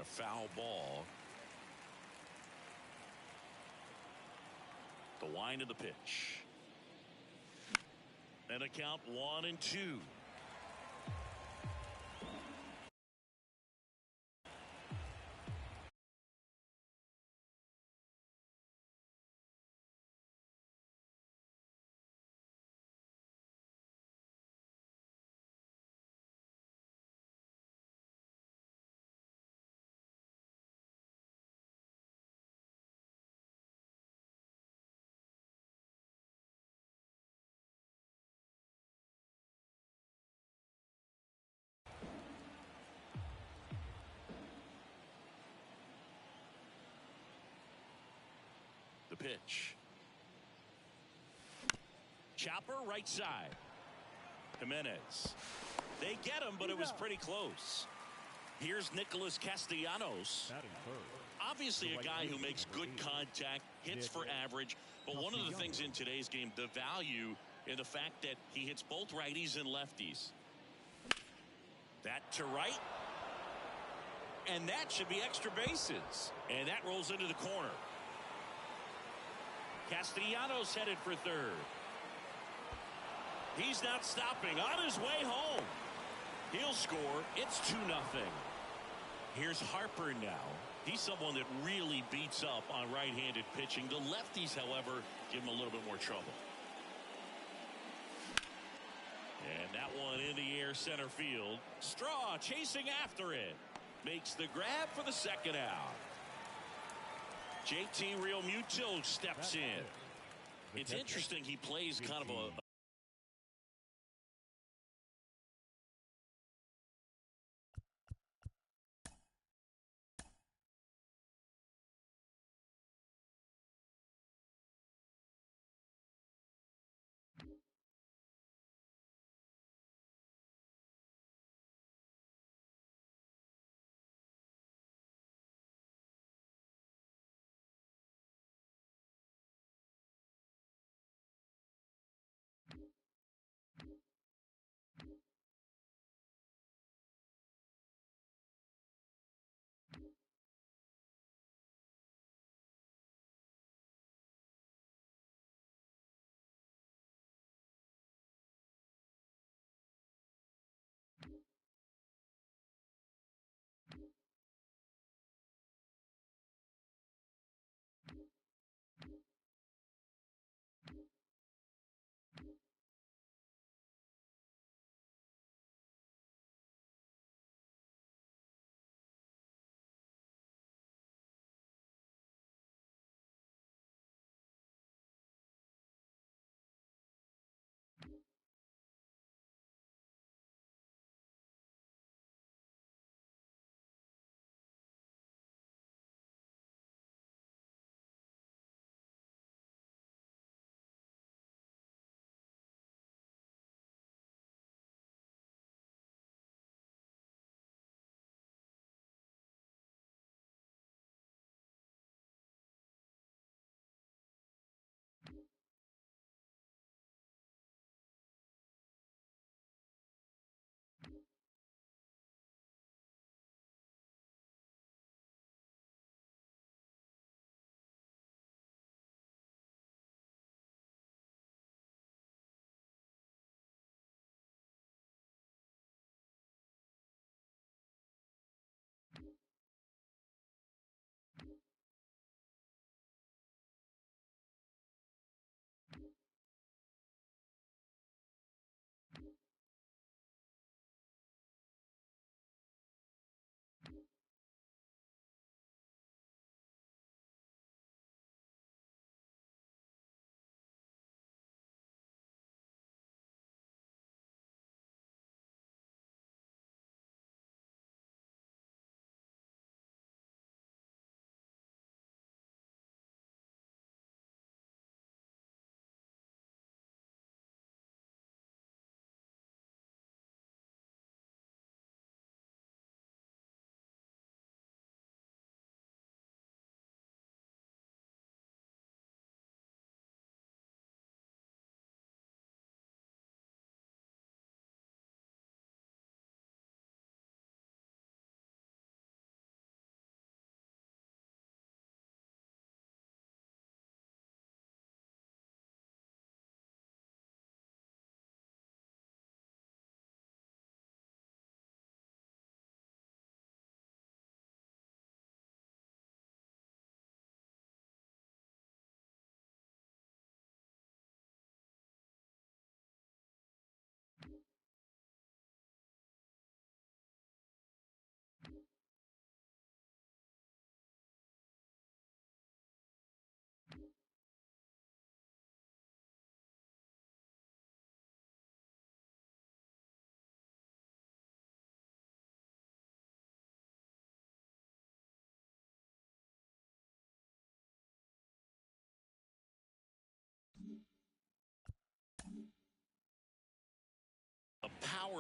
a foul ball. The wind of the pitch. And a count 1-2. The pitch. Chopper right side. Jimenez. They get him, but it was pretty close. Here's Nicholas Castellanos. Obviously a guy who makes good contact, hits for average, but one of the things in today's game, the value in the fact that he hits both righties and lefties. That to right. And that should be extra bases. And that rolls into the corner. Castellanos headed for third. He's not stopping. On his way home. He'll score. It's 2-0. Here's Harper now. He's someone that really beats up on right-handed pitching. The lefties, however, give him a little bit more trouble. And that one in the air center field. Straw chasing after it. Makes the grab for the second out. JT Realmuto steps in. It's interesting he plays kind of a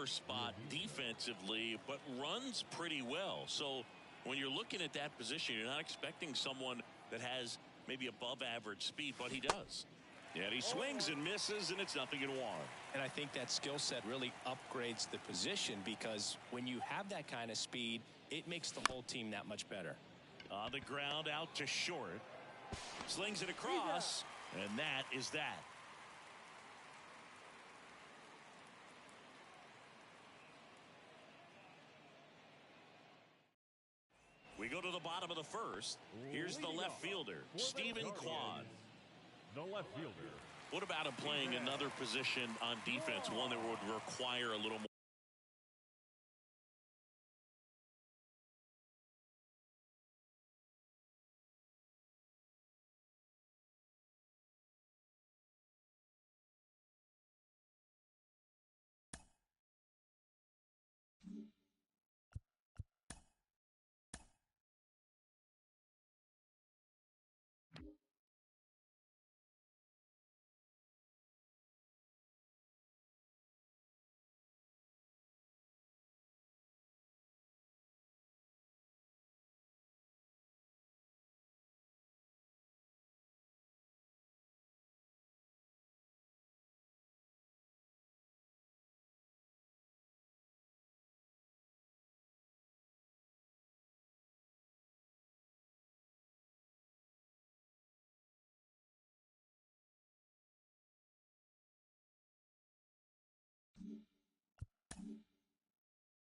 tougher spot defensively, but runs pretty well. So when you're looking at that position, you're not expecting someone that has maybe above average speed, but he does. And he swings and misses, and it's 0-1. And I think that skill set really upgrades the position, because when you have that kind of speed, it makes the whole team that much better. On the ground, out to short. Slings it across, and that is that. We go to the bottom of the first. Here's the left fielder, Stephen Kwan. The left fielder. What about him playing another position on defense, one that would require a little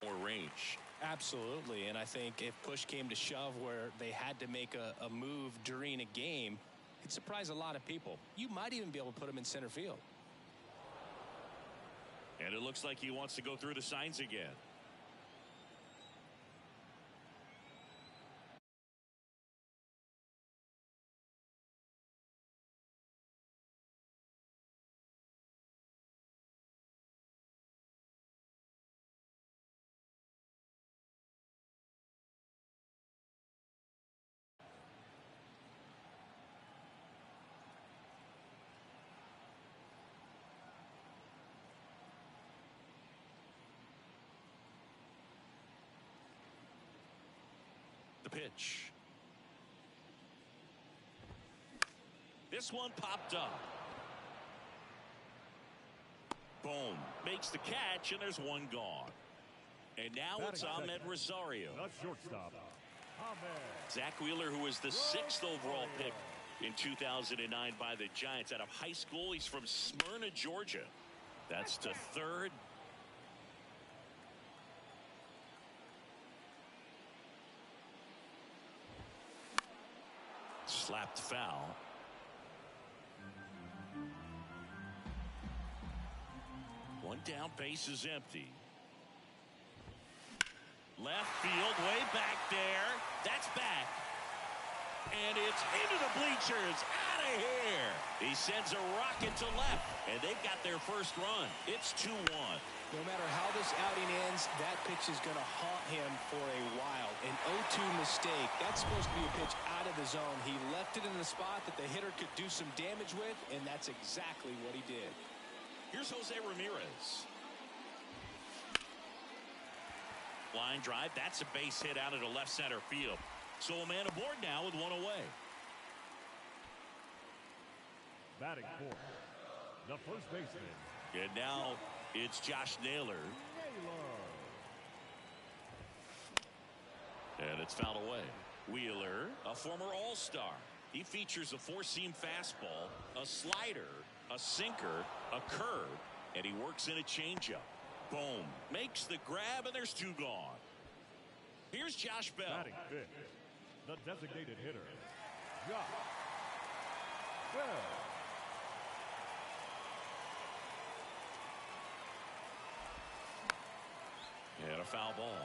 more range. Absolutely, and I think if push came to shove where they had to make a move during a game, it'd surprise a lot of people. You might even be able to put him in center field. And it looks like he wants to go through the signs again. The pitch. This one popped up. Boom. Makes the catch, and there's one gone. And now it's Ahmed Rosario. The shortstop, Ahmed. Zach Wheeler, who was the 6th overall pick in 2009 by the Giants out of high school. He's from Smyrna, Georgia. That's to third. Slapped foul. One down, base is empty. Left field, way back there. That's back. And it's into the bleachers. Out of here. He sends a rocket to left, and they've got their first run. It's 2-1. No matter how this outing ends, that pitch is going to haunt him for a while. An 0-2 mistake. That's supposed to be a pitch out of the zone. He left it in the spot that the hitter could do some damage with, and that's exactly what he did. Here's Jose Ramirez. Line drive. That's a base hit out into left center field. So a man aboard now with one away. Batting fourth, the first baseman. And now it's Josh Naylor. And it's fouled away. Wheeler, a former All-Star. He features a four-seam fastball, a slider, a sinker, a curve, and he works in a changeup. Boom. Makes the grab, and there's two gone. Here's Josh Bell. Batting fifth, the designated hitter, Josh Bell. And a foul ball.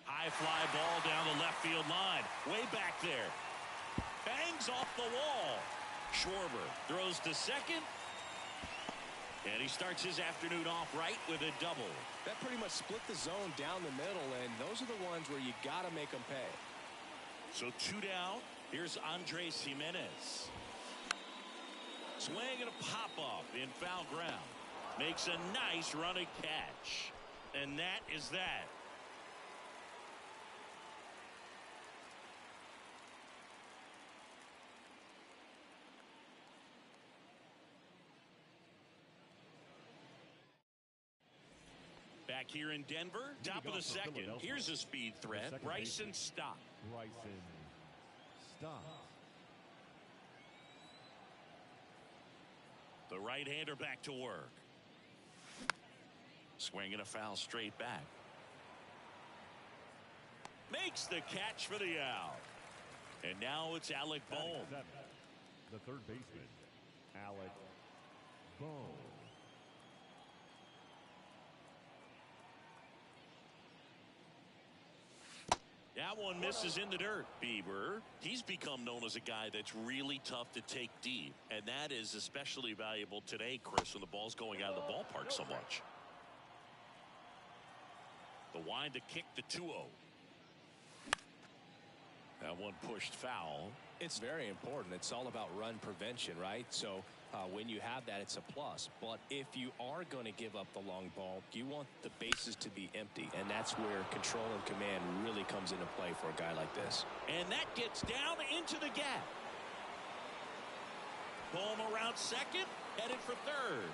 High fly ball down the left field line. Way back there. Bangs off the wall. Schwarber throws to second. And he starts his afternoon off right with a double. That pretty much split the zone down the middle, and those are the ones where you got to make them pay. So 2 down. Here's Andres Jimenez. Swing and a pop-up in foul ground. Makes a nice running catch. And that is that. Back here in Denver, top of the second. Here's a speed threat, Bryson Stott. Bryson Stott. The right-hander back to work. Swinging a foul straight back. Makes the catch for the out. And now it's Alec Bohm. The third baseman, Alec Bohm. That one misses in the dirt. Bieber, he's become known as a guy that's really tough to take deep. And that is especially valuable today, Chris, when the ball's going out of the ballpark so much. The wind to kick the 2-0. That one pushed foul. It's very important. It's all about run prevention, right? So when you have that, it's a plus. But if you are going to give up the long ball, you want the bases to be empty. And that's where control and command really comes into play for a guy like this. And that gets down into the gap. Bohm around second, headed for third.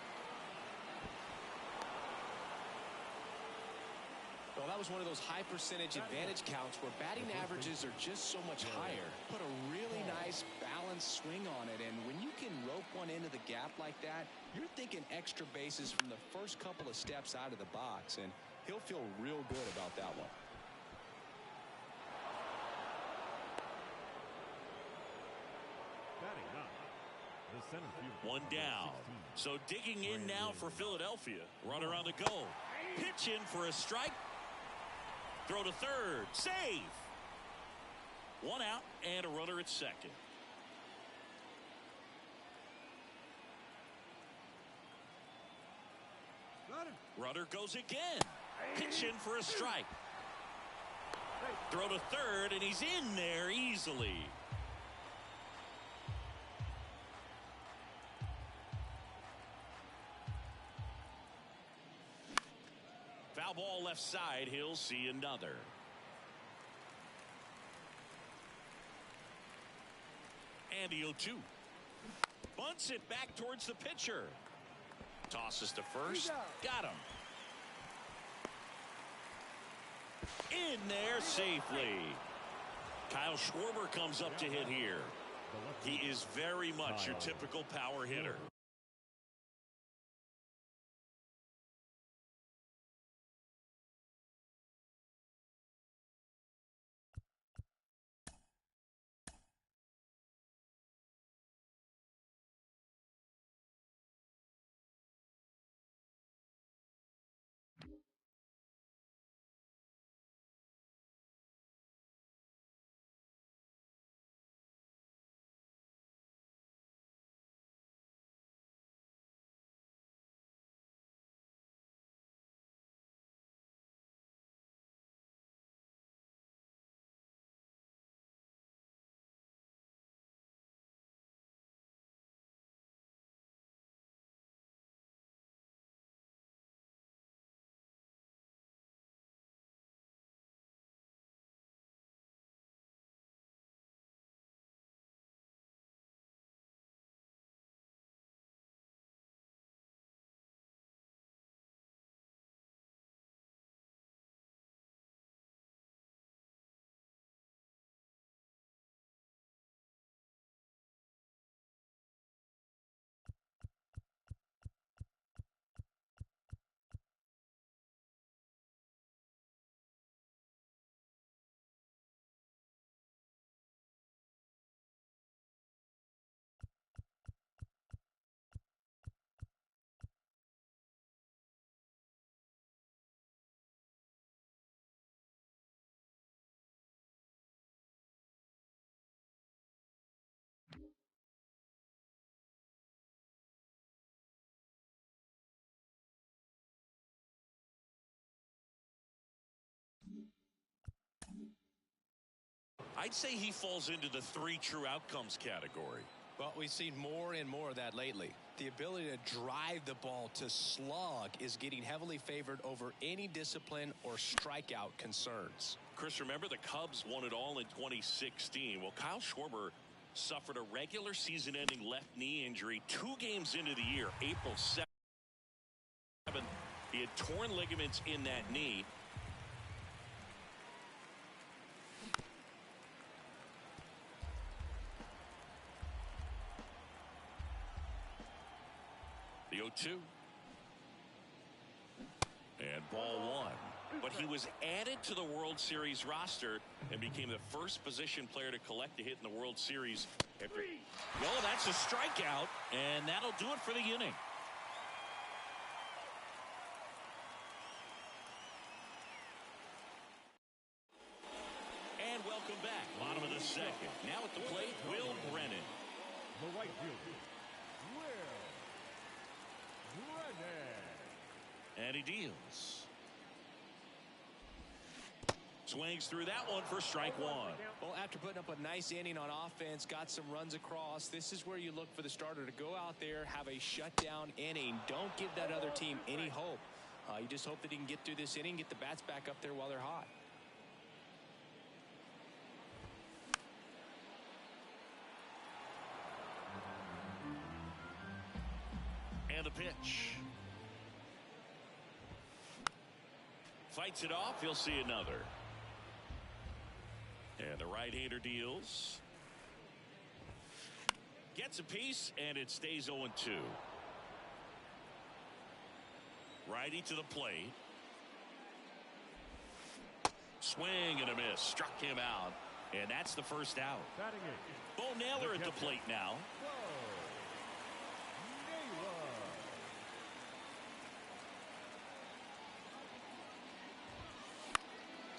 Well, that was one of those high percentage advantage counts where batting averages are just so much higher. Put a really nice balanced swing on it, and when you can rope one into the gap like that, you're thinking extra bases from the first couple of steps out of the box, and he'll feel real good about that one. Batting up, the center fielder. One down. So digging in now for Philadelphia. Runner on the go. Pitch in for a strike. Throw to third. Save. One out and a runner at second. Runner goes again. Pitch in for a strike. Throw to third, and he's in there easily. Foul ball left side. He'll see another. And the 0-2. Bunts it back towards the pitcher. Tosses to first. Got him. In there safely. Kyle Schwarber comes up to hit here. He is very much your typical power hitter. I'd say he falls into the 3 true outcomes category. Well, we've seen more and more of that lately. The ability to drive the ball, to slug, is getting heavily favored over any discipline or strikeout concerns. Chris, remember the Cubs won it all in 2016. Well, Kyle Schwarber suffered a regular season-ending left knee injury 2 games into the year, April 7th. He had torn ligaments in that knee. The 0-2. And ball 1. But he was added to the World Series roster and became the first position player to collect a hit in the World Series. Well, that's a strikeout, and that'll do it for the inning. And welcome back. Bottom of the second. Now at the plate, Will Brennan. The right fielder, Will Brennan. And he deals. Swings through that one for strike 1. Well, after putting up a nice inning on offense, got some runs across, this is where you look for the starter to go out there, have a shutdown inning. Don't give that other team any hope. You just hope that he can get through this inning, get the bats back up there while they're hot. And the pitch. Fights it off. He'll see another. And the right-hander deals. Gets a piece, and it stays 0-2. Righty to the plate. Swing and a miss. Struck him out. And that's the first out. Bo Naylor at the plate now.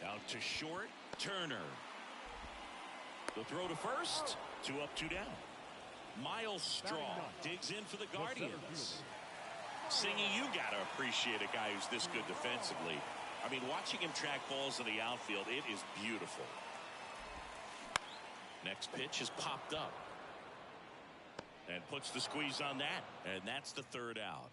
Out to short. Turner. The throw to first. 2 up, 2 down. Miles Straw digs in for the Guardians. Singy, you got to appreciate a guy who's this good defensively. I mean, watching him track balls in the outfield, it is beautiful. Next pitch is popped up. And puts the squeeze on that. And that's the 3rd out.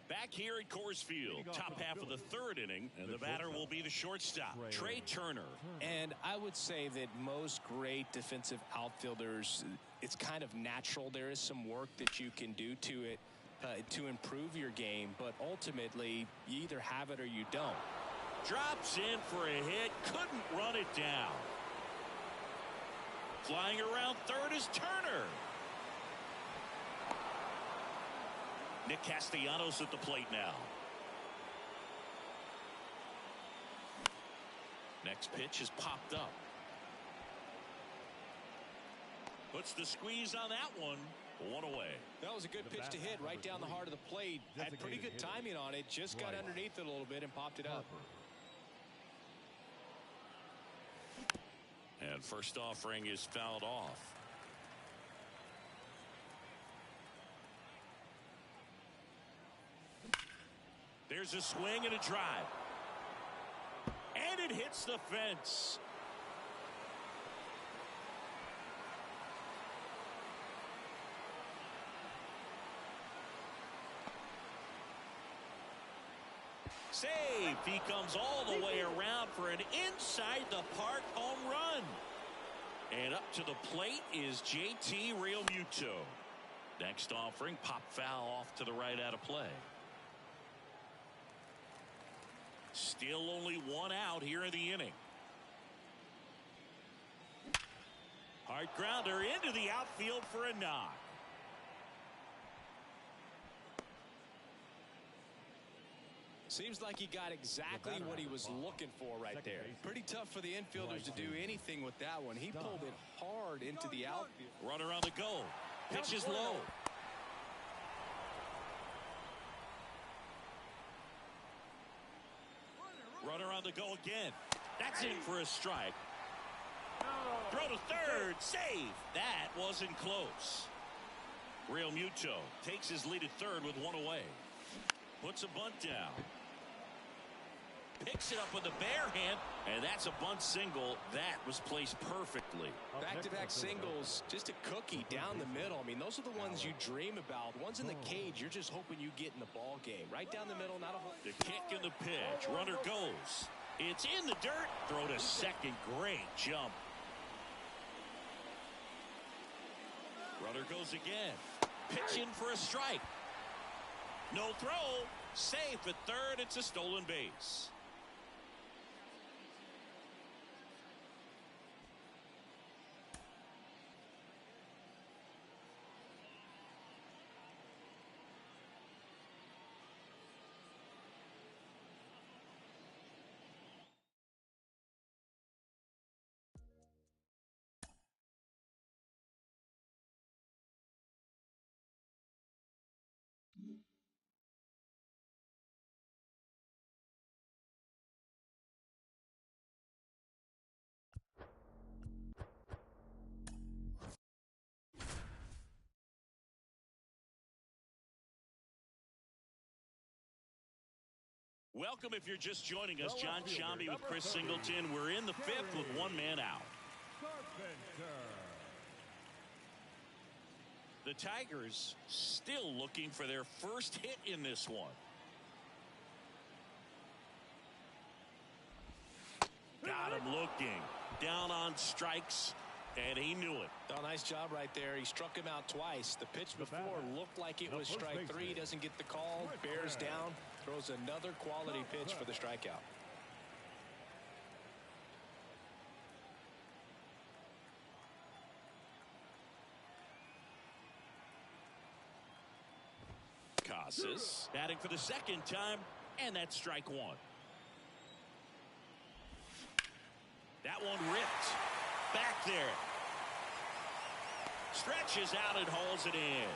Back here at Coors Field, top half of the 3rd inning, and the batter will be the shortstop, Trey Turner. And I would say that most great defensive outfielders, it's kind of natural. There is some work that you can do to it to improve your game, but ultimately, you either have it or you don't. Drops in for a hit, couldn't run it down. Flying around 3rd is Turner. Nick Castellanos at the plate now. Next pitch is popped up. Puts the squeeze on that one. 1 away. That was a good pitch to hit right down the heart of the plate. Had pretty good timing on it. Just got underneath it a little bit and popped it up. And first offering is fouled off. There's a swing and a drive. And it hits the fence. Save. He comes all the way around for an inside the park home run. And up to the plate is JT Realmuto. Next offering, pop foul off to the right out of play. Still only 1 out here in the inning. Hard grounder into the outfield for a knock. Seems like he got exactly what he was looking for right there. Pretty tough for the infielders to do anything with that one. He pulled it hard into the outfield. Runner on the go. Pitch is low. Runner on the go again. That's in for a strike. Throw to 3rd. Save. That wasn't close. Realmuto takes his lead at 3rd with 1 away. Puts a bunt down. Picks it up with a bare hand, and that's a bunt single. That was placed perfectly. Back-to-back singles, just a cookie down the middle. I mean, those are the ones you dream about. Ones in the cage, you're just hoping you get in the ball game. Right down the middle, not a whole... The kick and the pitch. Runner goes. It's in the dirt. Throw to second. Great jump. Runner goes again. Pitch in for a strike. No throw. Safe at third. It's a stolen base. Welcome if you're just joining us. John Shambi with Chris Singleton. We're in the fifth with one man out. The Tigers still looking for their first hit in this one. Got him looking. Down on strikes, and he knew it. Oh, nice job right there. He struck him out twice. The pitch before looked like it was strike three. Doesn't get the call. Bears down. Throws another quality pitch for the strikeout. Casas batting for the second time, and that's strike one. That one ripped. Back there. Stretches out and hauls it in.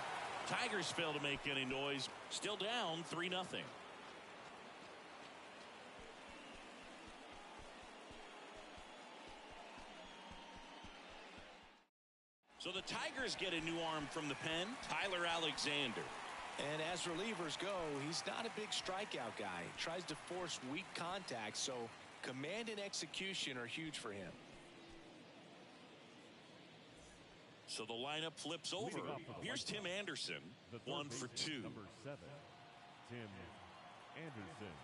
Tigers fail to make any noise. Still down 3-0. So the Tigers get a new arm from the pen, Tyler Alexander. And as relievers go, he's not a big strikeout guy. He tries to force weak contact, so command and execution are huge for him. So the lineup flips over. Here's Tim Anderson, 1 for 2. Number 7, Tim Anderson.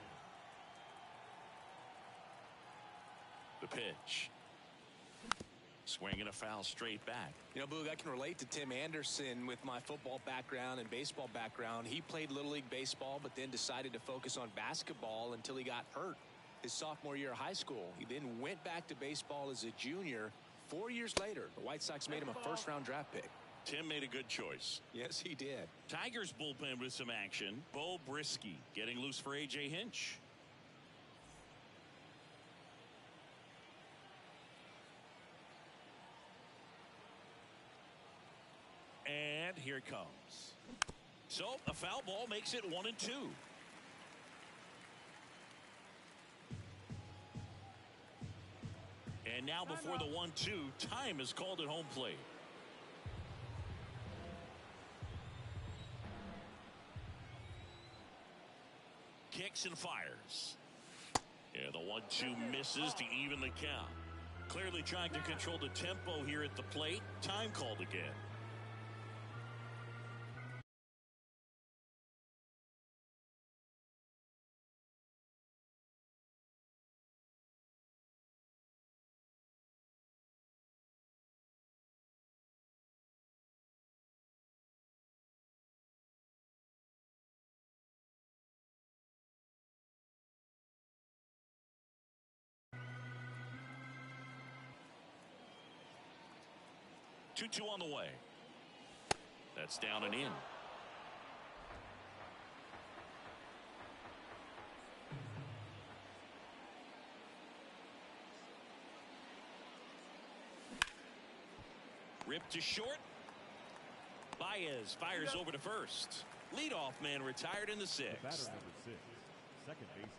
The pitch. Swing and a foul straight back. You know, Boog, I can relate to Tim Anderson with my football background and baseball background. He played Little League Baseball, but then decided to focus on basketball until he got hurt his sophomore year of high school. He then went back to baseball as a junior. 4 years later, the White Sox made him a first-round draft pick. Tim made a good choice. Yes, he did. Tigers bullpen with some action. Bo Brisky getting loose for A.J. Hinch. And here it comes. So a foul ball makes it 1-2. And now before the 1-2, time is called at home plate. Kicks and fires. Yeah, the 1-2 misses to even the count. Clearly trying to control the tempo here at the plate. Time called again. Two on the way. That's down and in. Ripped to short. Baez fires over to first. Leadoff man retired in the sixth. Batter number 6, second baseman,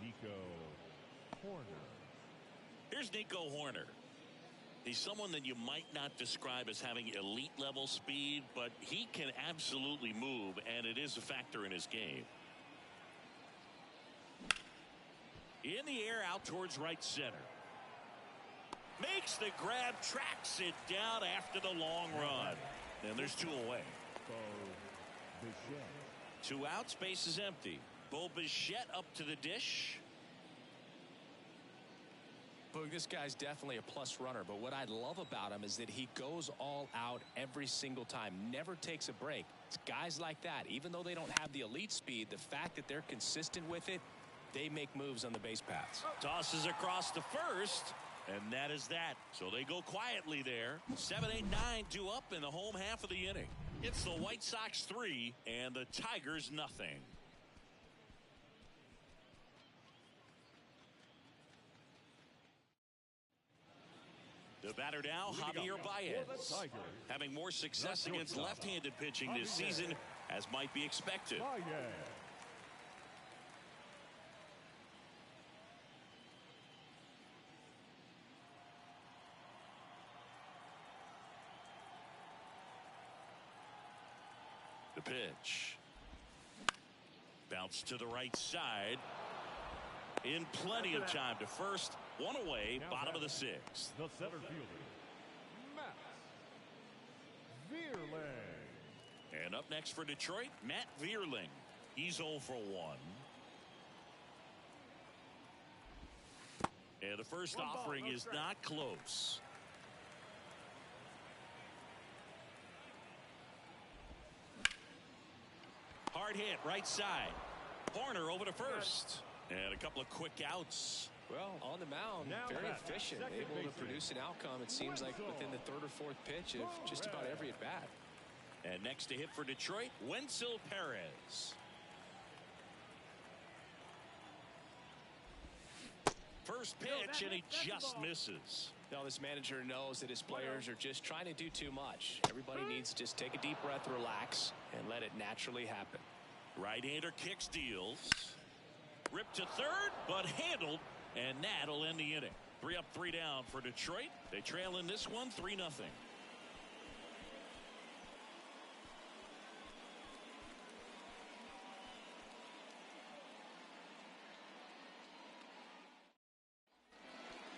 Nico Horner. Here's Nico Horner. He's someone that you might not describe as having elite level speed, but he can absolutely move, and it is a factor in his game. In the air out towards right center. Makes the grab, tracks it down after the long run. And there's 2 away. 2 outs, base is empty. Bo Bichette up to the dish. Boog, this guy's definitely a plus runner, but what I love about him is that he goes all out every single time, never takes a break. It's guys like that, even though they don't have the elite speed, the fact that they're consistent with it, they make moves on the base paths. Tosses across to first, and that is that. So they go quietly there. 7, 8, 9 due up in the home half of the inning. It's the White Sox 3 and the Tigers nothing. The batter now, Javier Baez. Having more success against left-handed pitching this season, as might be expected. The pitch. Bounce to the right side. In plenty of time to first. 1 away, bottom of the 6th. The center fielder, Matt Vierling. And up next for Detroit, Matt Vierling. He's 0 for 1. And the first offering is not close. Hard hit, right side. Horner over to first. And a couple of quick outs. Well, on the mound, very efficient, able to produce an outcome, it seems like, within the 3rd or 4th pitch of just about every at-bat. And next to hit for Detroit, Wenceel Perez. First pitch, and he just misses. Now, this manager knows that his players are just trying to do too much. Everybody needs to just take a deep breath, relax, and let it naturally happen. Right-hander kicks, deals. Ripped to third, but handled. And that'll end the inning. 3 up, 3 down for Detroit. They trail in this one 3-0.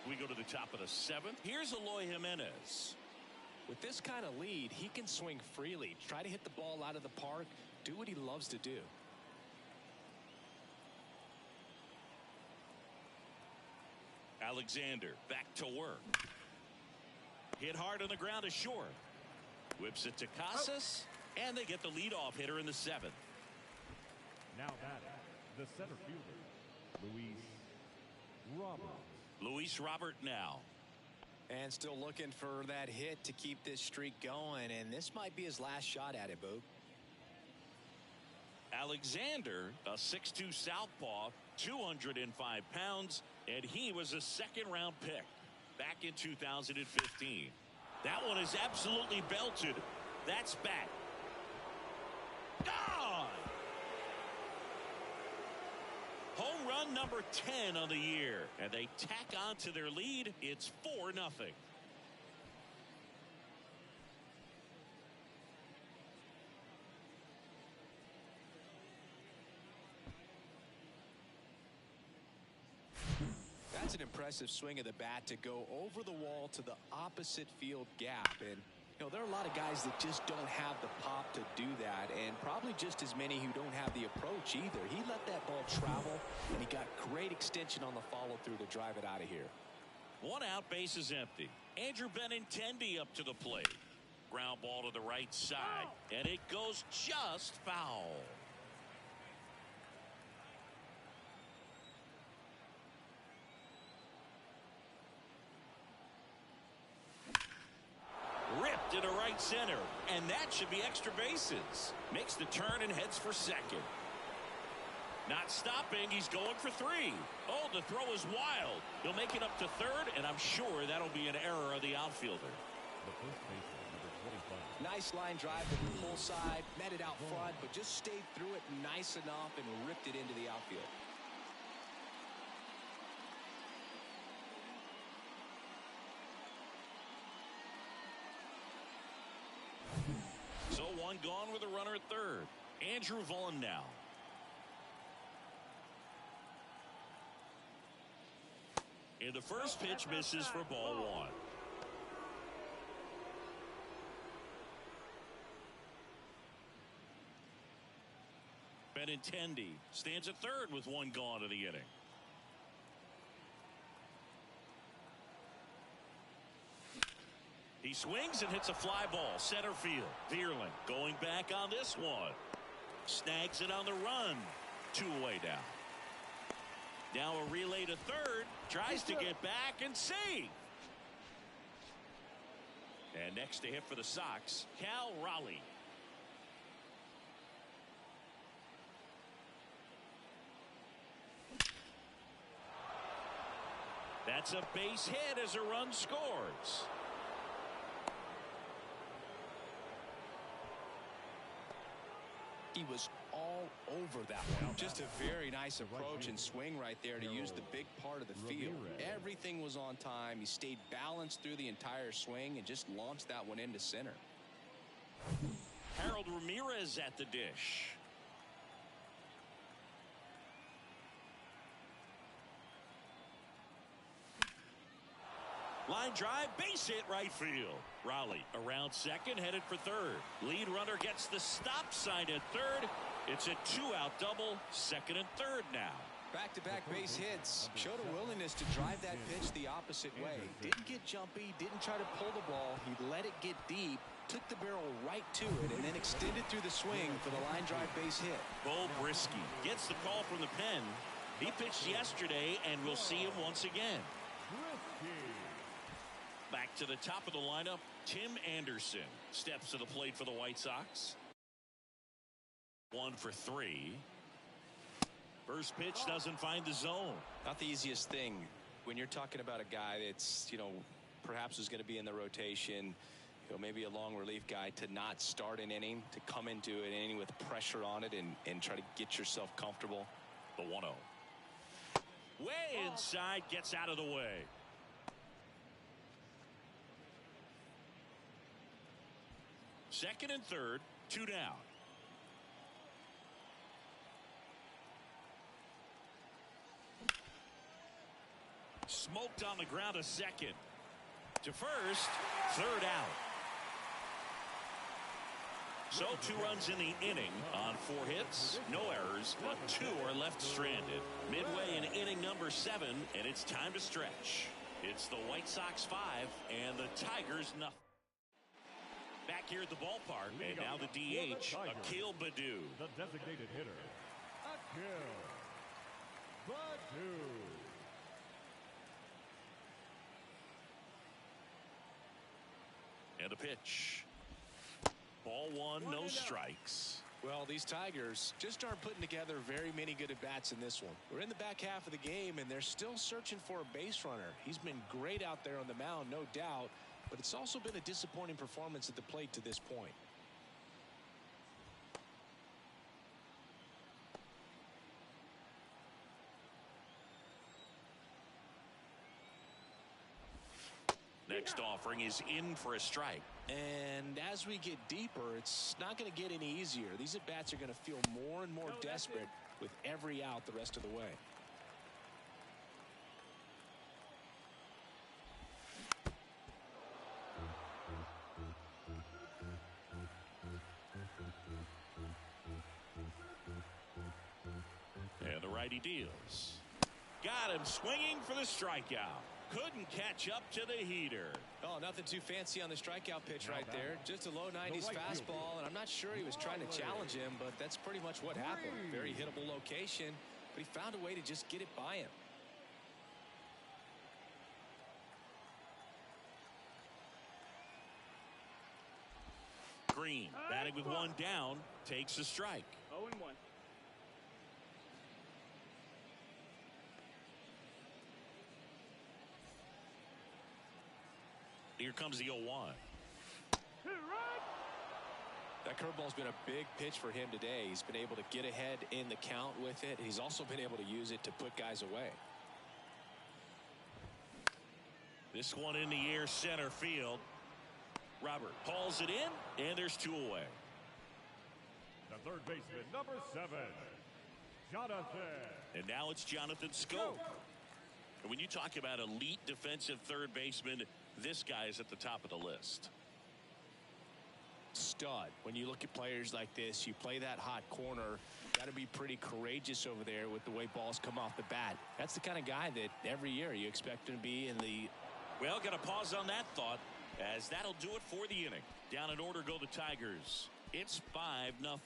We go to the top of the 7th. Here's Eloy Jimenez. With this kind of lead, he can swing freely, try to hit the ball out of the park, do what he loves to do. Alexander back to work. Hit hard on the ground to short. Whips it to Casas, and they get the leadoff hitter in the 7th. Now batting, the center fielder, Luis Robert now. And still looking for that hit to keep this streak going, and this might be his last shot at it, Boog. Alexander, a 6'2 southpaw, 205 pounds, and he was a 2nd-round pick back in 2015. That one is absolutely belted. That's back. Gone! Home run number 10 on the year, and they tack on to their lead. It's 4-0. That's an impressive swing of the bat to go over the wall to the opposite field gap. And, you know, there are a lot of guys that just don't have the pop to do that, and probably just as many who don't have the approach either. He let that ball travel, and he got great extension on the follow-through to drive it out of here. 1 out, base is empty. Andrew Benintendi up to the plate. Ground ball to the right side, and it goes just foul. Ripped into right center, and that should be extra bases. Makes the turn and heads for 2nd. Not stopping, he's going for 3. Oh, the throw is wild. He'll make it up to 3rd, and I'm sure that'll be an error of the outfielder. The first baseman, number 25. Nice line drive to the pull side, met it out front, but just stayed through it nice enough and ripped it into the outfield. So 1 gone with a runner at 3rd. Andrew Vaughn now. And the first pitch misses for ball one. Benintendi stands at third with one gone in the inning. He swings and hits a fly ball center field. Vierling going back on this one. Snags it on the run. 2 away now. Now a relay to third. Tries to get back and save. And next to hit for the Sox, Cal Raleigh. That's a base hit as a run scores. He was all over that one. Just a very nice approach and swing right there to use the big part of the field. Everything was on time. He stayed balanced through the entire swing and just launched that one into center. Harold Ramirez at the dish. Line drive, base hit right field. Raleigh around second, headed for third. Lead runner gets the stop sign at third. It's a 2-out double, second and third now. Back-to-back base hits. Showed a willingness to drive that pitch the opposite way. Didn't get jumpy, didn't try to pull the ball. He let it get deep, took the barrel right to it, and then extended through the swing for the line drive base hit. Bo Brisky gets the call from the pen. He pitched yesterday, and we'll see him once again. Back to the top of the lineup, Tim Anderson steps to the plate for the White Sox. 1 for 3. First pitch doesn't find the zone. Not the easiest thing when you're talking about a guy that's, perhaps is going to be in the rotation, maybe a long relief guy, to not start an inning, to come into an inning with pressure on it and try to get yourself comfortable. The 1-0. Way inside, gets out of the way. Second and third, 2 down. Smoked on the ground a second. To first, third out. So 2 runs in the inning on 4 hits, no errors, but 2 are left stranded. Midway in inning number 7, and it's time to stretch. It's the White Sox 5 and the Tigers nothing. Back here at the ballpark, and now the DH, Akil Baddoo. The designated hitter, Akil Baddoo. And a pitch. Ball 1, no strikes. Well, these Tigers just aren't putting together very many good at-bats in this one. We're in the back half of the game, and they're still searching for a base runner. He's been great out there on the mound, no doubt, but it's also been a disappointing performance at the plate to this point. Next offering is in for a strike. And as we get deeper, it's not going to get any easier. These at-bats are going to feel more and more desperate with every out the rest of the way. And the righty deals. Got him swinging for the strikeout. Couldn't catch up to the heater. Oh, nothing too fancy on the strikeout pitch right there. Just a low 90s fastball, and I'm not sure he was trying to challenge him, but that's pretty much what happened. Very hittable location, but he found a way to just get it by him. Green, batting with 1 down, takes a strike. 0-1. Here comes the 0-1. That curveball's been a big pitch for him today. He's been able to get ahead in the count with it. He's also been able to use it to put guys away. This one in the air, center field. Robert hauls it in, and there's 2 away. The third baseman, number 7, Jonathan. And now it's Jonathan Scope. And when you talk about elite defensive third baseman, this guy is at the top of the list. Stud. When you look at players like this, you play that hot corner, got to be pretty courageous over there with the way balls come off the bat. That's the kind of guy that every year you expect him to be in the... Well, got to pause on that thought, as that'll do it for the inning. Down in order go the Tigers. It's 5-0.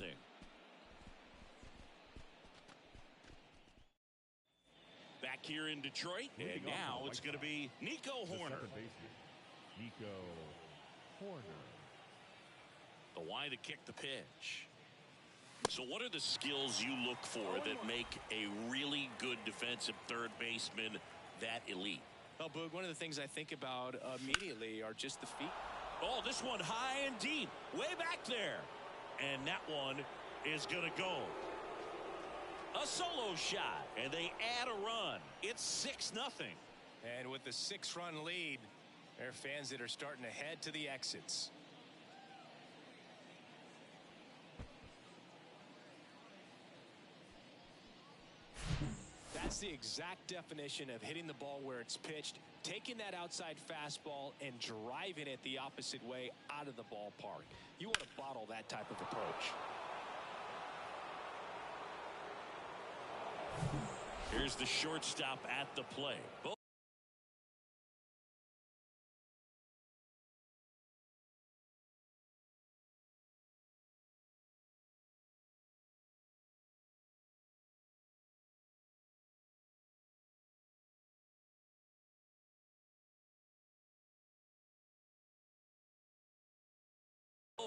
Back here in Detroit, and now it's going to be Nico Horner. Nico Horner. The why to kick the pitch. So what are the skills you look for that make a really good defensive third baseman that elite? Well, Boog, one of the things I think about immediately are just the feet. Oh, this one high and deep, way back there. And that one is going to go. A solo shot, and they add a run. It's 6-0. And with the 6-run lead, there are fans that are starting to head to the exits. That's the exact definition of hitting the ball where it's pitched, taking that outside fastball and driving it the opposite way out of the ballpark. You want to bottle that type of approach. Here's the shortstop at the play.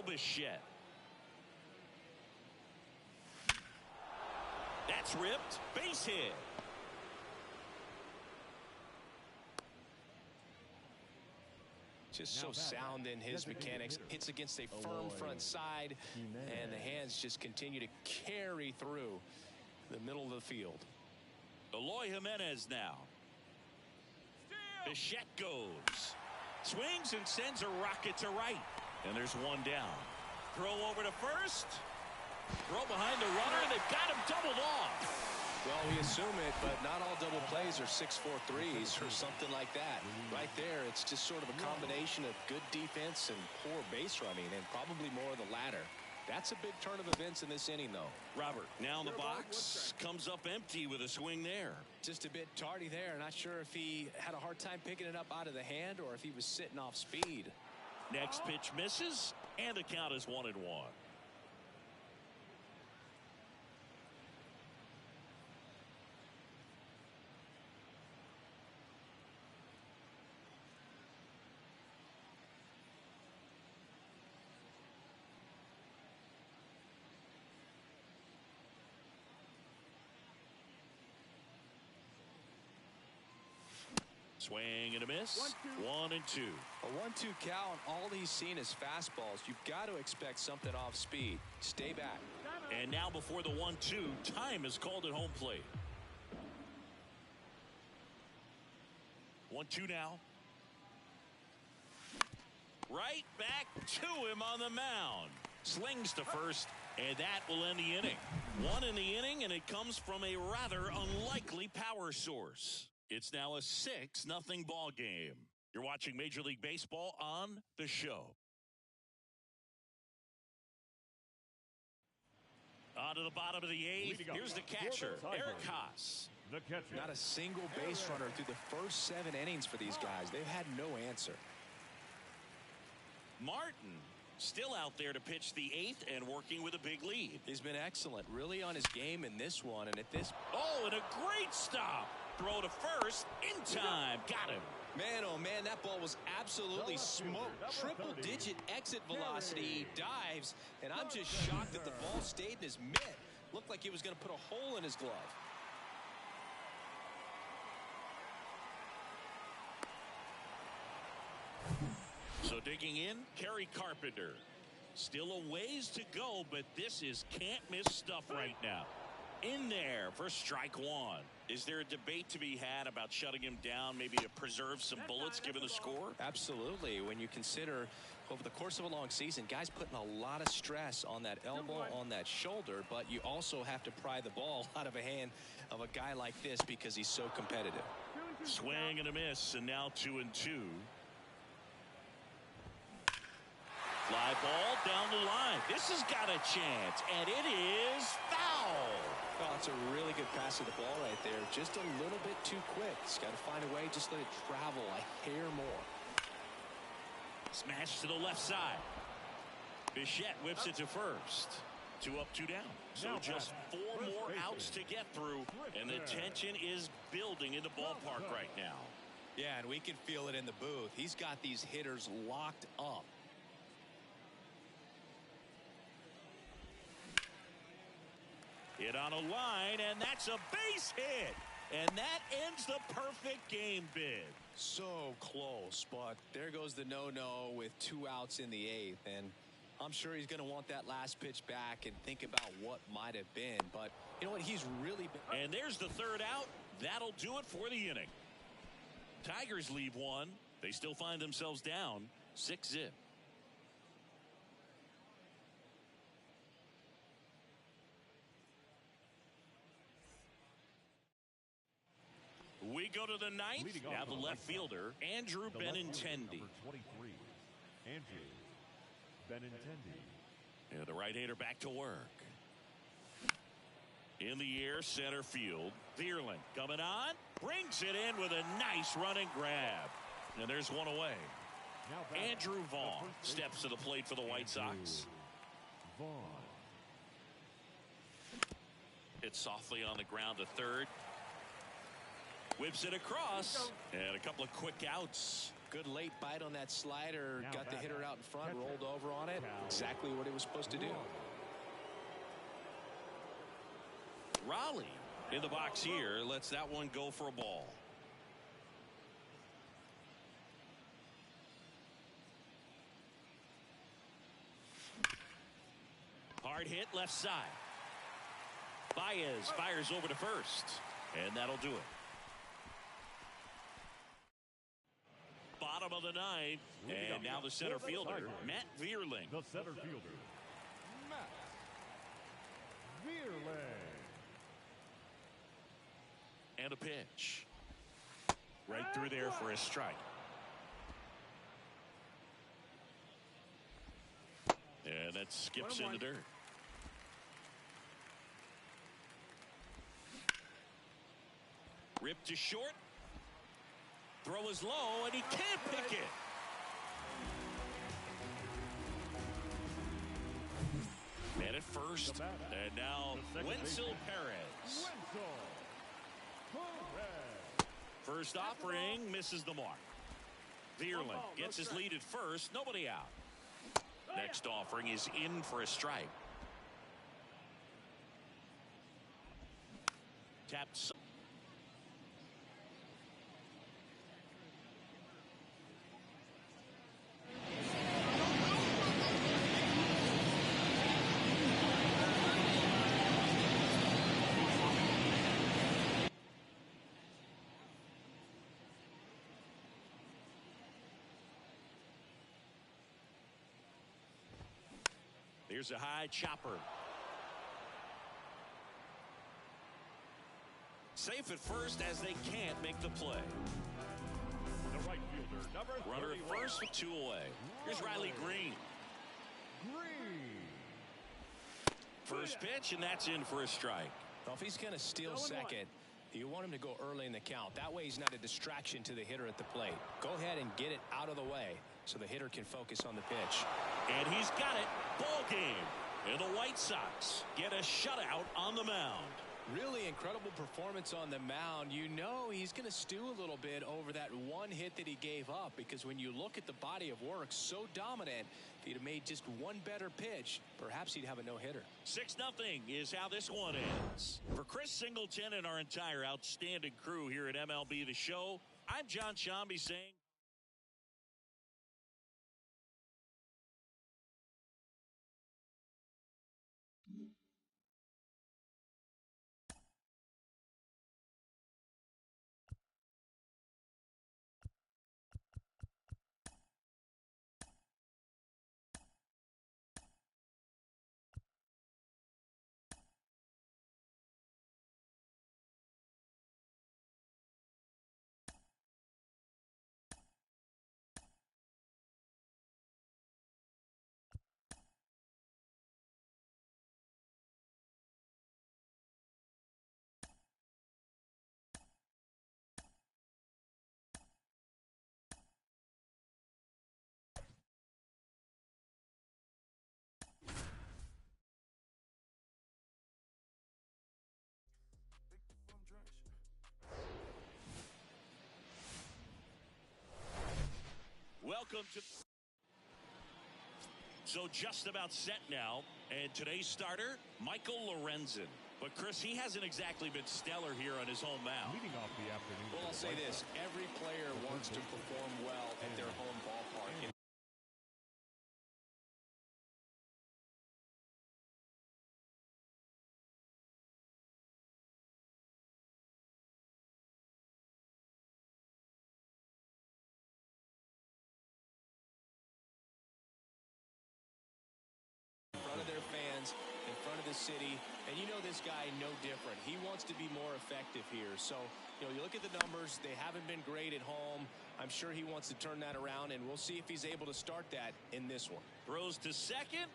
Bichette. That's ripped. Base hit. Just so sound in his mechanics. Hits against a firm front side, and the hands just continue to carry through the middle of the field. Eloy Jimenez now. Bichette goes. Swings and sends a rocket to right. And there's one down. Throw over to first. Throw behind the runner. They've got him doubled off. Well, we assume it, but not all double plays are 6-4 threes or something like that. Right there, it's just sort of a combination of good defense and poor base running, and probably more of the latter. That's a big turn of events in this inning, though. Robert, now in the box, comes up empty with a swing there. Just a bit tardy there. Not sure if he had a hard time picking it up out of the hand or if he was sitting off speed. Next pitch misses, and the count is 1-1. Swing and a miss. 1-2. A 1-2 count. All he's seen is fastballs. You've got to expect something off speed. Stay back. And now before the 1-2, time is called at home plate. 1-2 now. Right back to him on the mound. Slings to first, and that will end the inning. One in the inning, and it comes from a rather unlikely power source. It's now a 6-0 ball game. You're watching Major League Baseball on The Show. On to the bottom of the eighth. Here's the catcher, Eric Haas. The catcher. Not a single base runner through the first 7 innings for these guys. They've had no answer. Martin still out there to pitch the 8th and working with a big lead. He's been excellent, really on his game in this one. And at this... Oh, and a great stop. Throw to first in time. Got him. Man, oh man, that ball was absolutely smoked. Triple-digit exit velocity. He dives, and I'm just shocked that the ball stayed in his mitt. Looked like he was going to put a hole in his glove. So digging in, Kerry Carpenter. Still a ways to go, but this is can't-miss stuff right now. In there for strike one. Is there a debate to be had about shutting him down, maybe to preserve some bullets given the score? Absolutely. When you consider over the course of a long season, guys putting a lot of stress on that elbow, on that shoulder, but you also have to pry the ball out of a hand of a guy like this because he's so competitive. Swing and a miss, and now 2-2. Fly ball down the line. This has got a chance, and it is foul. Oh, it's a really good pass of the ball right there. Just a little bit too quick. He's got to find a way, just let it travel a hair more. Smash to the left side. Bichette whips it to first. 2 up, 2 down. So just 4 more outs to get through, and the tension is building in the ballpark right now. Yeah, and we can feel it in the booth. He's got these hitters locked up. Hit on a line, and that's a base hit. And that ends the perfect game bid. So close, but there goes the no-no with 2 outs in the 8th. And I'm sure he's going to want that last pitch back and think about what might have been. But you know what? He's really been. And there's the 3rd out. That'll do it for the inning. Tigers leave 1. They still find themselves down 6-0. We go to the 9th. Now the left fielder, Andrew Benintendi. Number 23, Andrew Benintendi. Yeah, the right-hander back to work. In the air, center field. Vierling coming on. Brings it in with a nice running grab. And there's one away. Andrew Vaughn steps to the plate for the White Sox. Vaughn. It's softly on the ground to third. Whips it across, and a couple of quick outs. Good late bite on that slider. Got the hitter out in front, rolled over on it. Exactly what it was supposed to do. Raleigh in the box here. Lets that one go for a ball. Hard hit left side. Baez fires over to first, and that'll do it. Bottom of the 9th, and now the center fielder, Matt Vierling. The center fielder, Matt Vierling. And a pitch. Right through there for a strike. And that skips in the dirt. Ripped to short. Throw is low, and he can't pick it. Man at first, and now Wenzel Perez. First offering misses the mark. Vierling gets his lead at first, nobody out. Next offering is in for a strike. Tapped. Here's a high chopper. Safe at first as they can't make the play. The right fielder, number 31. Runner at first with 2 away. Here's Riley Green. First pitch, and that's in for a strike. Well, if he's going to steal second, you want him to go early in the count. That way he's not a distraction to the hitter at the plate. Go ahead and get it out of the way so the hitter can focus on the pitch. And he's got it. Ball game. And the White Sox get a shutout on the mound. Really incredible performance on the mound. You know he's going to stew a little bit over that one hit that he gave up, because when you look at the body of work, so dominant, if he'd have made just one better pitch, perhaps he'd have a no-hitter. 6-0 is how this one ends. For Chris Singleton and our entire outstanding crew here at MLB The Show, I'm John Shambi saying Welcome to... So just about set now, and today's starter, Michael Lorenzen. But Chris, he hasn't exactly been stellar here on his home mound. Leading off the afternoon. Well, I'll say this. Every player wants to perform well at their home ballpark. In front of their fans, in front of the city, and you know this guy no different. He wants to be more effective here. So, you know, you look at the numbers, they haven't been great at home. I'm sure he wants to turn that around, and we'll see if he's able to start that in this one. Throws to second.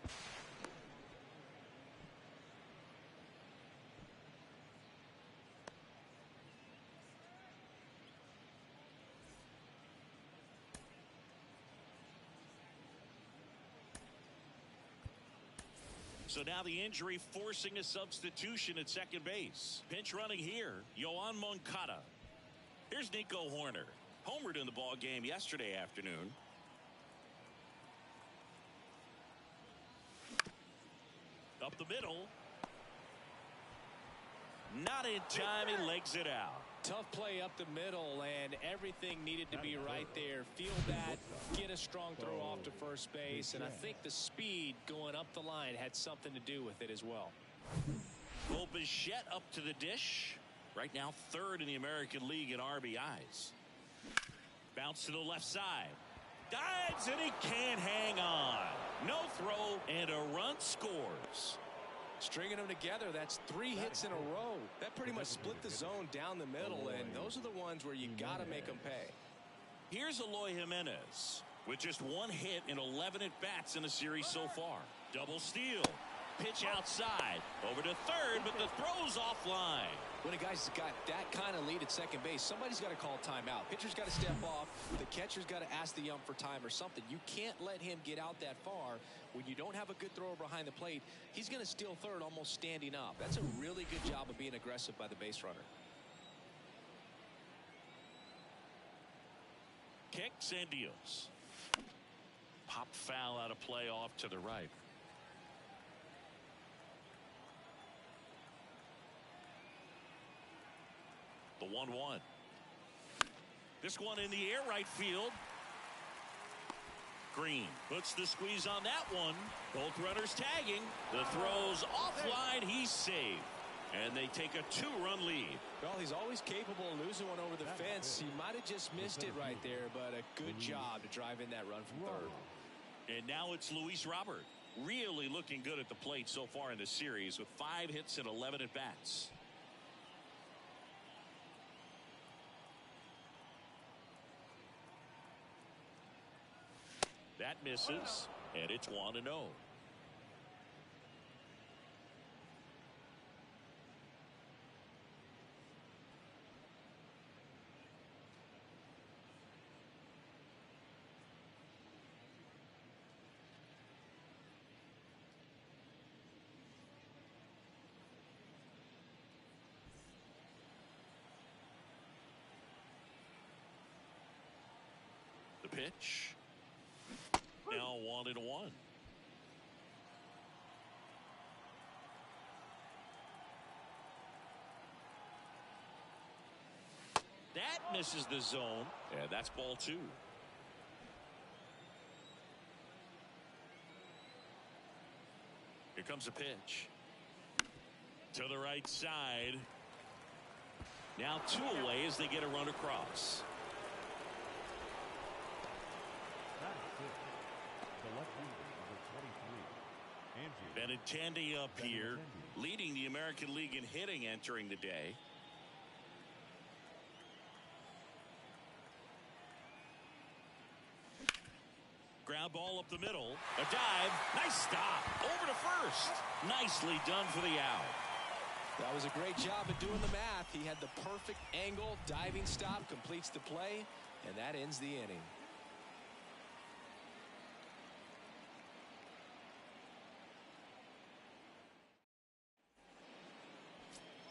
So now the injury forcing a substitution at second base. Pinch running here, Yoan Moncada. Here's Nico Horner. Homered in the ball game yesterday afternoon. Up the middle. Not in time, he legs it out. Tough play up the middle, and everything needed to be right there. Feel that, get a strong throw off to first base, and I think the speed going up the line had something to do with it as well. Bichette up to the dish. Right now, third in the American League in RBIs. Bounce to the left side. Dives, and he can't hang on. No throw, and a run scores. Stringing them together, that's 3 hits in a row. That pretty much split the zone down the middle, and those are the ones where you got to make them pay. Here's Eloy Jimenez with just 1 hit in 11 at-bats in the series so far. Double steal. Pitch outside. Over to third, but the throw's offline. When a guy's got that kind of lead at second base, somebody's got to call timeout. Pitcher's got to step off. The catcher's got to ask the ump for time or something. You can't let him get out that far. When you don't have a good thrower behind the plate, he's going to steal third almost standing up. That's a really good job of being aggressive by the base runner. Kicks and deals. Pop foul out of play off to the right. The 1-1. This one in the air right field. Green puts the squeeze on that one. Both runners tagging. The throw's offline. He's saved. And they take a 2-run lead. Well, he's always capable of losing one over the fence. He might have just missed it right there, but a good job to drive in that run from third. And now it's Luis Robert. Really looking good at the plate so far in the series with 5 hits and 11 at-bats. That misses, and it's 1-0. The pitch. Now 1-1. That misses the zone, and that's ball 2. Here comes a pitch to the right side. Now 2 away as they get a run across. Benintendi up here, leading the American League in hitting entering the day. Ground ball up the middle. A dive. Nice stop. Over to first. Nicely done for the out. That was a great job of doing the math. He had the perfect angle. Diving stop completes the play, and that ends the inning.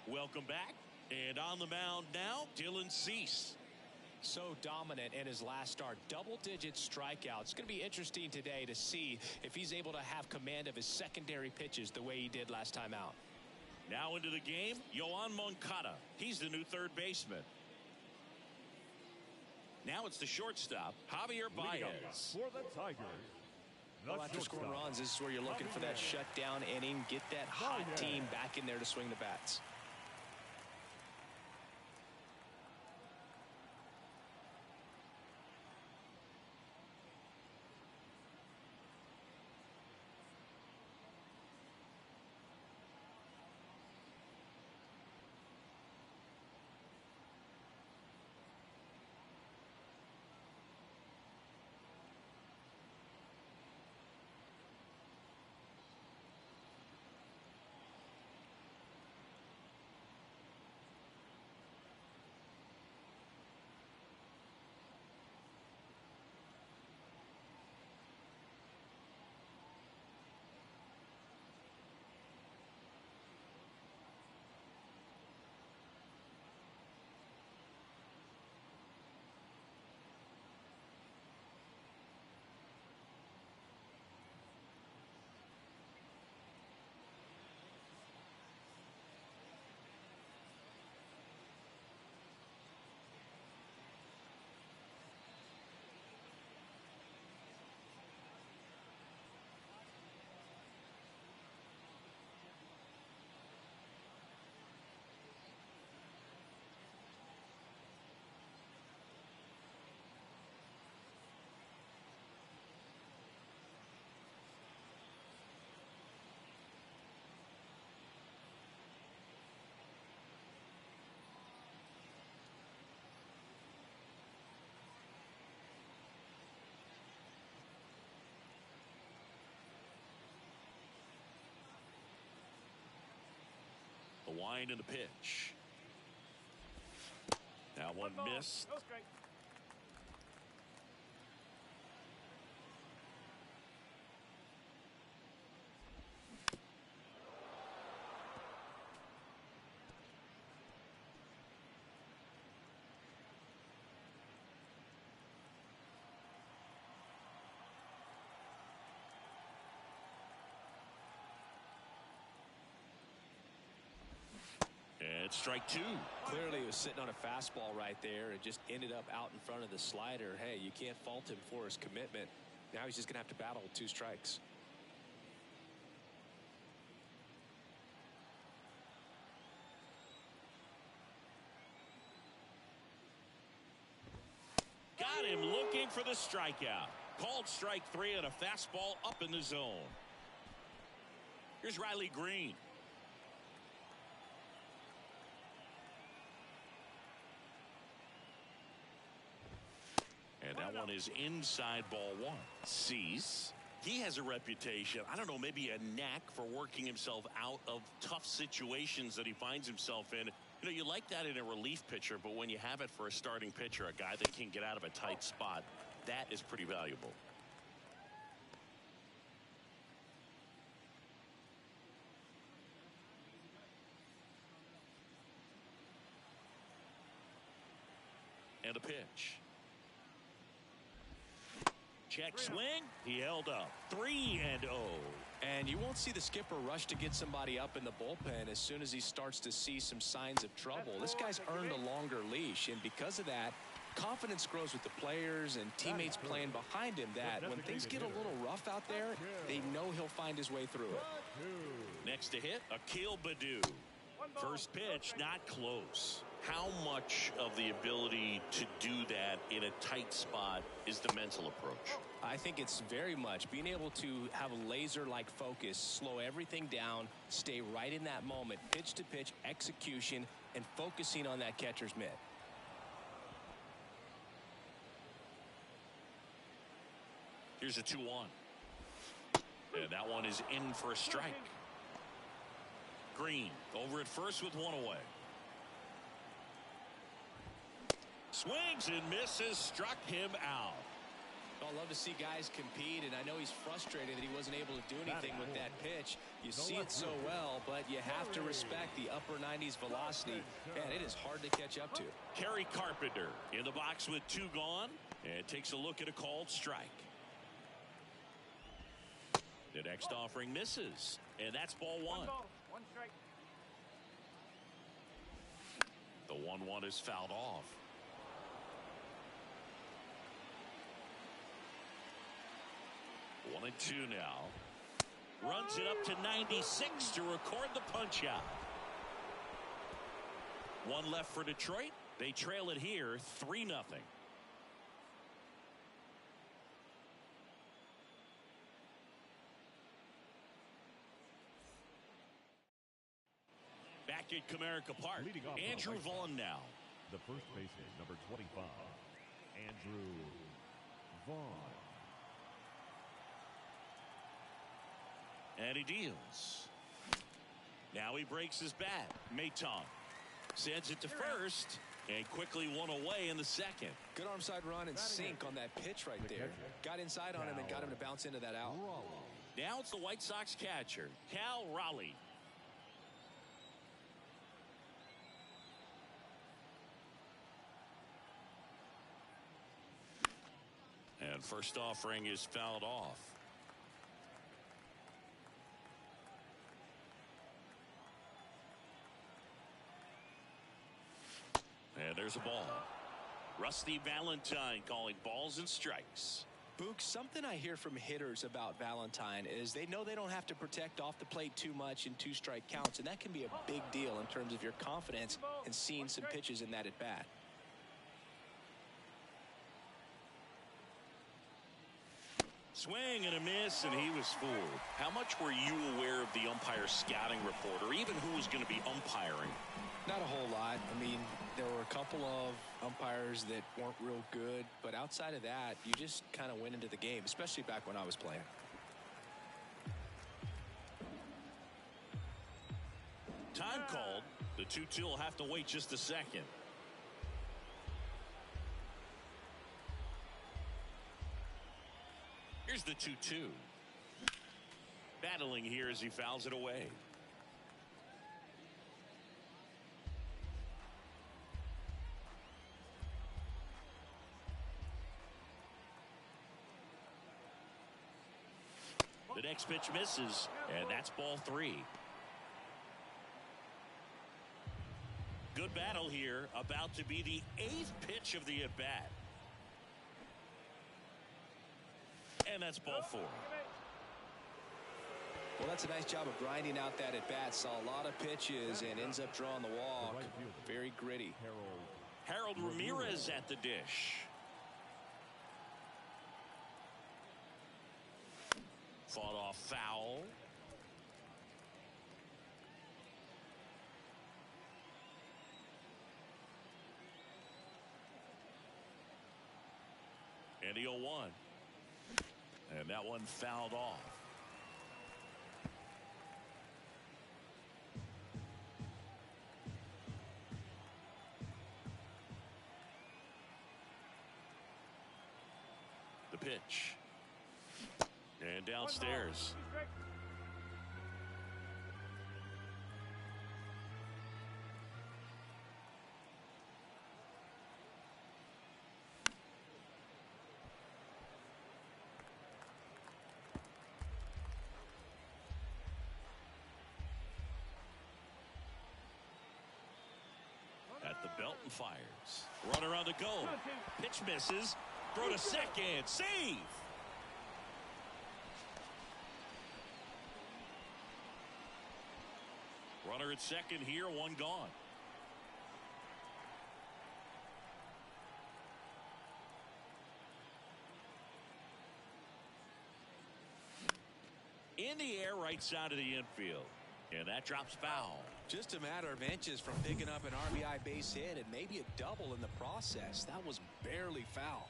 Welcome back. And on the mound now, Dylan Cease. So dominant in his last start. Double-digit strikeouts. It's going to be interesting today to see if he's able to have command of his secondary pitches the way he did last time out. Now into the game, Yoan Moncada. He's the new third baseman. Now it's the shortstop, Javier Baez. For the Tigers. Well, after scoring runs, this is where you're looking for that shutdown inning. Get that hot team back in there to swing the bats. The wind and the pitch. Now one missed. Okay. And strike two. Clearly he was sitting on a fastball right there and just ended up out in front of the slider. Hey, you can't fault him for his commitment. Now he's just going to have to battle with 2 strikes. Got him looking for the strikeout. Called strike 3 on a fastball up in the zone. Here's Riley Green. And that one is inside ball 1. Cease. He has a reputation, I don't know, maybe a knack for working himself out of tough situations that he finds himself in. You know, you like that in a relief pitcher, but when you have it for a starting pitcher, a guy that can get out of a tight spot, that is pretty valuable. And a pitch. Check swing. He held up. 3-0. And you won't see the skipper rush to get somebody up in the bullpen as soon as he starts to see some signs of trouble. This guy's earned a longer leash, and because of that, confidence grows with the players and teammates playing behind him, that when things get a little rough out there, they know he'll find his way through it. Next to hit, Akil Baddoo. First pitch, not close. How much of the ability to do that in a tight spot is the mental approach? I think it's very much being able to have a laser-like focus, slow everything down, stay right in that moment, pitch to pitch execution, and focusing on that catcher's mitt. Here's a 2-1. And that one is in for a strike. Green over at first with 1 away. Swings and misses, struck him out. I love to see guys compete, and I know he's frustrated that he wasn't able to do anything with that pitch. You see it so well, but you have to respect the upper 90s velocity, and it is hard to catch up to. Kerry Carpenter in the box with 2 gone, and takes a look at a called strike. The next offering misses, and that's ball 1. 1 ball, 1 strike. The 1-1 is fouled off. One and 2 now. Runs it up to 96 to record the punch out. 1 left for Detroit. They trail it here 3-0. Back at Comerica Park, Andrew Vaughn now. The first baseman, number 25, Andrew Vaughn. And he deals. Now he breaks his bat. Maton sends it to first and quickly 1 away in the second. Good arm side run and sink on that pitch right there. Got inside on him and got him to bounce into that out. Now it's the White Sox catcher, Cal Raleigh. And first offering is fouled off. And there's a ball. Rusty Valentine calling balls and strikes. Book, something I hear from hitters about Valentine is they know they don't have to protect off the plate too much in 2-strike counts, and that can be a big deal in terms of your confidence and seeing some pitches in that at bat. Swing and a miss, and he was fooled. How much were you aware of the umpire scouting report, or even who was going to be umpiring? Not a whole lot. I mean, there were a couple of umpires that weren't real good, but outside of that, you just kind of went into the game, especially back when I was playing. Time called. The 2-2 will have to wait just a second. Here's the 2-2. Battling here as he fouls it away. The next pitch misses, and that's ball 3. Good battle here, about to be the 8th pitch of the at-bat. And that's ball 4. Well, that's a nice job of grinding out that at-bat. Saw a lot of pitches and ends up drawing the walk. Very gritty. Harold Ramirez at the dish. Fought off foul. And the 0-1. And that one fouled off. The pitch. And downstairs. At the belt and fires. Runner on the go. Pitch misses. Throw to second. Save. Runner at second here, 1 gone. In the air, right side of the infield. And that drops foul. Just a matter of inches from picking up an RBI base hit and maybe a double in the process. That was barely foul.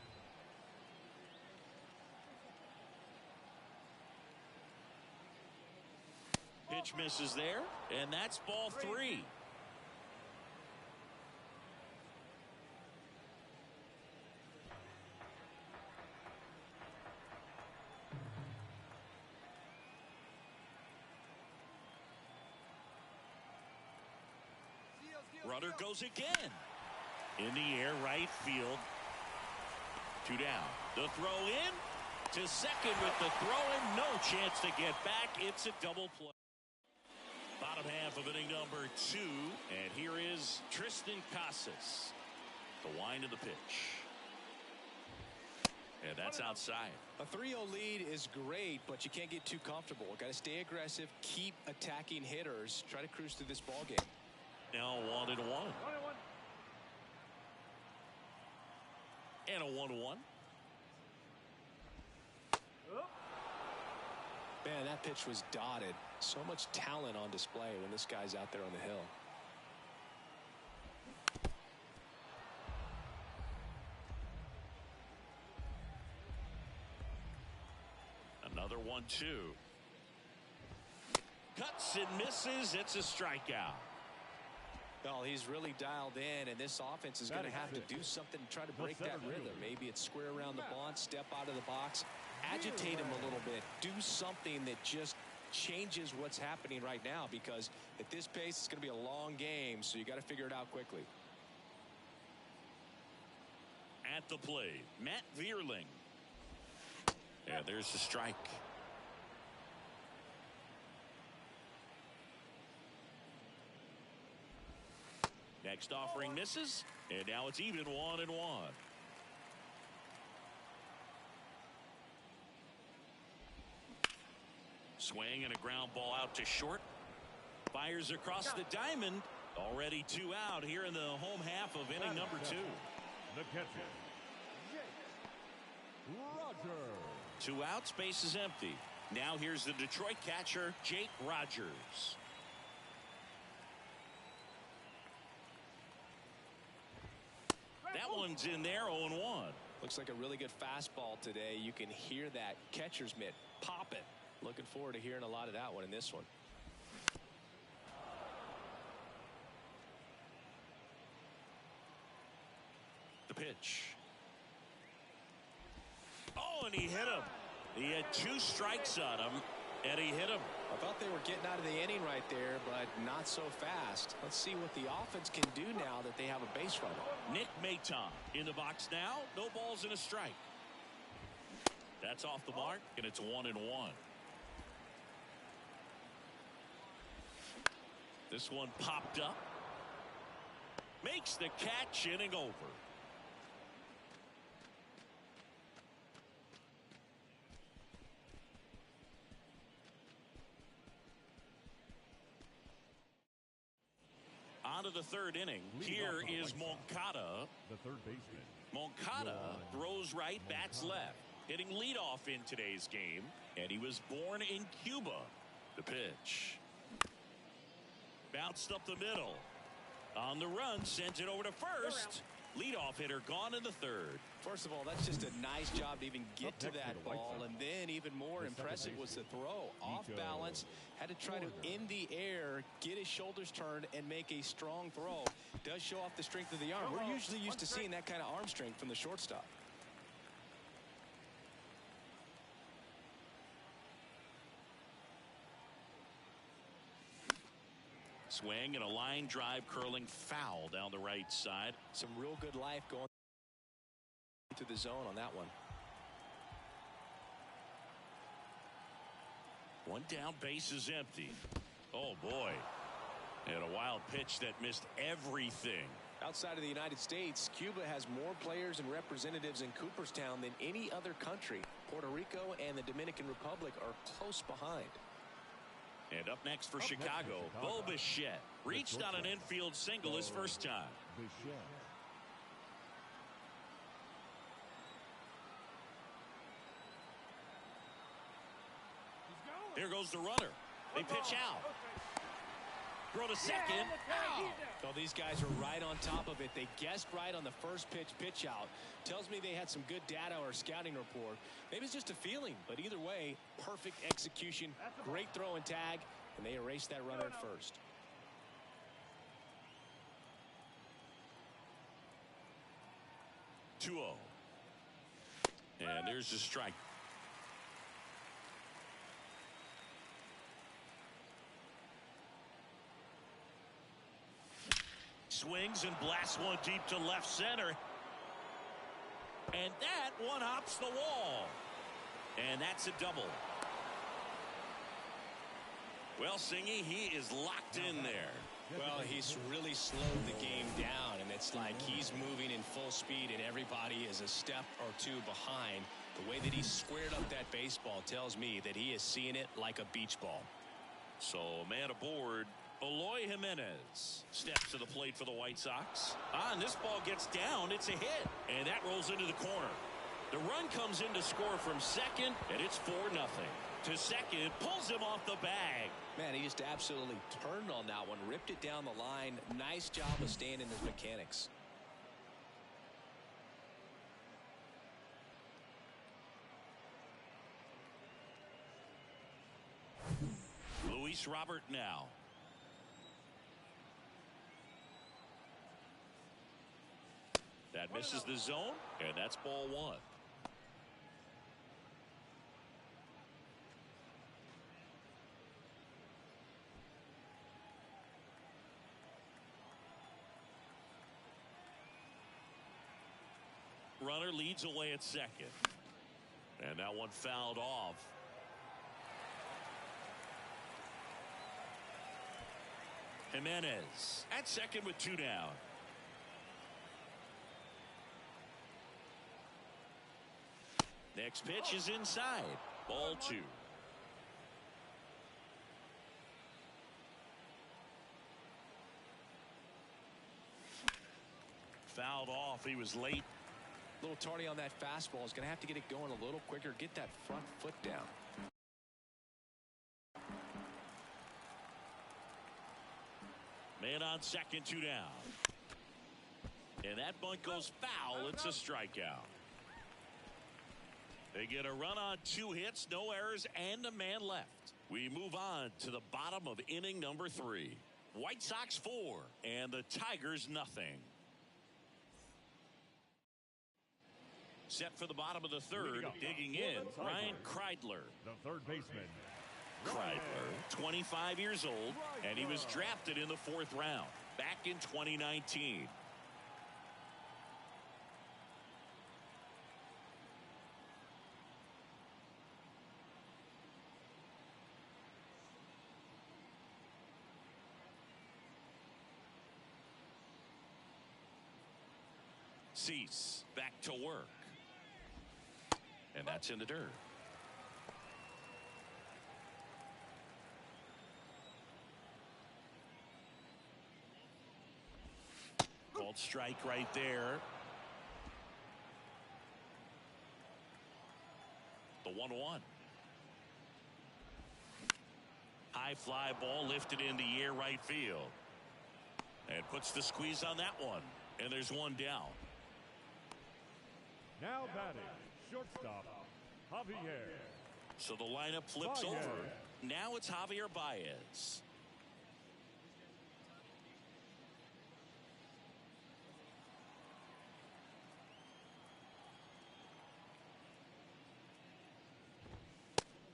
Pitch misses there, and that's ball 3. runner goes again. In the air, right field. 2 down. The throw in to second with the throw in. No chance to get back. It's a double play. Bottom half of inning number 2. And here is Tristan Casas. The wind of the pitch. And that's outside. A 3-0 lead is great, but you can't get too comfortable. Got to stay aggressive, keep attacking hitters, try to cruise through this ball game. Now 1-1. And a 1-1. Man, that pitch was dotted. So much talent on display when this guy's out there on the hill. Another 1-2. Cuts and misses. It's a strikeout. Well, he's really dialed in, and this offense is going to have to do something to try to break that rhythm. Maybe it's square around the bunt, step out of the box, agitate him a little bit, do something that just changes what's happening right now, because at this pace it's going to be a long game, so you got to figure it out quickly. At the plate, Matt Vierling. Yeah, there's the strike. Next offering misses, and now it's even 1-1. Swing and a ground ball out to short. Fires across the diamond. Already 2 out here in the home half of inning number 2. The catcher, Roger. 2 outs, base is empty. Now here's the Detroit catcher, Jake Rogers. That one's in there, 0-1. Looks like a really good fastball today. You can hear that catcher's mitt pop it. Looking forward to hearing a lot of that one in this one. The pitch. Oh, and he hit him. He had 2 strikes on him, and he hit him. I thought they were getting out of the inning right there, but not so fast. Let's see what the offense can do now that they have a base runner. Nick Maton in the box now. No balls and a strike. That's off the mark, and it's 1-1. This one popped up. Makes the catch, inning over. On to the 3rd inning. Here is Moncada. The third baseman. Moncada throws right, bats left. Hitting leadoff in today's game. And he was born in Cuba. The pitch. Bounced up the middle. On the run, sends it over to first. Leadoff hitter gone in the 3rd. First of all, that's just a nice job to even get to that ball, and then even more impressive was the throw. Off balance, had to try to in the air, get his shoulders turned, and make a strong throw. Does show off the strength of the arm. We're usually used to seeing that kind of arm strength from the shortstop. Swing and a line drive curling foul down the right side. Some real good life going to the zone on that one. 1 down, base is empty. Oh boy. And a wild pitch that missed everything. Outside of the United States, Cuba has more players and representatives in Cooperstown than any other country. Puerto Rico and the Dominican Republic are close behind. And up next for Chicago, Bo Bichette reached on an infield single his first time. Here goes the runner. They pitch out. Throw to second. Out. Well, these guys are right on top of it. They guessed right on the first pitch out. Tells me they had some good data or scouting report. Maybe it's just a feeling, but either way, perfect execution, great throw and tag, and they erased that runner at first. And there's the strike. Swing swings and blasts one deep to left center. And that one hops the wall. And that's a double. Well, Singy, he is locked in there. Well, he's really slowed the game down, and it's like he's moving in full speed, and everybody is a step or two behind. The way that he squared up that baseball tells me that he is seeing it like a beach ball. So, man aboard, Eloy Jimenez steps to the plate for the White Sox. And this ball gets down. It's a hit, and that rolls into the corner. The run comes in to score from second, and it's 4-0. To second, pulls him off the bag. Man, he just absolutely turned on that one, ripped it down the line. Nice job of staying in his mechanics. Luis Robert now. That misses the zone, and that's ball one. Runner leads away at second. And that one fouled off. Jimenez at second with 2 down. Next pitch is inside. Ball 2. Fouled off. He was late. A little tardy on that fastball. Is going to have to get it going a little quicker. Get that front foot down. Man on second, 2 down. And that bunt goes foul. It's a strikeout. They get a run on 2 hits, no errors, and a man left. We move on to the bottom of inning number 3. White Sox 4 and the Tigers nothing. Set for the bottom of the third, digging in, Ryan Kreidler. The third baseman. Kreidler, 25 years old, and he was drafted in the 4th round back in 2019. Cease back to work. And that's in the dirt. Called strike right there. The 1-1. High fly ball lifted in the air right field. And puts the squeeze on that one. And there's one down. Now batting, shortstop, Javier. So the lineup flips Baez. over. Now it's Javier Baez.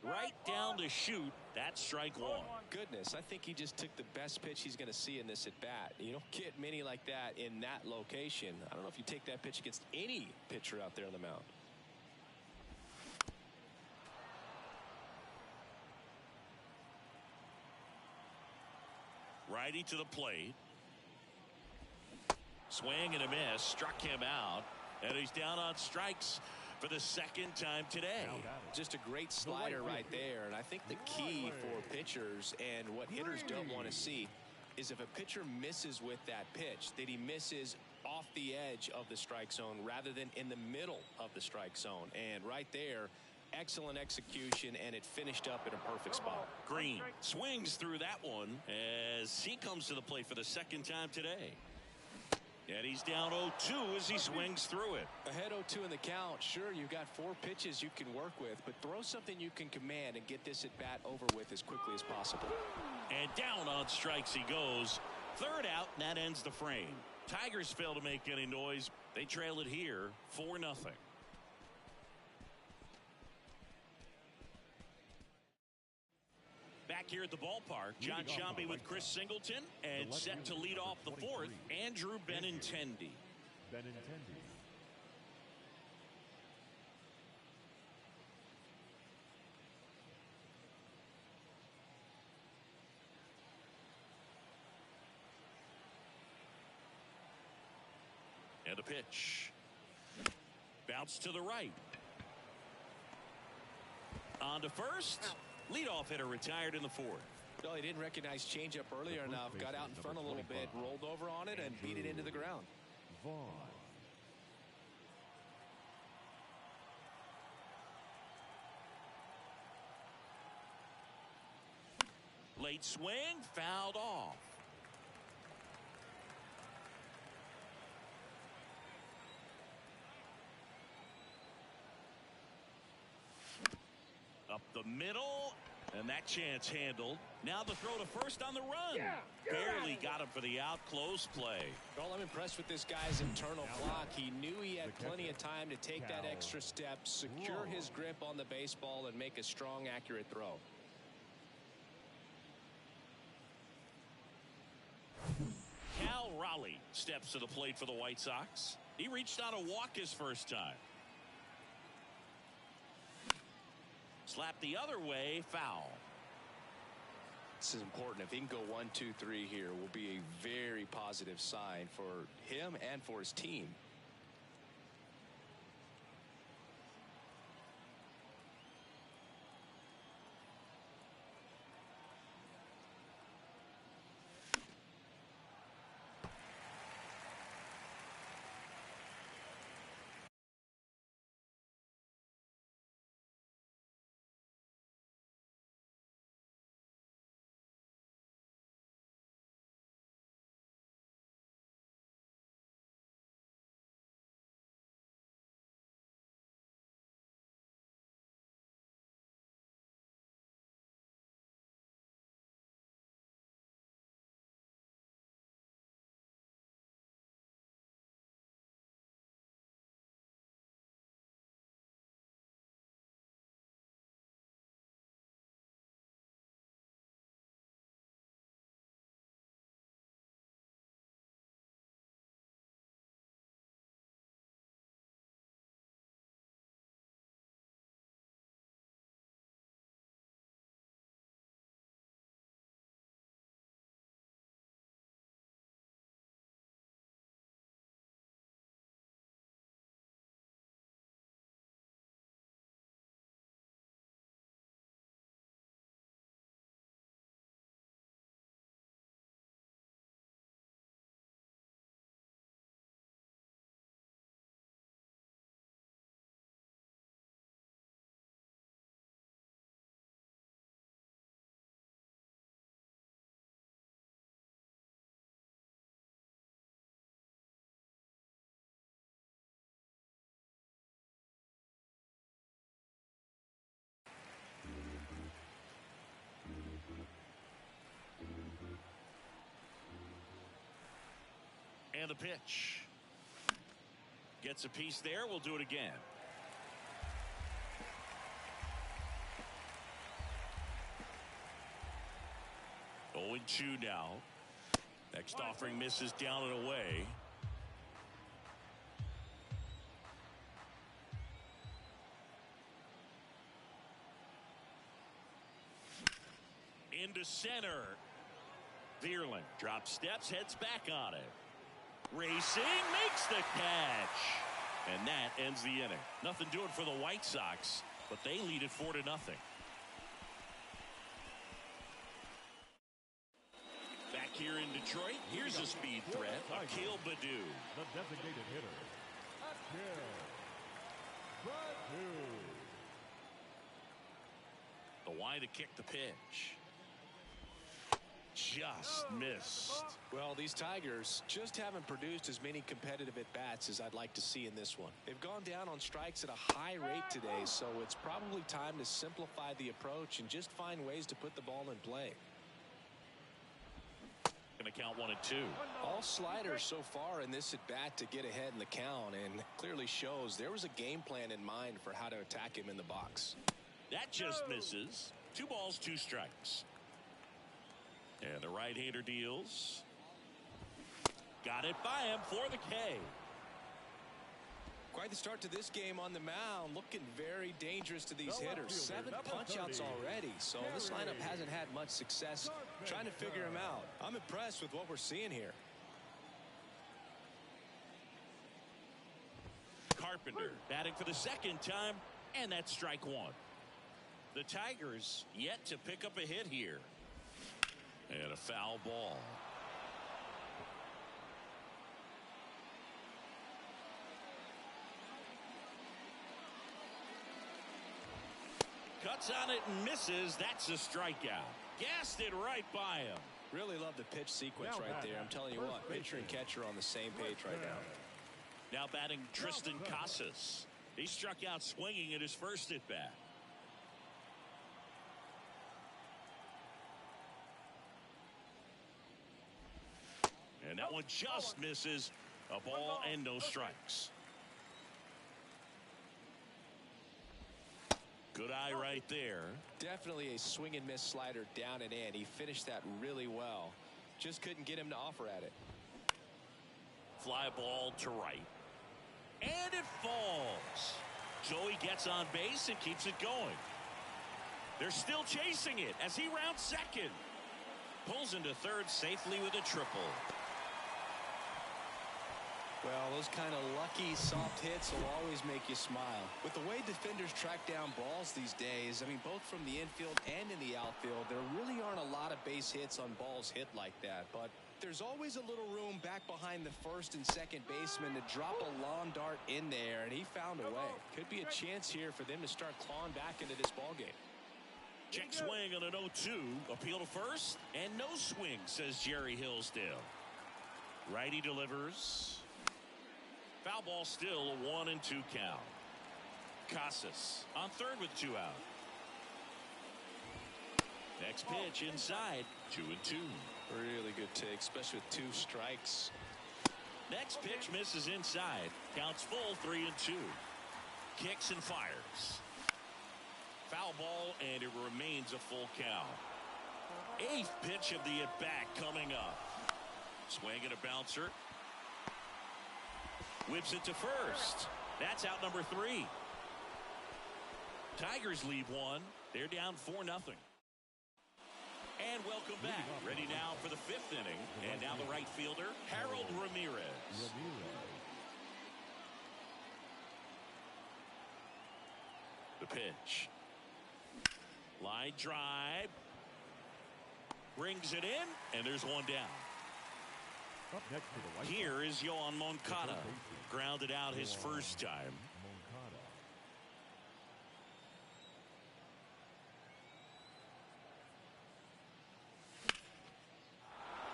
Right down to shoot. That's strike 1. Goodness, I think he just took the best pitch he's going to see in this at bat. You don't get many like that in that location. I don't know if you take that pitch against any pitcher out there on the mound. Righty to the plate. Swing and a miss. Struck him out. And he's down on strikes for the 2nd time today. Just a great slider right there. And I think the key for pitchers and what hitters don't want to see is if a pitcher misses with that pitch, that he misses off the edge of the strike zone rather than in the middle of the strike zone. And right there, excellent execution, and it finished up in a perfect spot. Green swings through that one as he comes to the plate for the 2nd time today. And he's down 0-2 as he swings through it. Ahead 0-2 in the count. Sure, you've got 4 pitches you can work with, but throw something you can command and get this at bat over with as quickly as possible. And down on strikes he goes. 3rd out, and that ends the frame. Tigers fail to make any noise. They trail it here 4-0. Back here at the ballpark, John Sciambi with Chris Singleton, and set to lead off the fourth, Andrew Benintendi. And a pitch. Bounce to the right. On to first. Leadoff hitter retired in the fourth. No, he didn't recognize changeup earlier enough. Got out in front a little bit, rolled over on it, and beat it into the ground. Late swing, fouled off. Up the middle, and that chance handled. Now the throw to first on the run. Barely got him for the out. Close play. Well, I'm impressed with this guy's internal block. He knew he had plenty of time to take that extra step, secure his grip on the baseball, and make a strong, accurate throw. Cal Raleigh steps to the plate for the White Sox. He reached out a walk his first time. Slap the other way, foul. This is important. If he can go 1, 2, 3 here, will be a very positive sign for him and for his team. And a pitch. Gets a piece there. We'll do it again. Oh, and 2 now. Next offering misses down and away. Into center. Vierling drops steps, heads back on it. Racing, makes the catch. And that ends the inning. Nothing doing for the White Sox, but they lead it 4-0. Back here in Detroit, here's a speed threat, Akil Baddoo. The designated hitter, Akil Baddoo. The wide to kick the pitch. Just missed. Well, these Tigers just haven't produced as many competitive at-bats as I'd like to see in this one. They've gone down on strikes at a high rate today, so it's probably time to simplify the approach and just find ways to put the ball in play. Going to count 1 and 2. All sliders so far in this at-bat to get ahead in the count, and clearly shows there was a game plan in mind for how to attack him in the box. That just misses. 2 balls, 2 strikes. And the right-hander deals. Got it by him for the K. Quite the start to this game on the mound. Looking very dangerous to these hitters. 7 punch-outs already. So this lineup hasn't had much success trying to figure him out. I'm impressed with what we're seeing here. Carpenter batting for the second time, and that's strike one. The Tigers yet to pick up a hit here. And a foul ball. Cuts on it and misses. That's a strikeout. Gassed it right by him. Really love the pitch sequence right there. I'm telling you what, pitcher and catcher on the same page right now. Now batting Tristan Casas. He struck out swinging at his first at-bat. And that one just misses. A ball and no strikes. Good eye right there. Definitely a swing and miss slider down and in. He finished that really well. Just couldn't get him to offer at it. Fly ball to right. And it falls. Joey gets on base and keeps it going. They're still chasing it as he rounds second. Pulls into third safely with a triple. Well, those kind of lucky soft hits will always make you smile. With the way defenders track down balls these days, I mean, both from the infield and in the outfield, there really aren't a lot of base hits on balls hit like that. But there's always a little room back behind the first and second baseman to drop a lawn dart in there, and he found a way. Could be a chance here for them to start clawing back into this ballgame. Check swing on an 0-2. Appeal to first, and no swing, says Jerry Hillsdale. Righty delivers. Foul ball still a 1-2 count. Casas on third with 2 out. Next pitch inside, 2-2. Really good take, especially with 2 strikes. Next pitch misses inside. Counts full, 3-2. Kicks and fires. Foul ball, and it remains a full count. 8th pitch of the at-bat coming up. Swing and a bouncer. Whips it to first. That's out number 3. Tigers leave 1. They're down 4-0. And welcome back. Ready now for the 5th inning. And now the right fielder, Harold Ramirez. The pitch. Line drive. Brings it in, and there's one down. Up next to the White Here is Yohan Moncada. Grounded out his first time.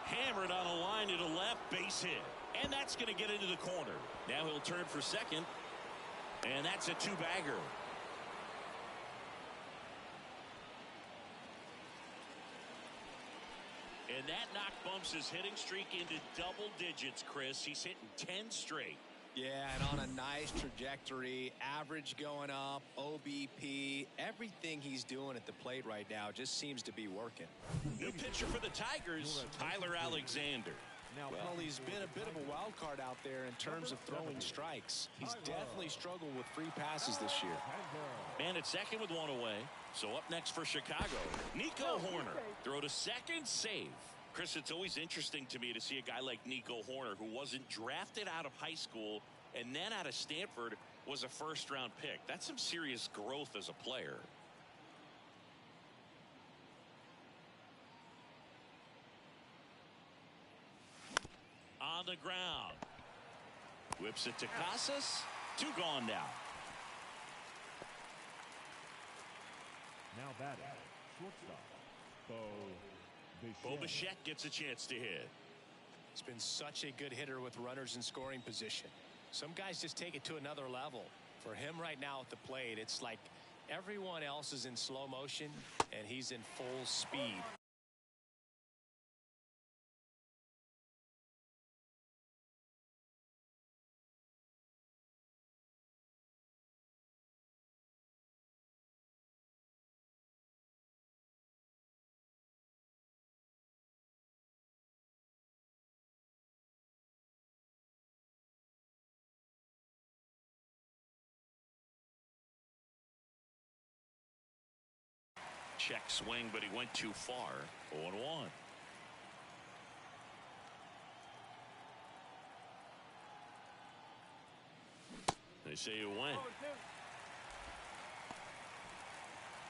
Hammered on a line to the left, base hit. And that's going to get into the corner. Now he'll turn for second. And that's a 2-bagger. And that knock bumps his hitting streak into double digits, Chris. He's hitting 10 straight. Yeah, and on a nice trajectory, average going up, OBP, everything he's doing at the plate right now just seems to be working. New pitcher for the Tigers, Tyler Alexander. Well, he's been a bit of a wild card out there in terms of throwing strikes. He's definitely struggled with free passes this year. Man at second with 1 away. So up next for Chicago, Nico Horner. Throw to second, save. Chris, it's always interesting to me to see a guy like Nico Horner, who wasn't drafted out of high school and then out of Stanford was a first-round pick. That's some serious growth as a player. On the ground. Whips it to Casas. 2 gone now. Now batting, shortstop, Bo Bichette gets a chance to hit. He's been such a good hitter with runners in scoring position. Some guys just take it to another level. For him right now at the plate, it's like everyone else is in slow motion and he's in full speed. Check swing, but he went too far. 0-1. They say it went.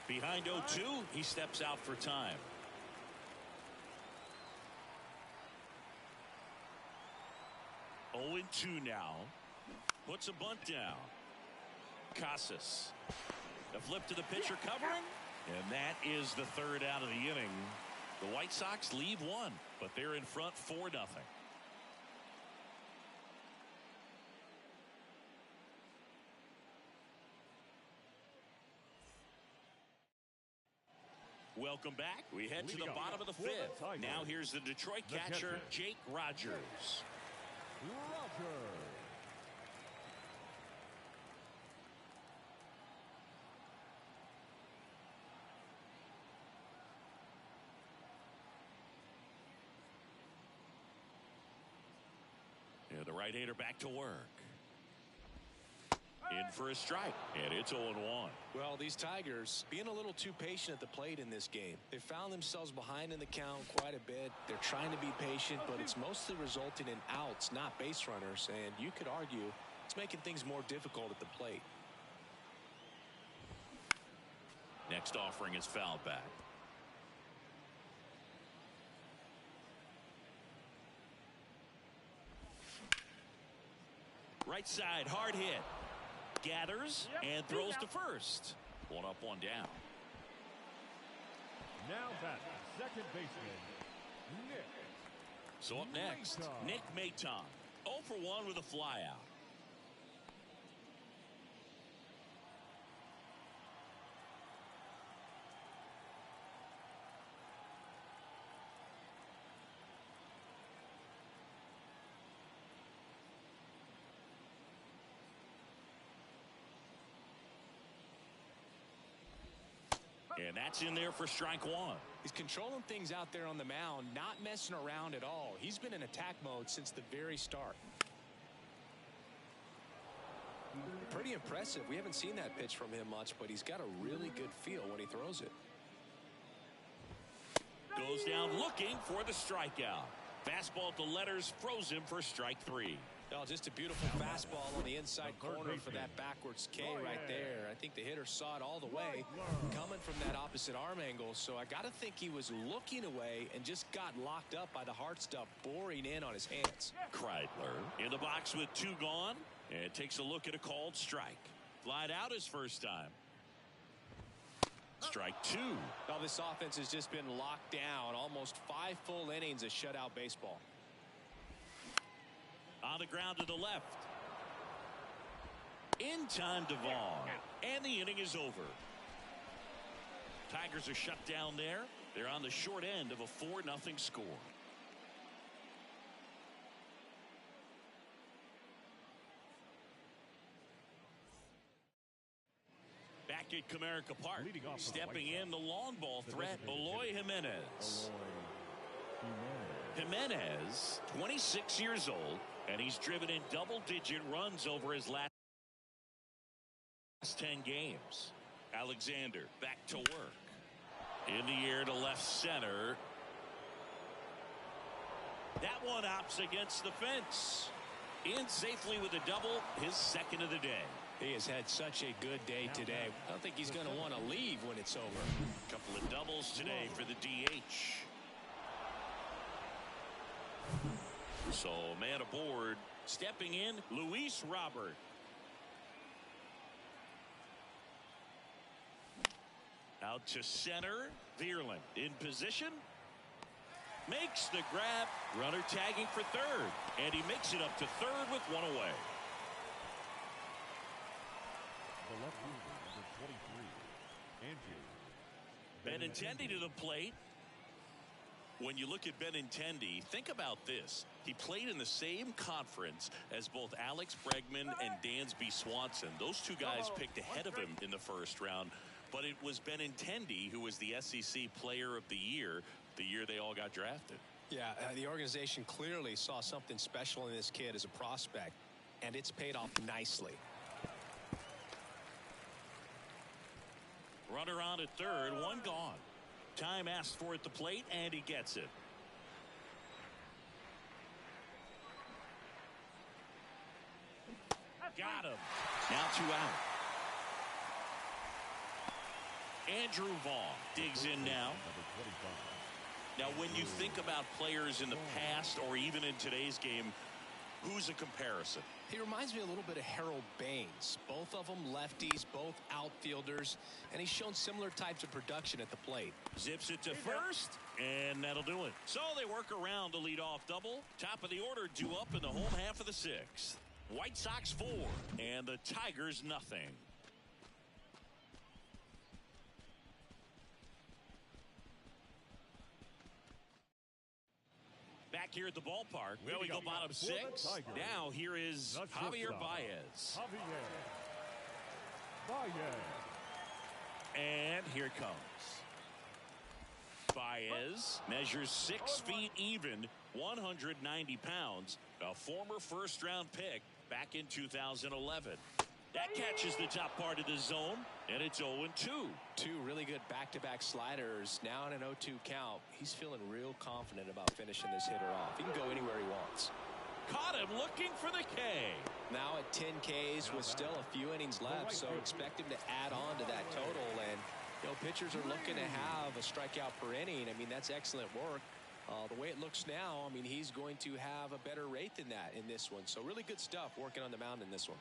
Behind 0-2, he steps out for time. Oh, 2 now. Puts a bunt down. Casas. The flip to the pitcher covering. And that is the third out of the inning. The White Sox leave 1, but they're in front 4-0. Welcome back. We head to the bottom of the 5th. Now here's the Detroit catcher, Jake Rogers. Yeah, the right-hander back to work. In for a strike, and it's 0-1. Well, these Tigers being a little too patient at the plate in this game. They found themselves behind in the count quite a bit. They're trying to be patient, but it's mostly resulting in outs, not base runners. And you could argue it's making things more difficult at the plate. Next offering is fouled back. Right side, hard hit. Gathers and throws to first. 1 up, 1 down. Now back, second baseman, Nick. So up next, Nick Maton. 0 for 1 with a flyout. And that's in there for strike 1. He's controlling things out there on the mound, not messing around at all. He's been in attack mode since the very start. Pretty impressive. We haven't seen that pitch from him much, but he's got a really good feel when he throws it. Goes down looking for the strikeout. Fastball to letters, froze him for strike 3. Oh, just a beautiful fastball on the inside corner for that backwards K right there. I think the hitter saw it all the way coming from that opposite arm angle. So I got to think he was looking away and just got locked up by the hard stuff boring in on his hands. Kreidler in the box with 2 gone and takes a look at a called strike. Flied out his first time. Strike 2. Now this offense has just been locked down. Almost 5 full innings of shutout baseball. On the ground to the left. In time to Vaughn. And the inning is over. Tigers are shut down there. They're on the short end of a 4-0 score. Back at Comerica Park. Stepping in the long ball threat, Eloy Jimenez. Jimenez, 26 years old, and he's driven in double-digit runs over his last 10 games. Alexander back to work. In the air to left center. That one opts against the fence. In safely with a double, his second of the day. He has had such a good day today. I don't think he's going to want to leave when it's over. Couple of doubles today for the DH. So man aboard. Stepping in, Luis Robert. Out to center. Vierland in position. Makes the grab. Runner tagging for third. And he makes it up to third with 1 away. The left fielder, number 23, Andrew. Benintendi to the plate. When you look at Benintendi, think about this. He played in the same conference as both Alex Bregman and Dansby Swanson. Those 2 guys picked ahead of him in the first round. But it was Benintendi who was the SEC Player of the year they all got drafted. Yeah, the organization clearly saw something special in this kid as a prospect, and it's paid off nicely. Runner on at third, one gone. Time asked for at the plate, and he gets it. Got him. Now 2 out. Andrew Vaughn digs in now. Now, when you think about players in the past or even in today's game, who's a comparison? He reminds me a little bit of Harold Baines. Both of them lefties, both outfielders, and he's shown similar types of production at the plate. Zips it to first, and that'll do it. So they work around the leadoff double. Top of the order due up in the home half of the 6th. White Sox 4, and the Tigers nothing. Back here at the ballpark, we go bottom 6. Now here is Javier Baez. And here it comes. Baez measures 6 feet even, 190 pounds, a former first-round pick back in 2011. That catches the top part of the zone, and it's 0-2. Two really good back-to-back sliders. Now in an 0-2 count. He's feeling real confident about finishing this hitter off. He can go anywhere he wants. Caught him looking for the K. Now at 10 Ks with still a few innings left, so expect him to add on to that total. And, pitchers are looking to have a strikeout per inning. I mean, that's excellent work. The way it looks now, I mean, he's going to have a better rate than that in this one. So really good stuff working on the mound in this one.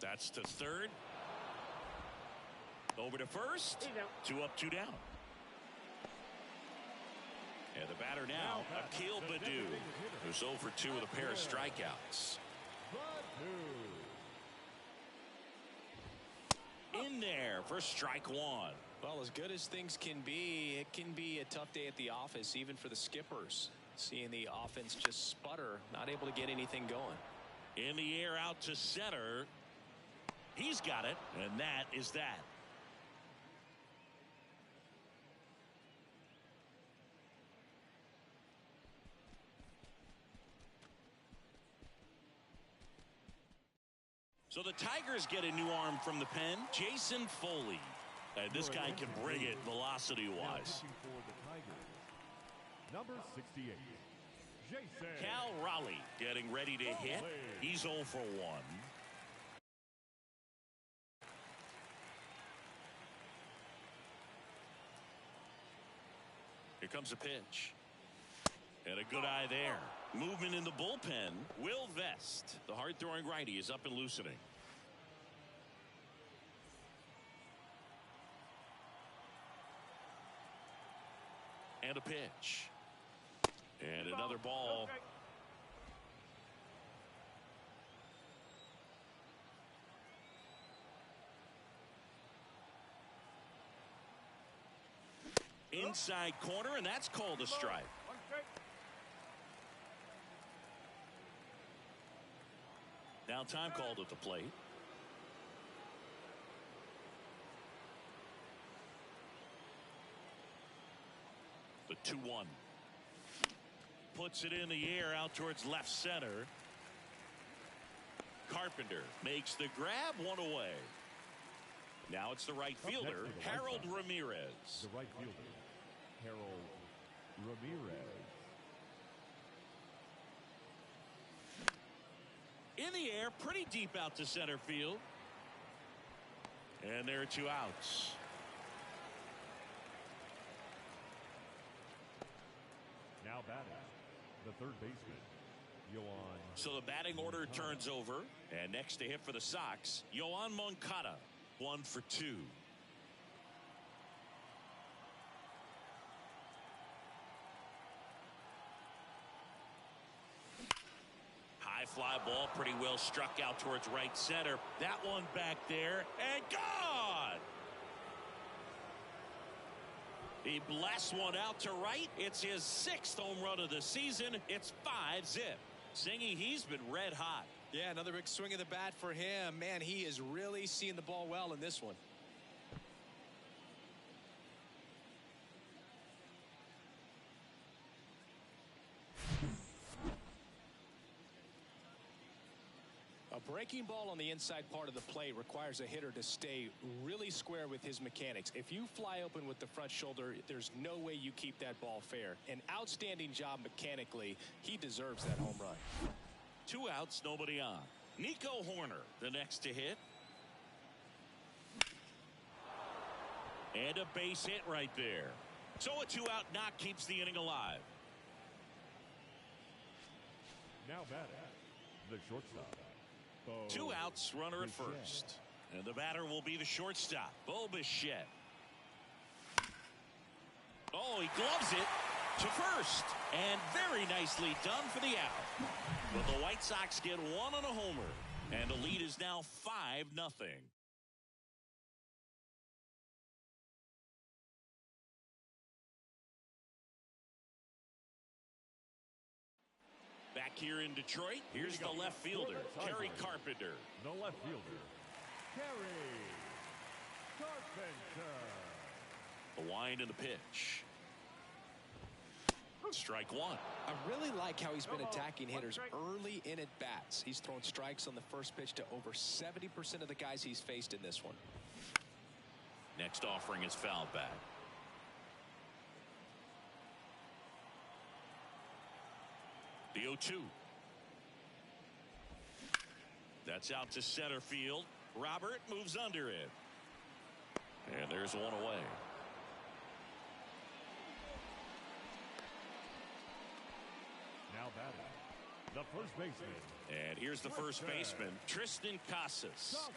That's to third. Over to first. 2 up, 2 down. And the batter now, Akil Baddoo, who's 0 for 2 with a pair of strikeouts. In there for strike 1. Well, as good as things can be, it can be a tough day at the office, even for the skippers. Seeing the offense just sputter, not able to get anything going. In the air out to center. He's got it, and that is that. So the Tigers get a new arm from the pen, Jason Foley. This guy can bring it velocity-wise. Number 68, Jason. Cal Raleigh getting ready to hit. He's 0 for 1. Here comes a pitch. And a good eye there. Movement in the bullpen. Will Vest, the hard-throwing righty, is up and loosening. And a pitch. And another ball. Inside corner, and that's called a strike. Now time called at the plate. The 2-1. Puts it in the air out towards left center. Carpenter makes the grab, 1 away. Now it's the right fielder, Harold Ramirez. The right fielder, Harold Ramirez. In the air, pretty deep out to center field. And there are 2 outs. Now batting, the third baseman, Yoan. So the batting order turns over. And next to hit for the Sox, Yoan Moncada, 1 for 2. High fly ball, pretty well struck out towards right center. That one back there, and gone! He blasts one out to right. It's his 6th home run of the season. It's 5-zip. Singy, he's been red hot. Yeah, another big swing of the bat for him. Man, he is really seeing the ball well in this one. A breaking ball on the inside part of the plate requires a hitter to stay really square with his mechanics. If you fly open with the front shoulder, there's no way you keep that ball fair. An outstanding job mechanically. He deserves that home run. 2 outs, nobody on. Nico Horner, the next to hit. And a base hit right there. So a 2-out knock keeps the inning alive. Now batting, the shortstop. 2 outs, runner at first. And the batter will be the shortstop, Bo Bichette. Oh, he gloves it to first. And very nicely done for the out. But the White Sox get 1 on a homer. And the lead is now 5-0. Back here in Detroit, here's the left fielder, Kerry Carpenter. The left fielder, Kerry Carpenter. The wind and the pitch. Strike 1. I really like how he's been attacking hitters early in at bats. He's thrown strikes on the first pitch to over 70% of the guys he's faced in this one. Next offering is fouled back. The 0-2. That's out to center field. Robert moves under it. And there's one away. Now batting, the first baseman. And here's the first baseman, Tristan Casas.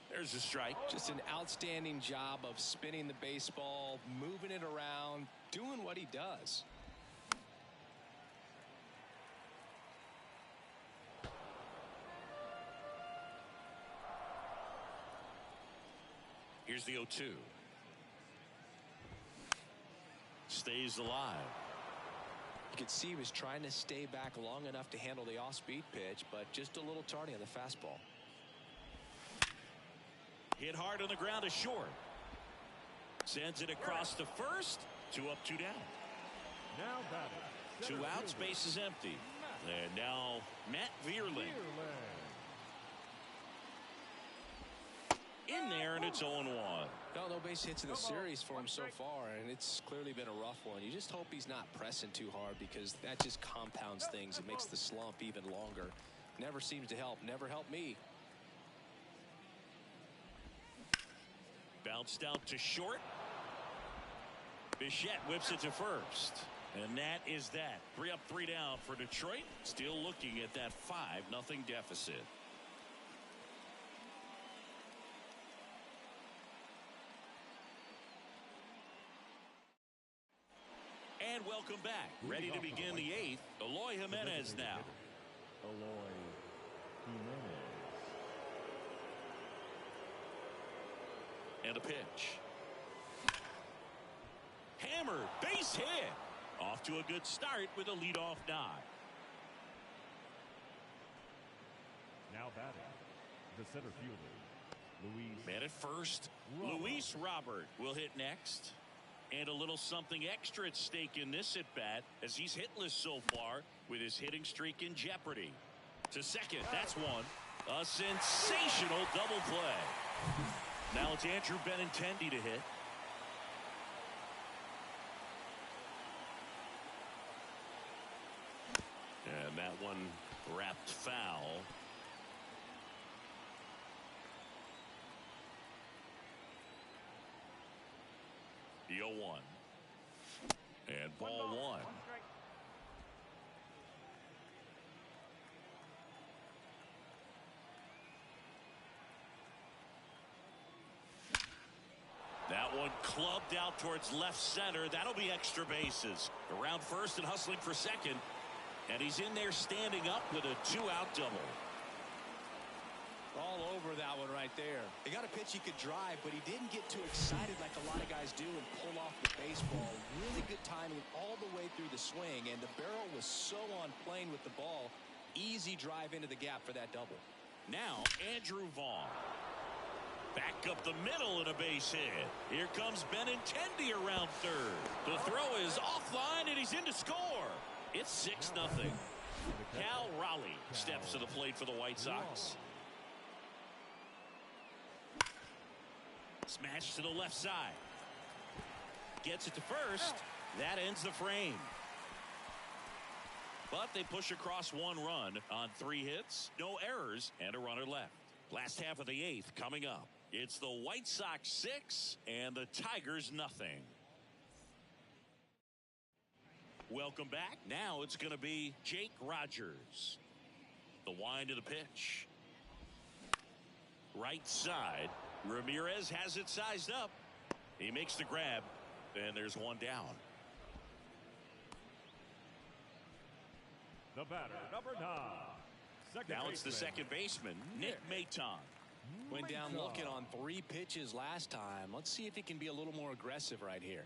There's a strike. Just an outstanding job of spinning the baseball, moving it around, doing what he does. Here's the 0-2. Stays alive. You could see he was trying to stay back long enough to handle the off-speed pitch, but just a little tardy on the fastball. Hit hard on the ground to short. Sends it across to first. 2 up, 2 down. Now batting, 2 outs, base is empty. And now Matt Vierling. In there, and it's 0-1. No base hits in the series for him so far, and it's clearly been a rough one. You just hope he's not pressing too hard, because that just compounds things. It makes the slump even longer. Never seems to help. Never helped me. Bounced out to short. Bichette whips it to first. And that is that. 3 up, 3 down for Detroit. Still looking at that 5-0 deficit. And welcome back. Ready to begin the 8th. Eloy Jimenez now. Eloy Jimenez. And a pitch. Hammered, base hit. Off to a good start with a leadoff knock. Now batting, the center fielder, Luis. Man at first, Luis Robert will hit next. And a little something extra at stake in this at-bat, as he's hitless so far with his hitting streak in jeopardy. To second, that's one. A sensational double play. Now it's Andrew Benintendi to hit. And that one wrapped foul. The 0-1. And ball 1. That one clubbed out towards left center. That'll be extra bases. Around first and hustling for second. And he's in there standing up with a 2-out double. All over that one right there. He got a pitch he could drive, but he didn't get too excited like a lot of guys do and pull off the baseball. Really good timing all the way through the swing, and the barrel was so on plane with the ball. Easy drive into the gap for that double. Now, Andrew Vaughn. Back up the middle and a base hit. Here comes Benintendi around third. The throw is offline and he's in to score. It's 6-0. Cal Raleigh steps to the plate for the White Sox. Smash to the left side. Gets it to first. That ends the frame. But they push across 1 run on 3 hits, no errors, and a runner left. Last half of the 8th coming up. It's the White Sox 6 and the Tigers nothing. Welcome back. Now it's going to be Jake Rogers. The wind of the pitch. Right side. Ramirez has it sized up. He makes the grab, and there's 1 down. The batter, number 9. Now it's the second baseman, Nick Maton. Went down looking on 3 pitches last time. Let's see if he can be a little more aggressive right here.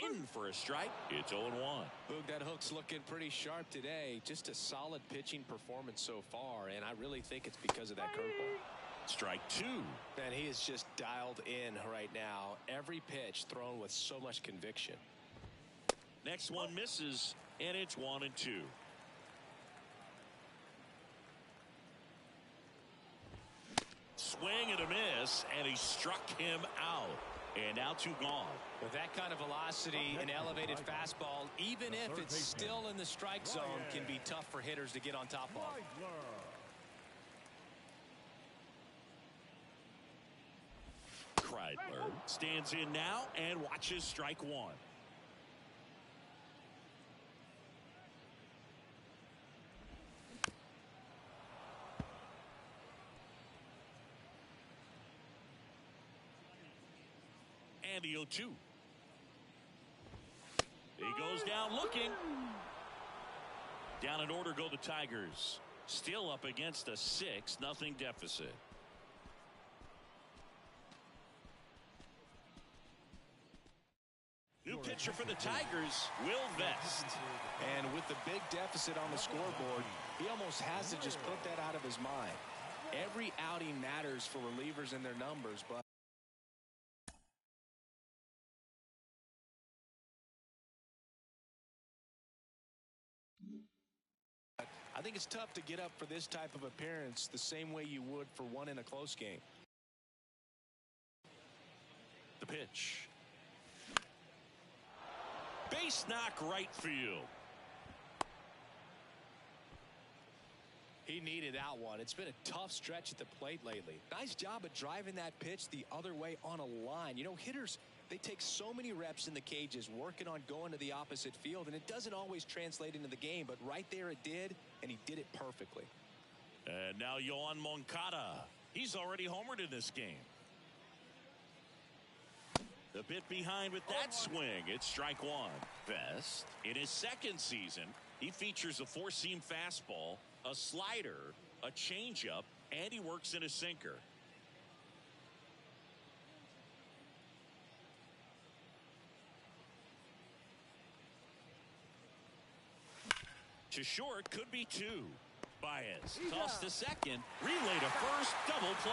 In for a strike. It's 0-1. Boog, that hook's looking pretty sharp today. Just a solid pitching performance so far, and I really think it's because of that curveball. Strike 2. And he is just dialed in right now. Every pitch thrown with so much conviction. Next one misses, and it's 1-2. Swing and a miss, and he struck him out. And now 2 gone. With that kind of velocity, an elevated fastball, even if it's still in the strike zone, can be tough for hitters to get on top of. Kreidler stands in now and watches strike 1. And the 0-2. He goes down looking. Down in order go the Tigers. Still up against a 6-0 deficit. New pitcher for the Tigers, Will Vest. And with the big deficit on the scoreboard, he almost has to just put that out of his mind. Every outing matters for relievers and their numbers, but I think it's tough to get up for this type of appearance the same way you would for one in a close game. The pitch. Base knock right field. He needed that one. It's been a tough stretch at the plate lately. Nice job of driving that pitch the other way on a line. You know, hitters, they take so many reps in the cages working on going to the opposite field, and it doesn't always translate into the game, but right there it did, and he did it perfectly. And now Yoan Moncada. He's already homered in this game. The bit behind with that swing. It's strike 1. Vest, in his second season, he features a 4-seam fastball, a slider, a changeup, and he works in a sinker. To short, could be 2. Baez tossed to second, relay to first, double play.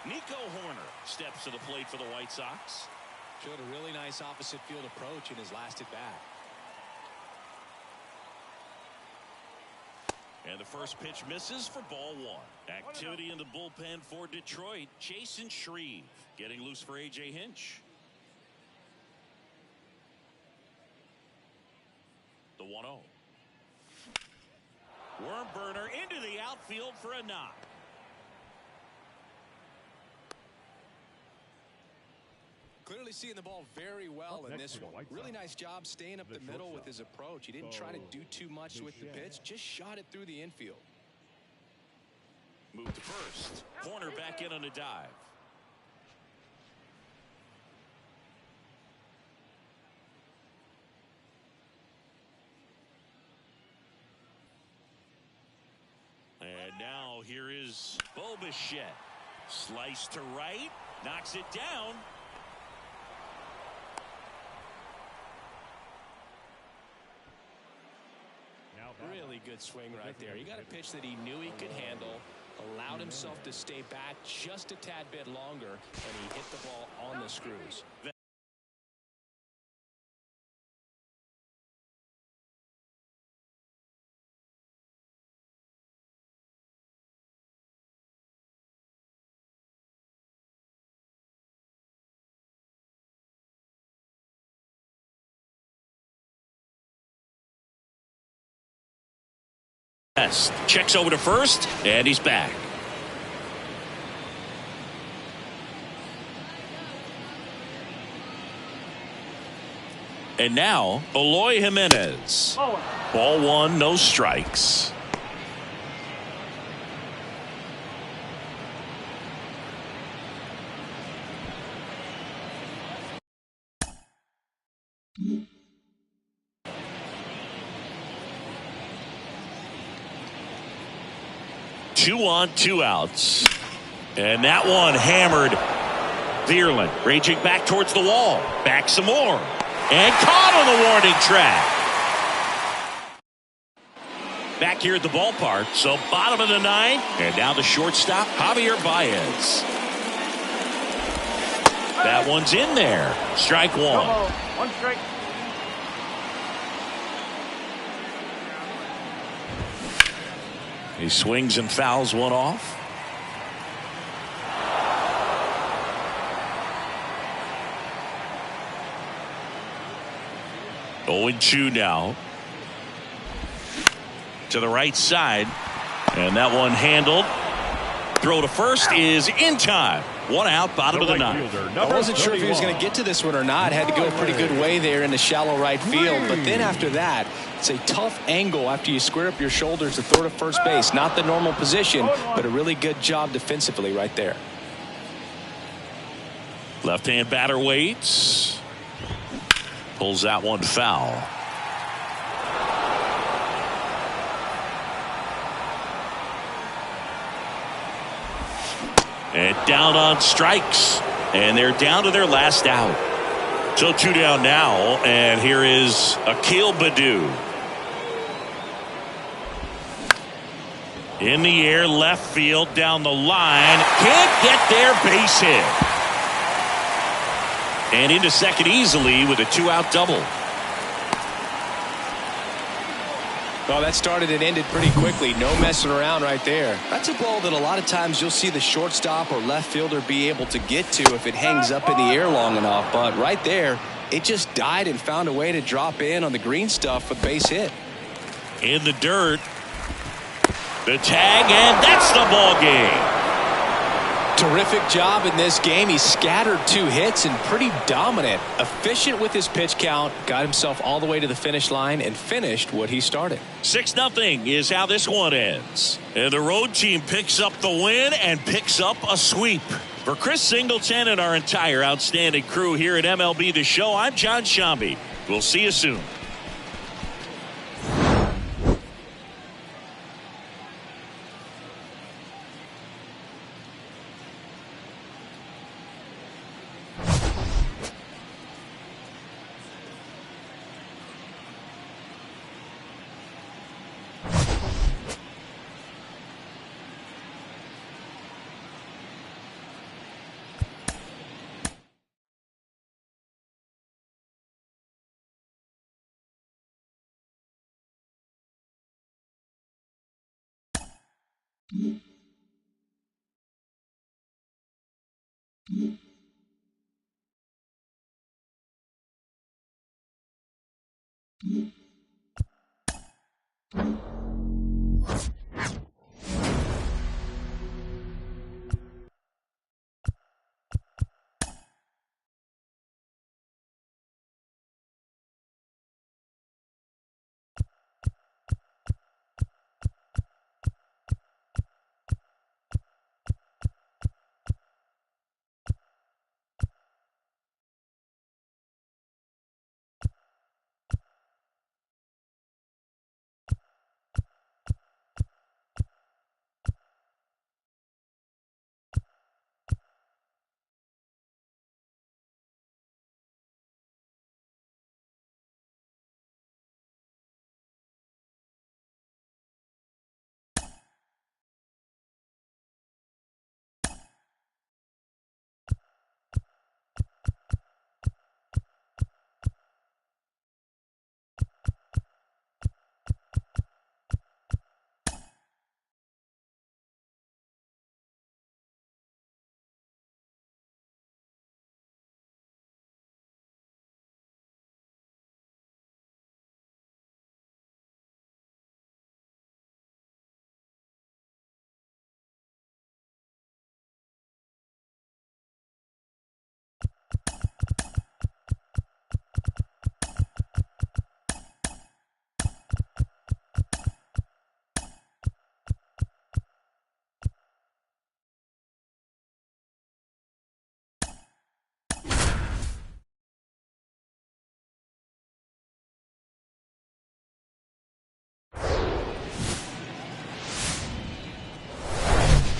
Nico Horner steps to the plate for the White Sox. Showed a really nice opposite field approach in his last at bat. And the first pitch misses for ball 1. Activity in the bullpen for Detroit. Jason Shreve getting loose for A.J. Hinch. The 1-0. Worm burner into the outfield for a knock. Clearly seeing the ball very well in this one. Really nice job staying up the middle with his approach. He didn't try to do too much with the pitch, just shot it through the infield. Move to first. Horner back in on a dive. And now here is Bo Bichette. Slice to right. Knocks it down. good swing right there. He got a pitch that he knew he could handle, allowed himself to stay back just a tad bit longer, and he hit the ball on the screws. Checks over to first, and he's back. And now, Eloy Jimenez. Ball one, no strikes. Two on, two outs. And that one hammered. Vierland raging back towards the wall. Back some more. And caught on the warning track. Back here at the ballpark. So bottom of the ninth. And now the shortstop, Javier Baez. That one's in there. Strike one. One strike. He swings and fouls one off. Oh, 0-2 now. To the right side. And that one handled. Throw to first is in time. One out, bottom of the ninth. I wasn't sure if he was going to get to this one or not. Had to go a pretty good way there in the shallow right field. But then after that, it's a tough angle after you square up your shoulders to throw to first base. Not the normal position, but a really good job defensively right there. Left-hand batter waits. Pulls that one foul. And down on strikes. And they're down to their last out. So two down now. And here is Akil Baddoo. In the air, left field, down the line. Can't get there, base hit. And into second easily with a two-out double. Well, that started and ended pretty quickly. No messing around right there. That's a ball that a lot of times you'll see the shortstop or left fielder be able to get to if it hangs up in the air long enough. But right there, it just died and found a way to drop in on the green stuff with base hit. In the dirt. The tag, and that's the ball game. Terrific job in this game. He scattered two hits and pretty dominant. Efficient with his pitch count. Got himself all the way to the finish line and finished what he started. 6-0 is how this one ends. And the road team picks up the win and picks up a sweep. For Chris Singleton and our entire outstanding crew here at MLB The Show, I'm John Shambi. We'll see you soon.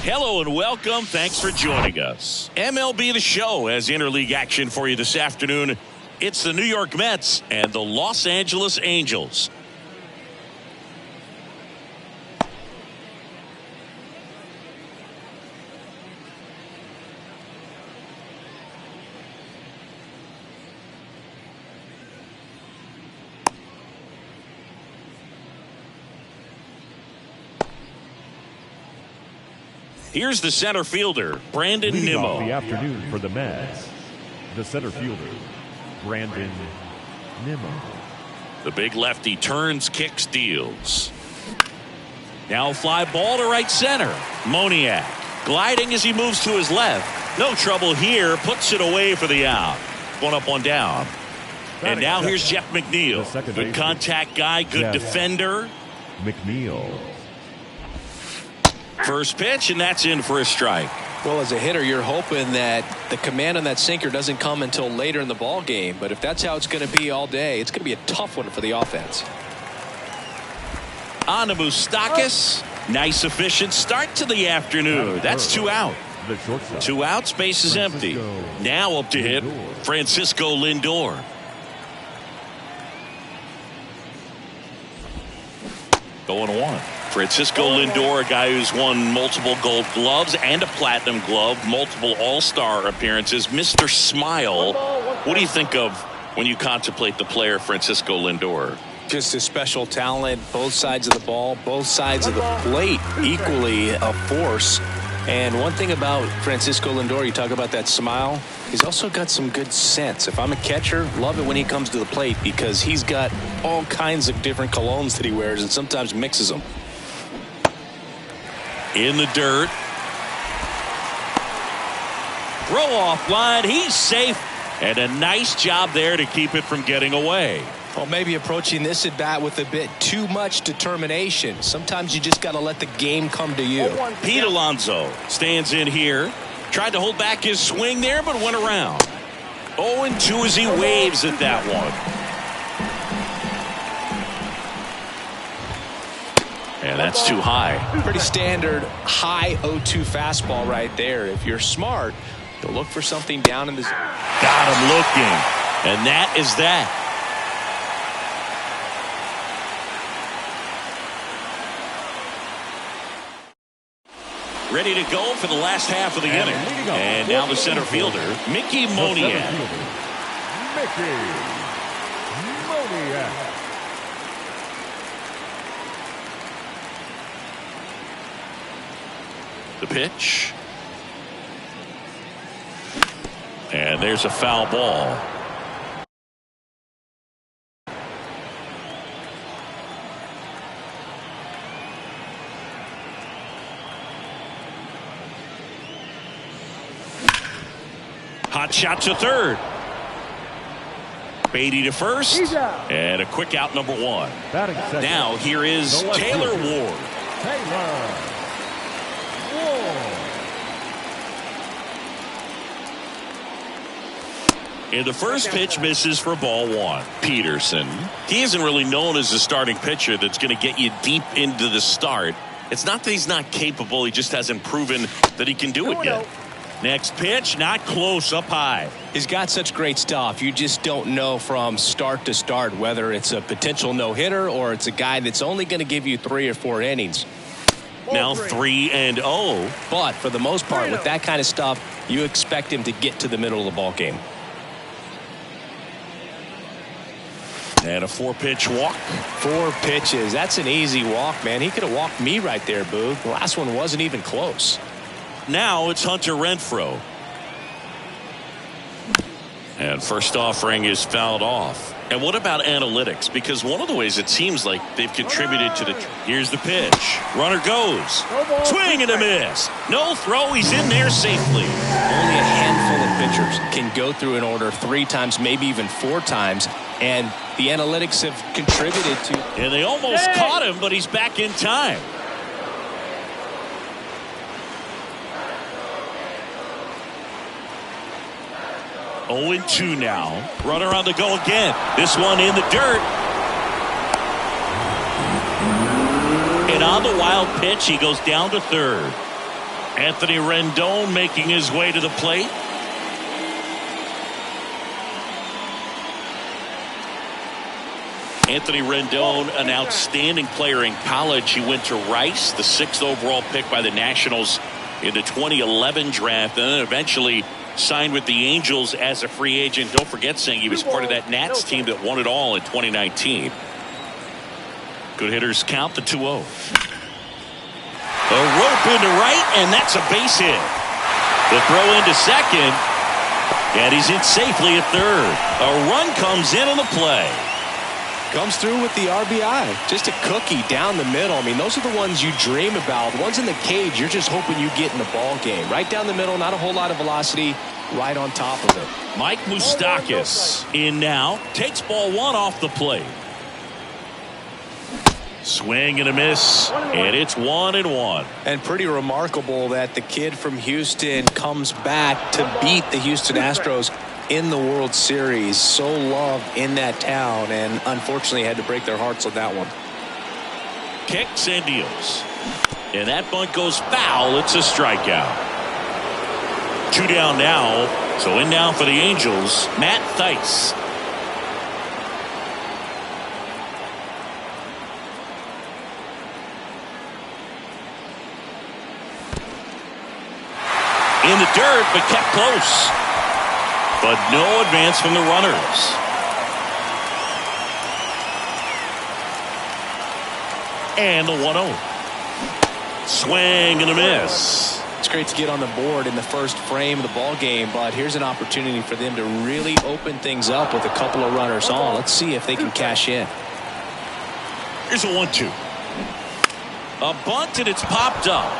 Hello and welcome. Thanks for joining us. MLB The Show has interleague action for you this afternoon. It's the New York Mets and the Los Angeles Angels. Here's the center fielder, Brandon Leading Nimmo. off the afternoon for the Mets, the center fielder, Brandon Nimmo. The big lefty turns, kicks, deals. Now fly ball to right center. Moniak gliding as he moves to his left. No trouble here. Puts it away for the out. One up, one down. And now here's Jeff McNeil. Good contact guy, good defender. McNeil. First pitch, and that's in for a strike. Well, as a hitter, you're hoping that the command on that sinker doesn't come until later in the ball game. But if that's how it's going to be all day, it's going to be a tough one for the offense. On to Moustakas. Nice, efficient start to the afternoon. That's 2 out. 2 outs, base is empty. Now up to hit Francisco Lindor. Going one. Francisco Lindor, a guy who's won multiple gold gloves and a platinum glove, multiple all-star appearances. Mr. Smile. What do you think of when you contemplate the player Francisco Lindor? Just a special talent, both sides of the ball, both sides of the plate, equally a force. And one thing about Francisco Lindor, you talk about that smile, he's also got some good sense. If I'm a catcher, love it when he comes to the plate because he's got all kinds of different colognes that he wears and sometimes mixes them. In the dirt. Throw off line. He's safe. And a nice job there to keep it from getting away. Well, maybe approaching this at bat with a bit too much determination. Sometimes you just got to let the game come to you. Pete Alonso stands in here. Tried to hold back his swing there, but went around. 0-2 as he waves at that one. And that's too high. Pretty standard high 0-2 fastball right there. If you're smart, you'll look for something down in the zone. Got him looking. And that is that. Ready to go for the last half of the inning. And now the center fielder, Mickey Moniak. Mickey Moniak. The pitch. And there's a foul ball. Hot shot to third. Beatty to first. And a quick out, number one. Now here is Taylor Ward. And the first pitch misses for ball one. Peterson. He isn't really known as a starting pitcher that's going to get you deep into the start. It's not that he's not capable. He just hasn't proven that he can do it yet. Next pitch, not close, up high. He's got such great stuff. You just don't know from start to start whether it's a potential no-hitter or it's a guy that's only going to give you 3 or 4 innings. Now 3-0. But for the most part, with that kind of stuff, you expect him to get to the middle of the ball game. And a 4-pitch walk. 4 pitches. That's an easy walk, man. He could have walked me right there, Boo. The last one wasn't even close. Now it's Hunter Renfroe. And first offering is fouled off. And what about analytics? Because one of the ways it seems like they've contributed to the... Here's the pitch. Runner goes. Swing and a miss. No throw. He's in there safely. Only a handful of pitchers can go through an order 3 times, maybe even 4 times. And the analytics have contributed to... And they almost caught him, but he's back in time. Oh, 2 now. Runner on the go again. This one in the dirt. And on the wild pitch, he goes down to third. Anthony Rendon making his way to the plate. Anthony Rendon, an outstanding player in college. He went to Rice, the 6th overall pick by the Nationals in the 2011 draft, and then eventually signed with the Angels as a free agent. Don't forget, saying he was part of that Nats team that won it all in 2019. Good hitters count the 2-0. A rope into right, and that's a base hit. The throw into second, and he's in safely at third. A run comes in on the play. Comes through with the RBI. Just a cookie down the middle. I mean, those are the ones you dream about. The ones in the cage, you're just hoping you get in the ball game. Right down the middle, not a whole lot of velocity, right on top of it. Mike Moustakas in now. Takes ball 1 off the plate. Swing and a miss, and it's 1-1. And pretty remarkable that the kid from Houston comes back to beat the Houston Astros in the World Series. So loved in that town, and unfortunately had to break their hearts on that one. Kicks and deals. And that bunt goes foul. It's a strikeout. 2 down now. So in now for the Angels, Matt Thaiss. In the dirt, but kept close. But no advance from the runners. And the 1-0. Swing and a miss. It's great to get on the board in the first frame of the ball game, but here's an opportunity for them to really open things up with a couple of runners on. Let's see if they can cash in. Here's a 1-2. A bunt, and it's popped up.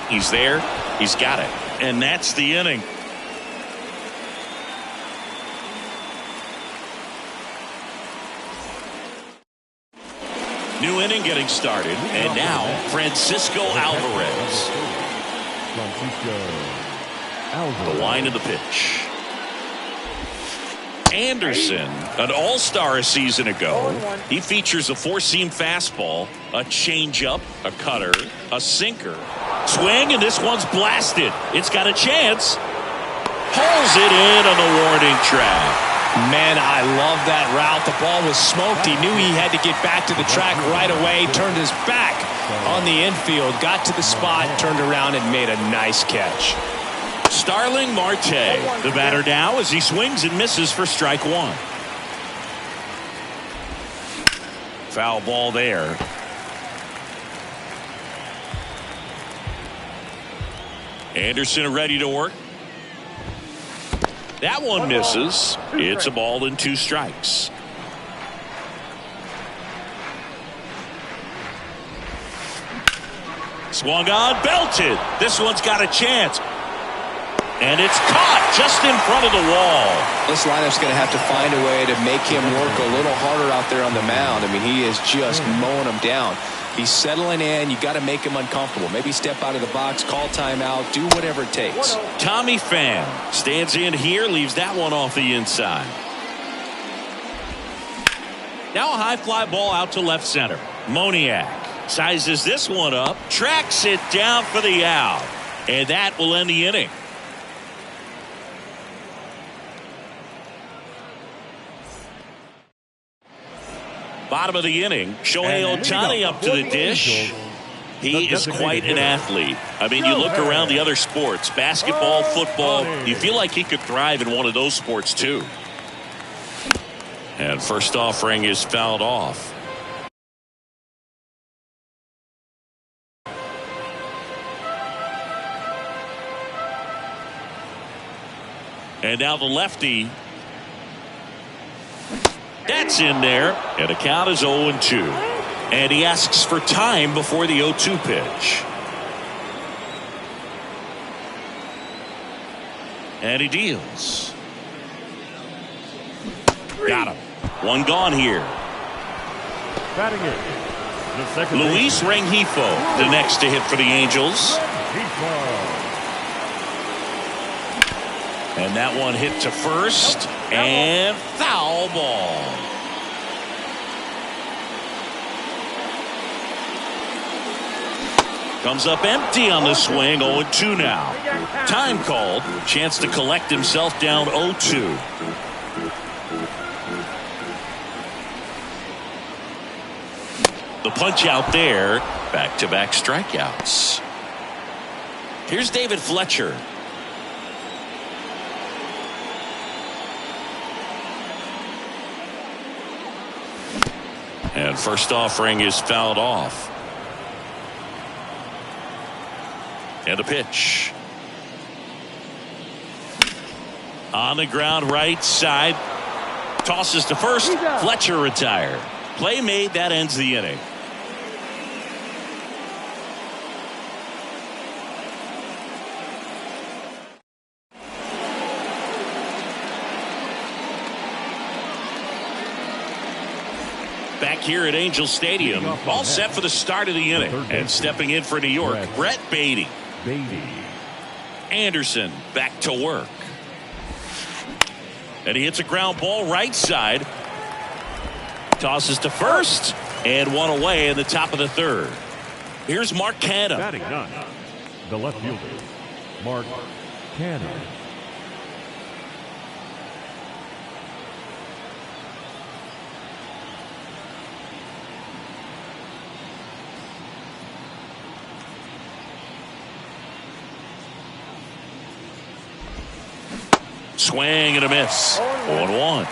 He's there. He's got it. And that's the inning. New inning getting started. And now, Francisco Alvarez. The line of the pitch. Anderson, an all-star a season ago. He features a 4-seam fastball, a changeup, a cutter, a sinker. Swing, and this one's blasted. It's got a chance. Pulls it in on the warning track. Man, I love that route. The ball was smoked. He knew he had to get back to the track right away. Turned his back on the infield. Got to the spot, turned around, and made a nice catch. Starling Marte, the batter now as he swings and misses for strike 1. Foul ball there. Anderson ready to work. That one misses. It's a ball and 2 strikes. Swung on, belted. This one's got a chance. And it's caught just in front of the wall. This lineup's going to have to find a way to make him work a little harder out there on the mound. I mean, he is just mowing him down. He's settling in. You got to make him uncomfortable. Maybe step out of the box, call timeout, do whatever it takes. Tommy Pham stands in here, leaves that one off the inside. Now a high fly ball out to left center. Moniak sizes this one up, tracks it down for the out, and that will end the inning. Bottom of the inning, Shohei Ohtani up to the dish. He is quite an athlete. I mean, you look around the other sports, basketball, football, you feel like he could thrive in one of those sports too. And first offering is fouled off. And now the lefty. That's in there, and the count is 0-2. And he asks for time before the 0-2 pitch. And he deals. Got him. One gone here. Batting it, the second Luis Rengifo, the next to hit for the Angels. And that one hit to first, and foul ball. Comes up empty on the swing. 0-2 now. Time called. Chance to collect himself down 0-2. The punch out there. Back-to-back strikeouts. Here's David Fletcher. And first offering is fouled off. And a pitch. On the ground, right side. Tosses to first. Fletcher retired. Play made. That ends the inning. Back here at Angel Stadium, all set for the start of the inning. And stepping in for New York, Brett Beatty. Anderson back to work. And he hits a ground ball right side. Tosses to first. And one away in the top of the third. Here's Mark Canha. Batting none. The left fielder, Mark Canha. Swing and a miss. 0-1.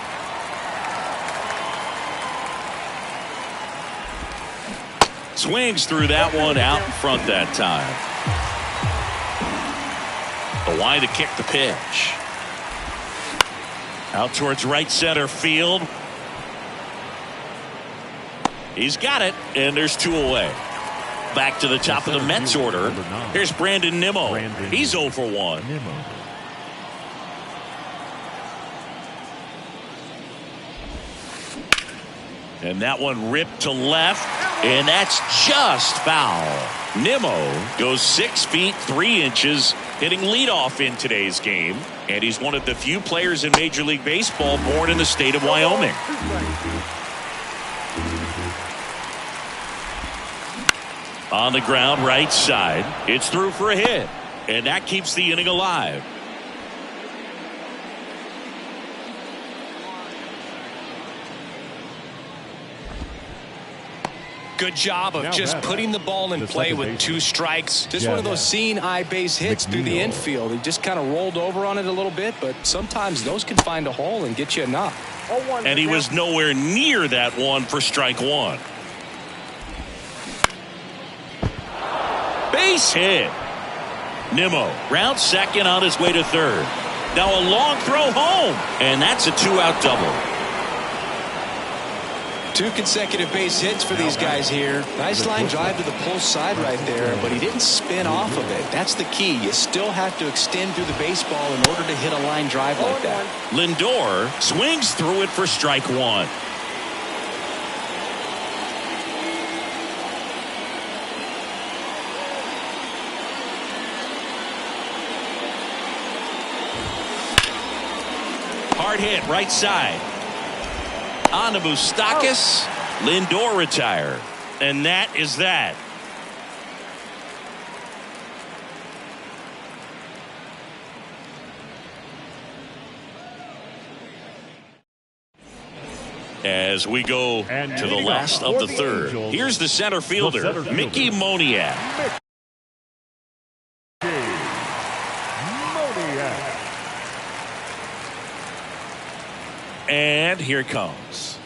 Swings through that one out in front that time. The line to kick the pitch. Out towards right center field. He's got it, and there's two away. Back to the top of the Mets order. Here's Brandon Nimmo. He's 0 for 1. And that one ripped to left, and that's just foul. Nimmo goes 6 feet 3 inches, hitting leadoff in today's game, and he's one of the few players in Major League Baseball born in the state of Wyoming. On the ground, right side. It's through for a hit, and that keeps the inning alive. Good job of just putting the ball in play with 2 strikes. Just one of those seeing eye base hits through the infield. He just kind of rolled over on it a little bit, but sometimes those can find a hole and get you a knock. And he was nowhere near that one for strike 1. Base hit. Nimmo round second on his way to third. Now a long throw home, and that's a 2-out double. 2 consecutive base hits for these guys here. Nice line drive to the pull side right there, but he didn't spin off of it. That's the key. You still have to extend through the baseball in order to hit a line drive like that. Lindor swings through it for strike 1. Hard hit right side. On to Moustakas. Lindor retired. And that is that. As we go to the last of the third, here's the center fielder, Mickey Moniak. And here it comes.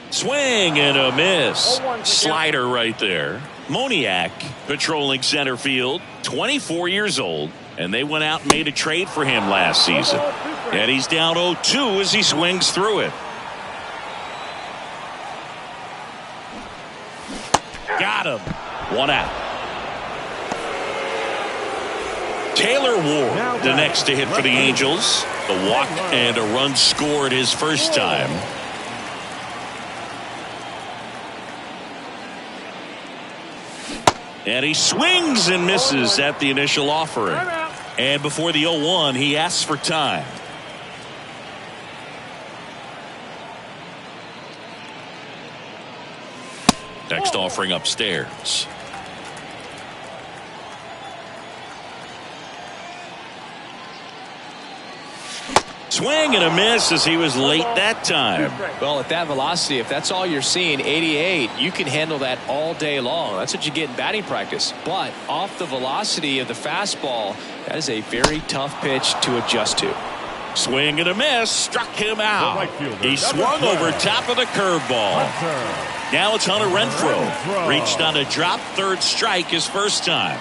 Swing and a miss. Slider right there. Moniak patrolling center field, 24 years old, and they went out and made a trade for him last season. And he's down 0-2 as he swings through it. Got him. 1 out. Taylor Ward, the next to hit for the Angels. A walk and a run scored his first time. And he swings and misses at the initial offering. And before the 0-1, he asks for time. Next offering upstairs. Swing and a miss as he was late that time. Well, at that velocity, if that's all you're seeing, 88, you can handle that all day long. That's what you get in batting practice. But off the velocity of the fastball, that is a very tough pitch to adjust to. Swing and a miss, struck him out. He swung over top of the curveball. Now it's Hunter Renfroe. Reached on a drop, third strike his first time.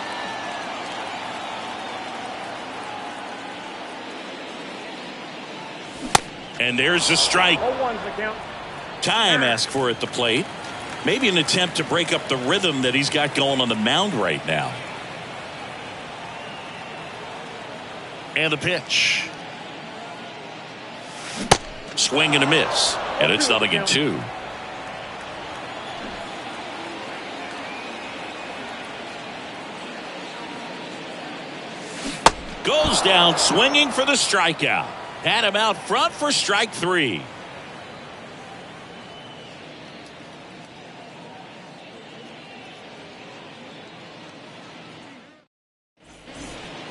And there's a strike. Time asked for at the plate. Maybe an attempt to break up the rhythm that he's got going on the mound right now. And the pitch. Swing and a miss. And it's 0-2. Goes down swinging for the strikeout. Had him out front for strike 3.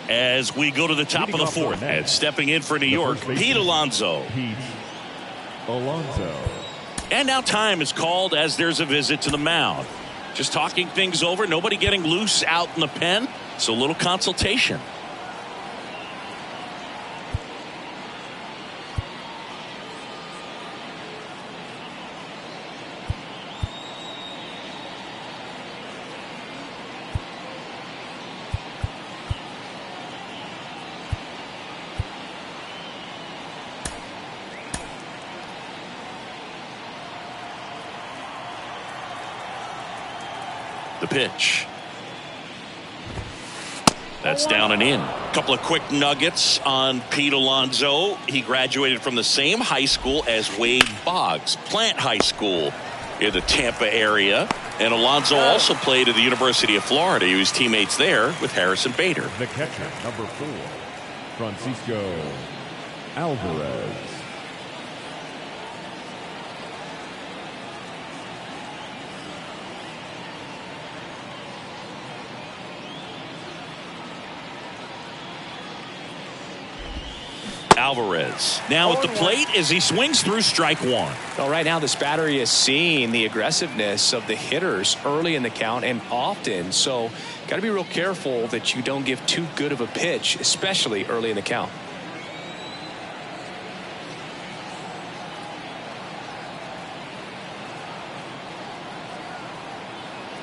As we go to the top of the fourth, and stepping in for New York, Pete Alonso. And now time is called as there's a visit to the mound. Just talking things over, nobody getting loose out in the pen, so a little consultation. The pitch. That's down and in. A couple of quick nuggets on Pete Alonso. He graduated from the same high school as Wade Boggs, Plant High School in the Tampa area. And Alonso also played at the University of Florida. He was teammates there with Harrison Bader. The catcher, number 4, Francisco Alvarez. Alvarez now at the plate as he swings through strike 1. Well, right now this battery is seeing the aggressiveness of the hitters early in the count and often, so got to be real careful that you don't give too good of a pitch, especially early in the count.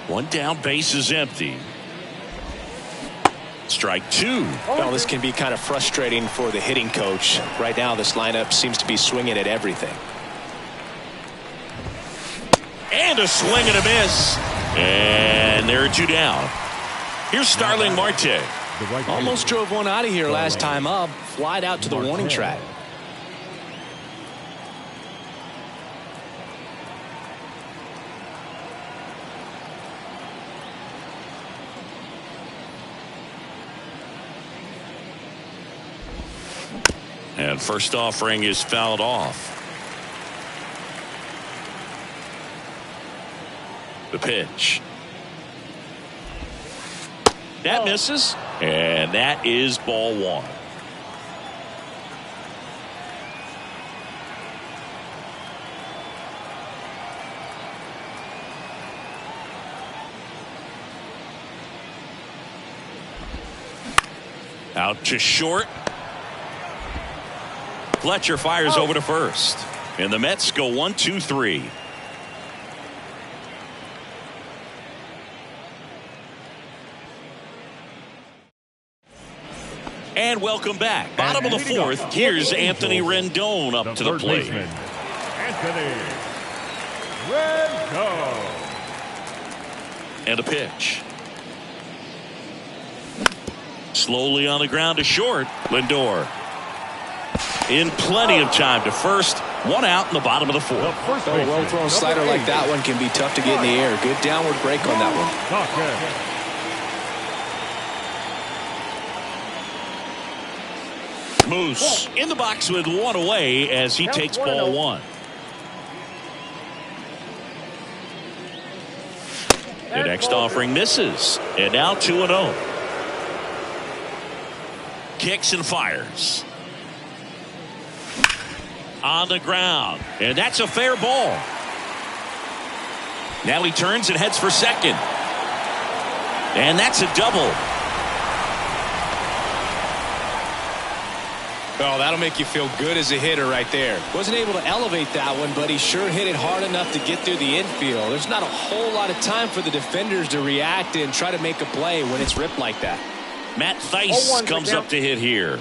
One down, base is empty. Strike 2. Well, this can be kind of frustrating for the hitting coach. Right now, this lineup seems to be swinging at everything. And a swing and a miss. And there are 2 down. Here's Starling Marte. Almost drove one out of here last time up. Flied out to the warning track. And first offering is fouled off. The pitch. That misses. And that is ball 1. Out to short. Fletcher fires over to first. And the Mets go 1-2-3. And welcome back. Bottom of the fourth. Here's Anthony Rendon up to the plate. Anthony Rendon. And a pitch. Slowly on the ground to short. Lindor. In plenty of time to first. One out in the bottom of the fourth. A well-thrown slider like that one can be tough to get in the air. Good downward break on that one. Moose in the box with one away as he takes ball 1. The next offering misses. And now 2-0. Kicks and fires. On the ground. And that's a fair ball. Now he turns and heads for second. And that's a double. Oh, that'll make you feel good as a hitter right there. Wasn't able to elevate that one, but he sure hit it hard enough to get through the infield. There's not a whole lot of time for the defenders to react and try to make a play when it's ripped like that. Matt Theis comes up to hit here.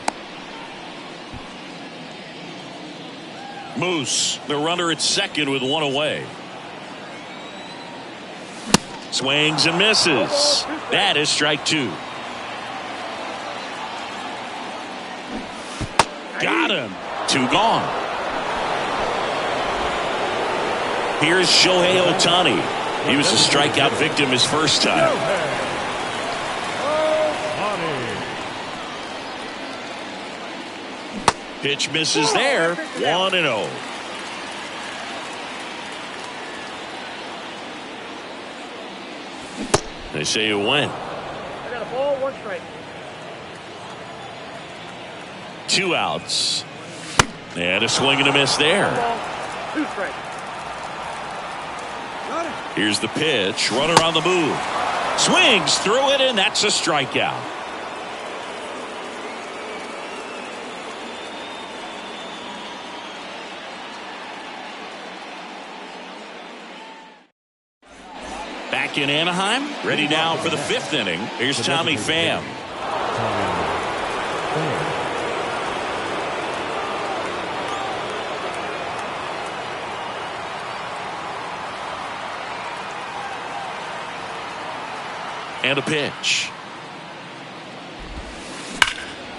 Moose, the runner at second with one away. Swings and misses. That is strike two. Got him. Two gone. Here's Shohei Ohtani. He was a strikeout victim his first time. Pitch misses there. 1-0. They say it went. I got a ball, one strike. 2 outs. And a swing and a miss there. Two strikes. Here's the pitch. Runner on the move. Swings through it, and that's a strikeout. Back in Anaheim, ready now for the 5th inning. Here's Tommy Pham. And a pitch.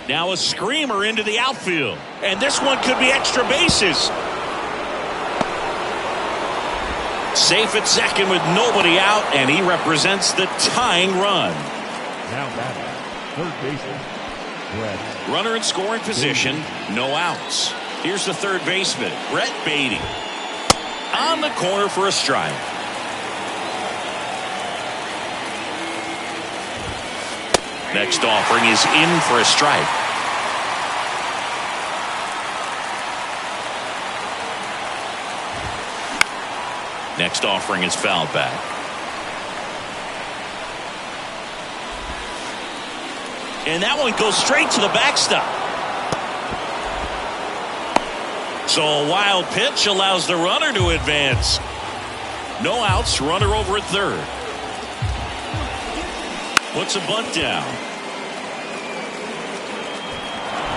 Now a screamer into the outfield. And this one could be extra bases. Safe at second with nobody out, and he represents the tying run. Now batting, third baseman, Brett. Runner in scoring position, no outs. Here's the third baseman, Brett Beatty. On the corner for a strike. Next offering is in for a strike. Next offering is fouled back. And that one goes straight to the backstop. So a wild pitch allows the runner to advance. No outs, runner over at third. Puts a bunt down.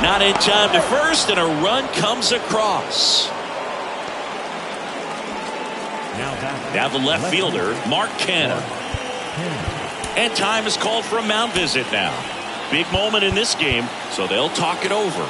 Not in time to first, and a run comes across. Now the left fielder, Mark Canha. And time is called for a mound visit now. Big moment in this game, so they'll talk it over.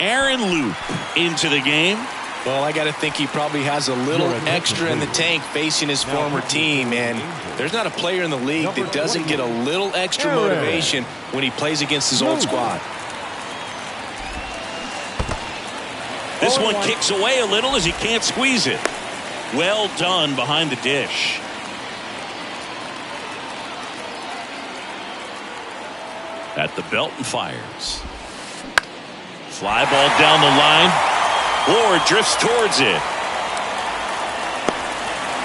Aaron Loop into the game. Well, I got to think he probably has a little extra in the tank facing his former team, and there's not a player in the league that doesn't get a little extra motivation when he plays against his old squad. This one kicks away a little as he can't squeeze it. Well done behind the dish. At the belt and fires. Fly ball down the line. Ward drifts towards it.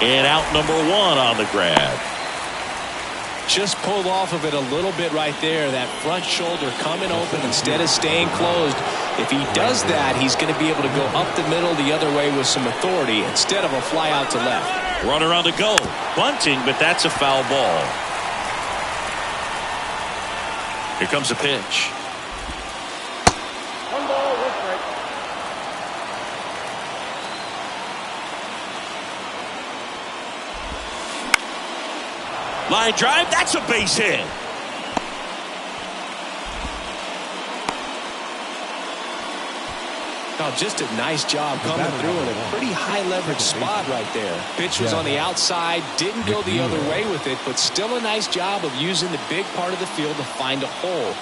And out number one on the grab. Just pulled off of it a little bit right there. That front shoulder coming open instead of staying closed. If he does that, he's going to be able to go up the middle the other way with some authority instead of a fly out to left. Runner on the go. Bunting, but that's a foul ball. Here comes a pitch. One ball, one strike. Line drive, that's a base hit. Oh, just a nice job coming through in a pretty high-leverage spot right there. Pitch was on the outside, didn't go the other way with it, but still a nice job of using the big part of the field to find a hole.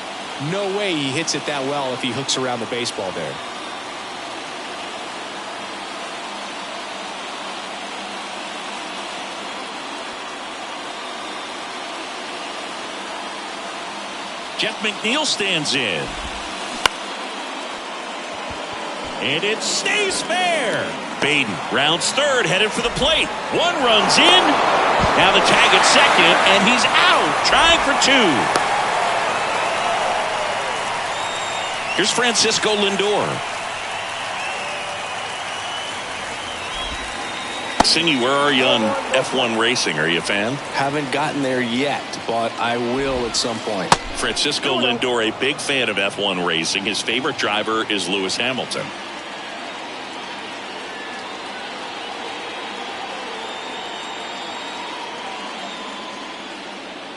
No way he hits it that well if he hooks around the baseball there. Jeff McNeil stands in. And it stays fair. Baden rounds third, headed for the plate. One runs in. Now the tag at second, and he's out, trying for two. Here's Francisco Lindor. Cindy, where are you on F1 racing? Are you a fan? Haven't gotten there yet, but I will at some point. Francisco Lindor, a big fan of F1 racing. His favorite driver is Lewis Hamilton.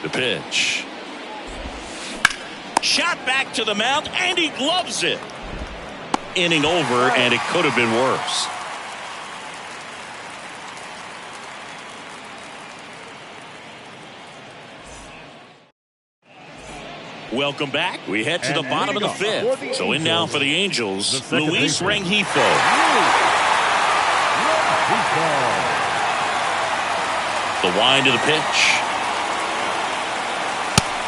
The pitch. Shot back to the mound, and he gloves it. Inning over, and it could have been worse. Welcome back. We head to the bottom of the fifth. So in now for the Angels, Luis Rengifo. The wind of the pitch.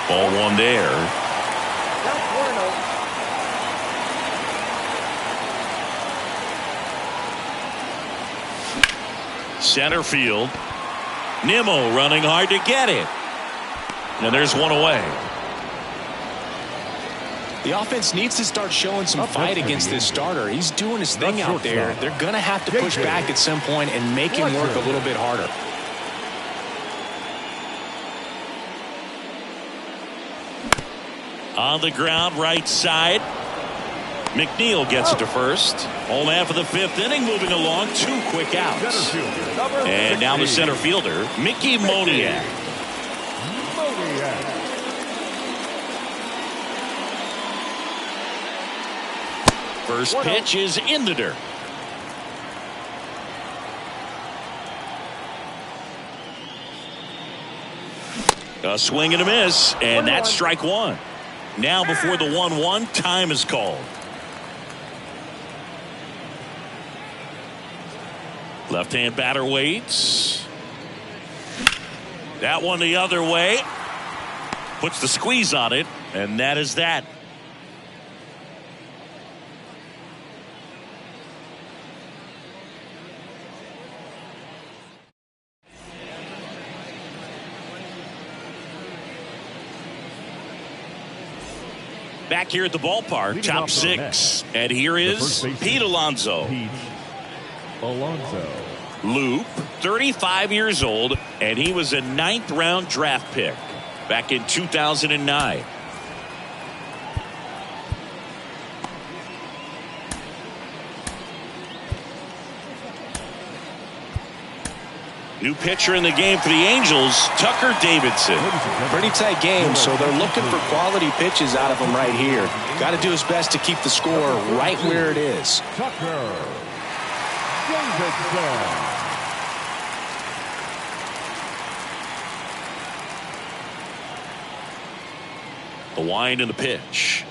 Ball one there. Center field. Nimmo running hard to get it. And there's one away. The offense needs to start showing some fight against this starter. He's doing his thing out there. They're going to have to push back at some point and make him work a little bit harder. On the ground, right side. McNeil gets it to first. Home half of the fifth inning, moving along. 2 quick outs. And now the center fielder, Mickey Moniak. First pitch is in the dirt. A swing and a miss, and that's strike one. Now before the 1-1, time is called. Left-hand batter waits. That one the other way. Puts the squeeze on it, and that is that. Back here at the ballpark, top 6. And here is Pete Alonso. Loop, 35 years old, and he was a 9th-round draft pick back in 2009. New pitcher in the game for the Angels, Tucker Davidson. Pretty tight game, so they're looking for quality pitches out of him right here. Got to do his best to keep the score right where it is. Tucker Davidson. The wind and the pitch.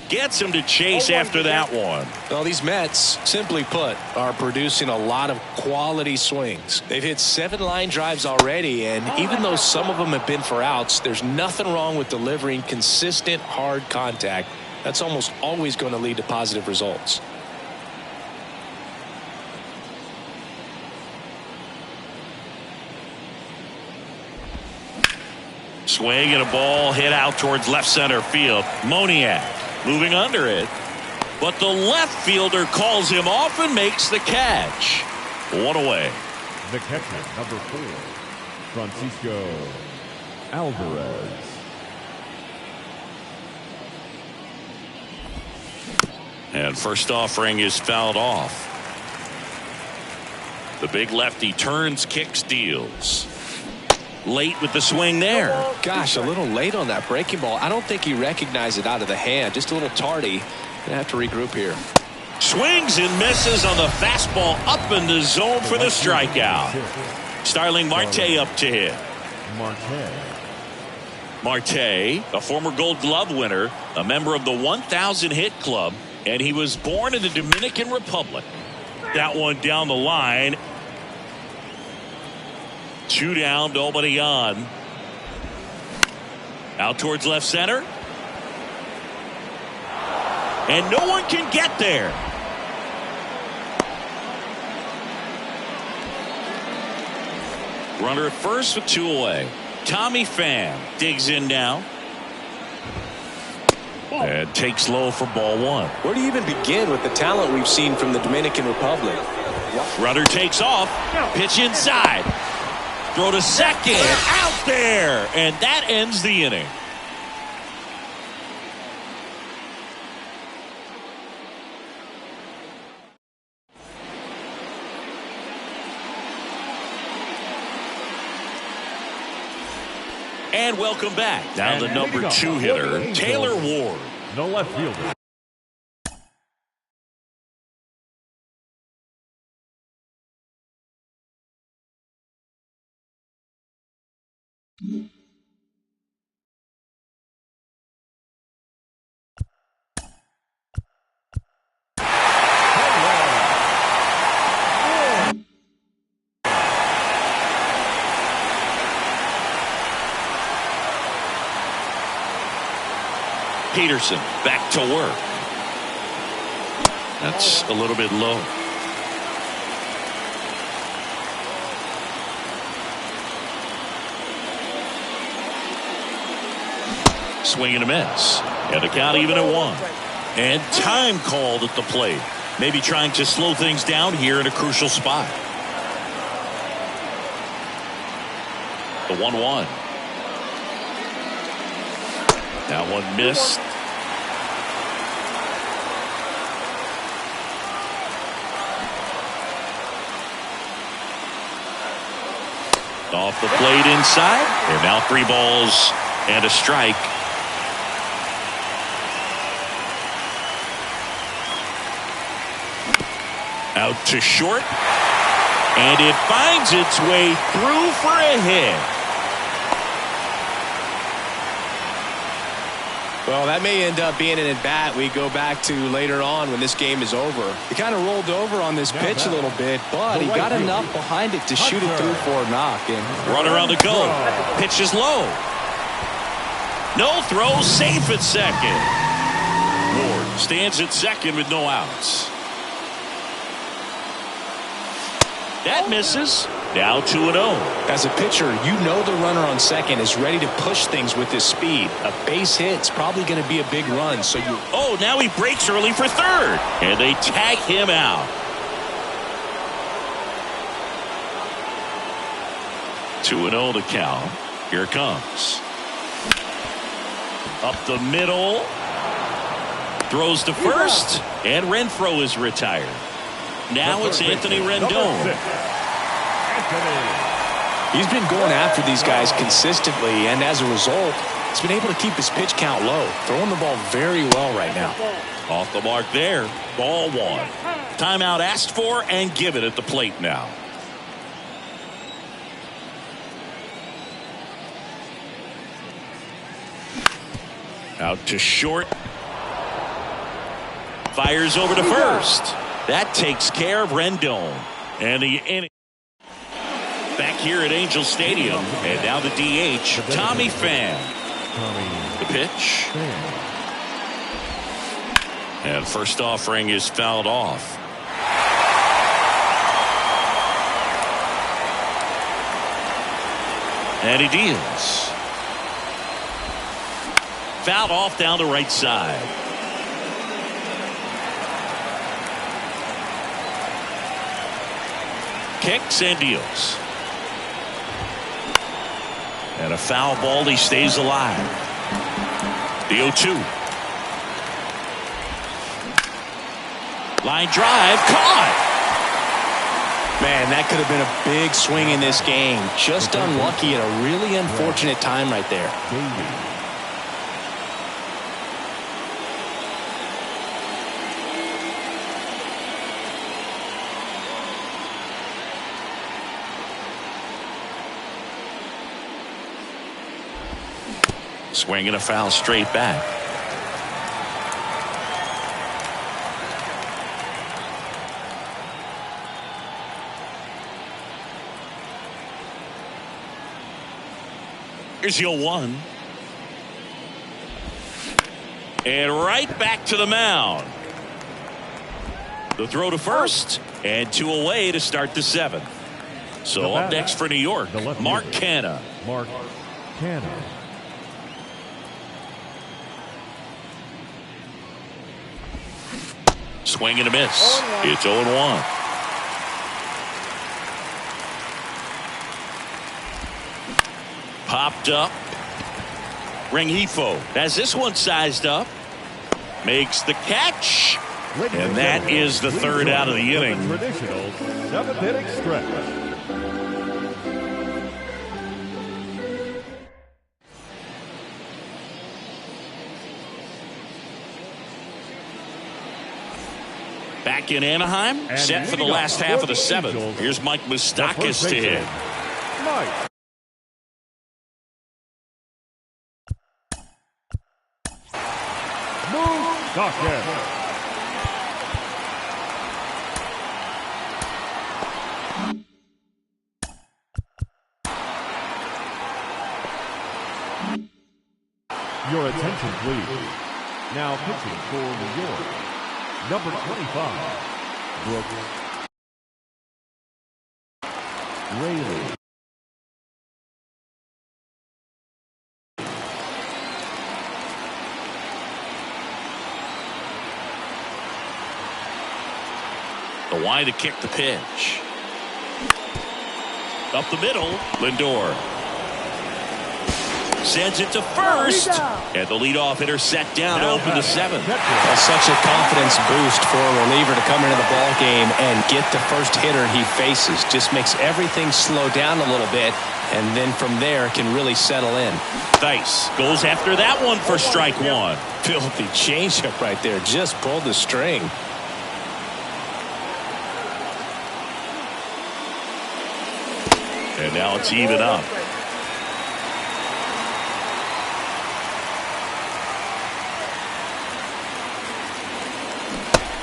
Gets him to chase after that one. Well, these Mets, simply put, are producing a lot of quality swings. They've hit 7 line drives already, and even though some of them have been for outs, there's nothing wrong with delivering consistent, hard contact. That's almost always going to lead to positive results. Swing and a ball hit out towards left center field. Moniak moving under it, but the left fielder calls him off and makes the catch. One away. The catcher, number 4, Francisco Alvarez. And first offering is fouled off. The big lefty turns, kicks, deals. Late with the swing there. Gosh, a little late on that breaking ball. I don't think he recognized it out of the hand. Just a little tardy. Gonna have to regroup here. Swings and misses on the fastball up in the zone for the strikeout. Starling Marte up to hit. Marte, a former Gold Glove winner, a member of the 1,000 hit club, and he was born in the Dominican Republic. That one down the line. 2 down, nobody on. Out towards left center. And no one can get there. Runner at first with 2 away. Tommy Pham digs in now. And takes low for ball 1. Where do you even begin with the talent we've seen from the Dominican Republic? Runner takes off. Pitch inside. Throw to second. Out there. And that ends the inning. And welcome back. Now the number 2 hitter, Taylor Ward. The left fielder. Peterson back to work. That's a little bit low. Swing and a miss. And the count even at 1. And time called at the plate. Maybe trying to slow things down here in a crucial spot. The 1-1. That one missed. Off the plate inside. And now 3 balls and a strike. Out to short. And it finds its way through for a hit. Well, that may end up being an at-bat we go back to later on when this game is over. He kind of rolled over on this pitch a little bit, but he got enough behind it to shoot it through for a knock. And runner on the go. Pitch is low. No throw, safe at second. Ward stands at second with no outs. That misses. Now 2-0. As a pitcher, you know the runner on second is ready to push things with his speed. A base hit's probably going to be a big run. So you. Oh, now he breaks early for third. And they tag him out. 2-0 to count. Here it comes. Up the middle. Throws to first. And Renfroe is retired. Now it's Anthony Rendon. He's been going after these guys consistently, and as a result, he's been able to keep his pitch count low, throwing the ball very well right now. Off the mark there. Ball 1. Timeout asked for and given at the plate now. Out to short. Fires over to first. That takes care of Rendon. And the inning. Back here at Angel Stadium. And now the DH, Tommy Pham. The pitch. And first offering is fouled off. And he deals. Fouled off down the right side. Kicks and deals. And a foul ball. He stays alive. The 0-2. Line drive. Caught. Man, that could have been a big swing in this game. Just unlucky at a really unfortunate time right there. Swinging a foul straight back. Here's your 1. And right back to the mound. The throw to first, and 2 away to start the 7th. So up next for New York, Mark Canha. Mark Canha. Swing and a miss. It's 0-1. Popped up. Rengifo has this one sized up. Makes the catch. And that is the 3rd out of the inning. Traditional 7th inning stretch. Back in Anaheim, set for the last half of the 7th. Here's Mike Moustakas to hit. Mike. Moustakas. Your attention, please. Now pitching for New York, number 25, Brooks Raley. The wide to kick the pitch. Up the middle, Lindor. Sends it to first. And the leadoff hitter set down to open the 7th. That's such a confidence boost for a reliever to come into the ball game and get the first hitter he faces. Just makes everything slow down a little bit, and then from there can really settle in. Theis goes after that one for strike 1. Filthy changeup right there. Just pulled the string. And now it's even up.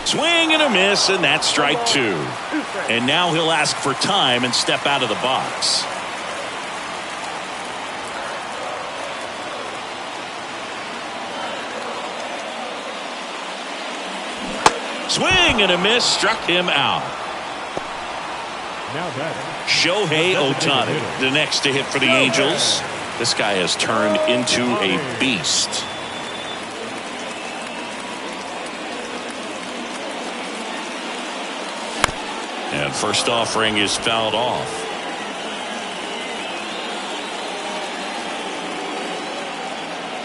Swing and a miss, and that's strike 2. And now he'll ask for time and step out of the box. Swing and a miss, struck him out. Now that Shohei Ohtani, the next to hit for the Angels. This guy has turned into a beast. And first offering is fouled off.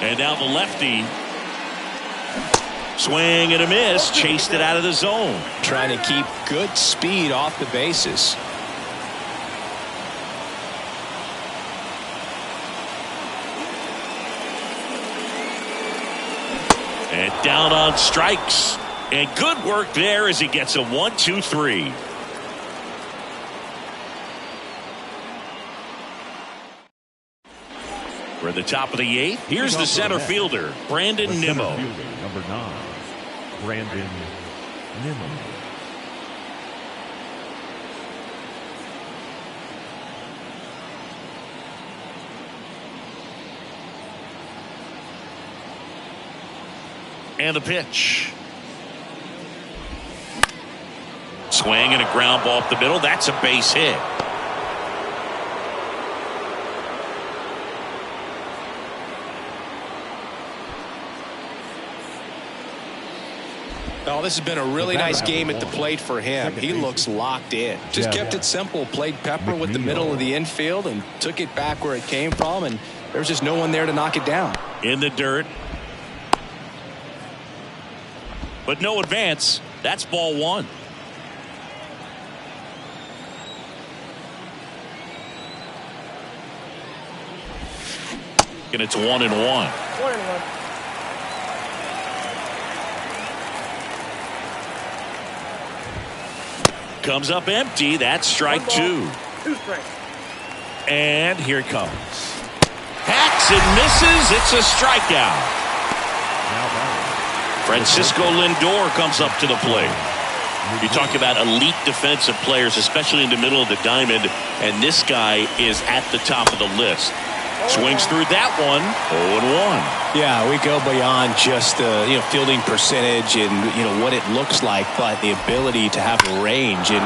And now the lefty. Swing and a miss. Chased it out of the zone. Trying to keep good speed off the bases. And down on strikes. And good work there as he gets a 1-2-3. We're at the top of the 8th. Here's the center fielder, Brandon Nimmo. Number 9, Brandon Nimmo. And the pitch. Swing and a ground ball up the middle. That's a base hit. Oh, this has been a really nice game at the plate for him. He looks locked in. Just kept it simple. Played pepper with the middle of the infield and took it back where it came from, and there was just no one there to knock it down. In the dirt. But no advance. That's ball 1. And it's 1-1. 1-1. Comes up empty. That's strike 2. 2 strikes. And here it comes. Hacks and misses. It's a strikeout. Francisco Lindor comes up to the plate. You talk about elite defensive players, especially in the middle of the diamond, and this guy is at the top of the list. Swings through that one. 0-1. Yeah, we go beyond just the fielding percentage and what it looks like, but the ability to have range. And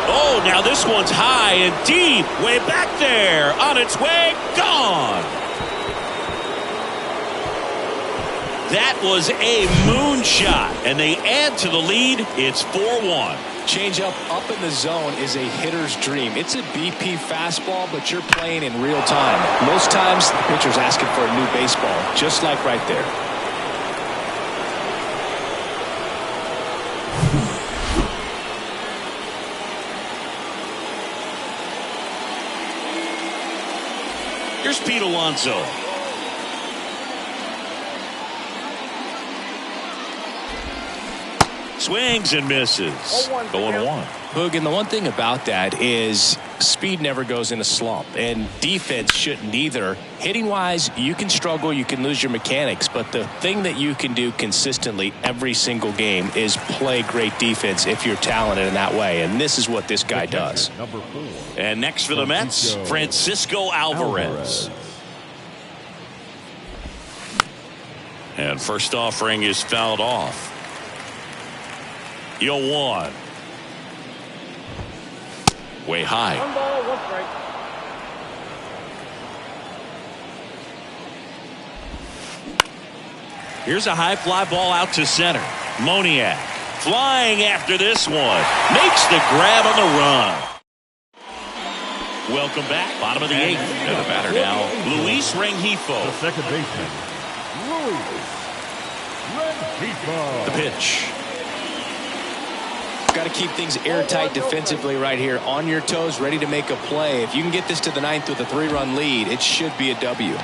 oh, now this one's high and deep, way back there, on its way, gone. That was a moonshot, and they add to the lead. It's 4-1. Change up in the zone is a hitter's dream. It's a BP fastball, but you're playing in real time. Most times, the pitcher's asking for a new baseball, just like right there. Here's Pete Alonso. Swings and misses. 0-1. Boog, and the one thing about that is speed never goes in a slump, and defense shouldn't either. Hitting-wise, you can struggle, you can lose your mechanics, but the thing that you can do consistently every single game is play great defense if you're talented in that way, and this is what this guy does. Number 4. And next for the Mets, Francisco Alvarez. And first offering is fouled off. 0-1. Way high. 1 ball, 1 strike. Here's a high fly ball out to center. Moniak flying after this one. Makes the grab on the run. Welcome back. Bottom of the 8th. And the batter now, Luis Rengifo. The second baseman, Luis Rengifo. The pitch. Got to keep things airtight defensively right here. On your toes, ready to make a play. If you can get this to the 9th with a 3-run lead, it should be a W.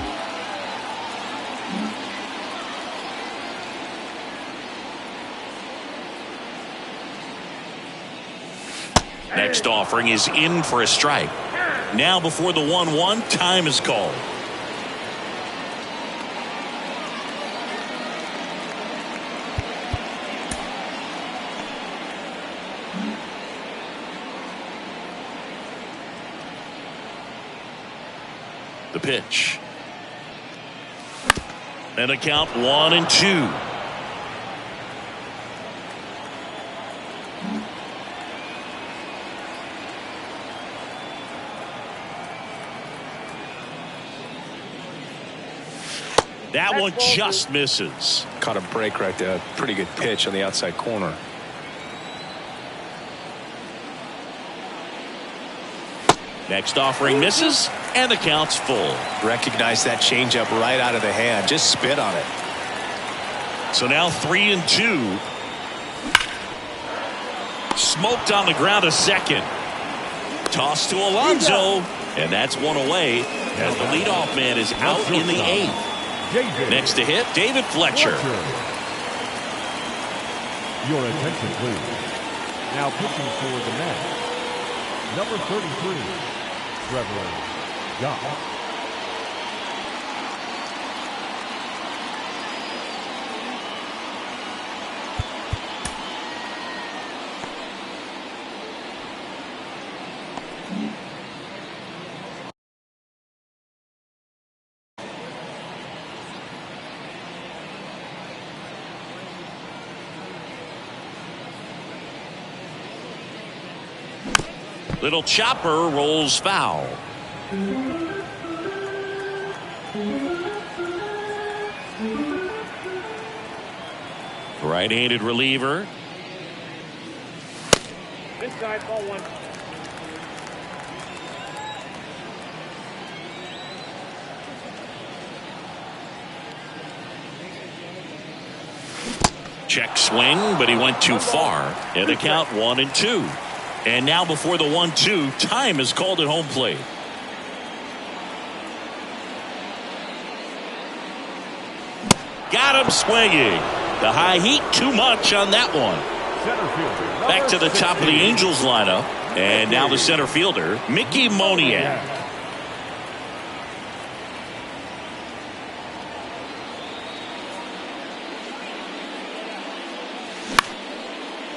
Next offering is in for a strike. Now before the 1-1, time is called. The pitch. And a count 1-2. That one just misses. Caught a break right there. Pretty good pitch on the outside corner. Next offering misses, and the count's full. Recognize that changeup right out of the hand. Just spit on it. So now 3-2. Smoked on the ground a second. Toss to Alonso, and that's one away as the leadoff man is out in the 8th. Next to hit, David Fletcher. Your attention, please. Now pitching for the Mets, number 33, Trevor Gott. Little chopper rolls foul. Right-handed reliever. Inside, ball 1. Check swing, but he went too far. And the count 1-2. And now before the 1-2, time is called at home plate. Got him swinging. The high heat, too much on that one. Back to the top of the Angels lineup. And now the center fielder, Mickey Moniak.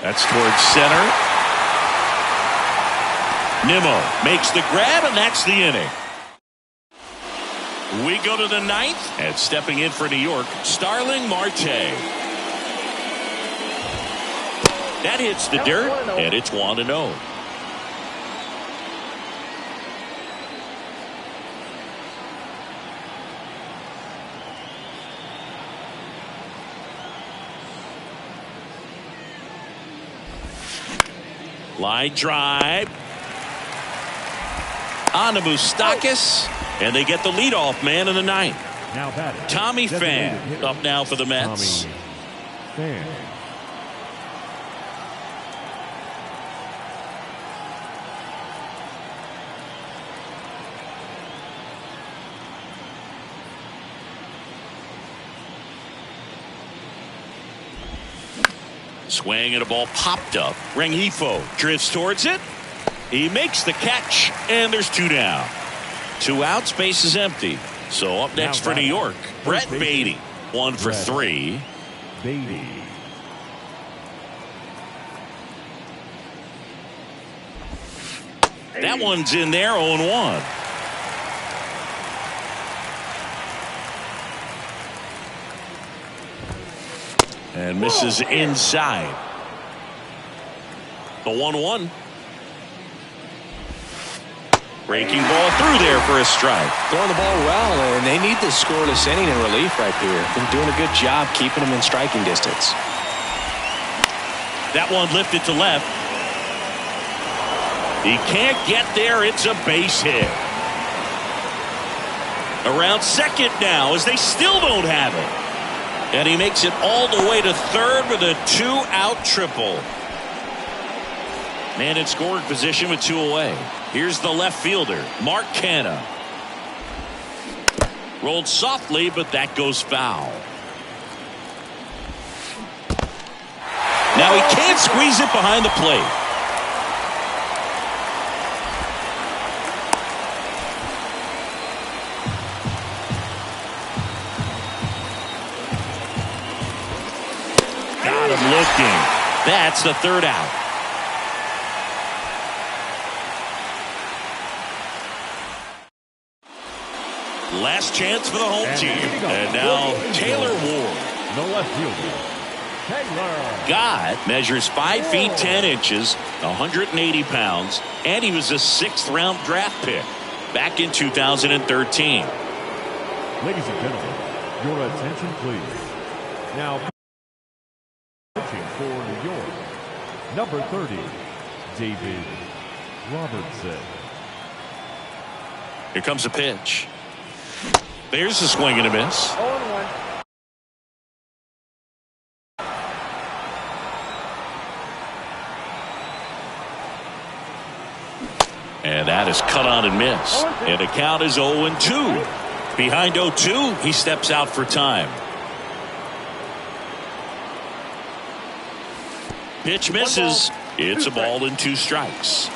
That's towards center. Nimmo makes the grab, and that's the inning. We go to the ninth, and stepping in for New York, Starling Marte. That hits the dirt, and it's 1-0. Line drive. On to Moustakas. And they get the leadoff man in the ninth. Now Tommy Pham up now for the Mets. Pham. Swing and a ball popped up. Rengifo drifts towards it. He makes the catch, and there's 2 down. 2 outs, base is empty. So up next for New York, Brett Beatty. 1 for 3. Beatty. That one's in there, 0-1. And misses inside. The 1-1. Breaking ball through there for a strike. Throwing the ball well, and they need the scoreless inning in relief right here. Been doing a good job keeping them in striking distance. That one lifted to left. He can't get there. It's a base hit. Around second now as they still don't have it. And he makes it all the way to third with a 2-out triple. Man in scoring position with 2 away. Here's the left fielder, Mark Canha. Rolled softly, but that goes foul. Now he can't squeeze it behind the plate. Got him looking. That's the 3rd out. Last chance for the home team. And now Taylor Ward. The left fielder, Taylor. God measures 5 feet 10 inches, 180 pounds, and he was a 6th-round draft pick back in 2013. Ladies and gentlemen, your attention please. Now pitching for New York, number 30, David Robertson. Here comes a pitch. There's a swing and a miss. 0-1. And that is cut on and miss. And the count is 0-2. Behind 0-2, he steps out for time. Pitch misses. It's a ball and 2 strikes.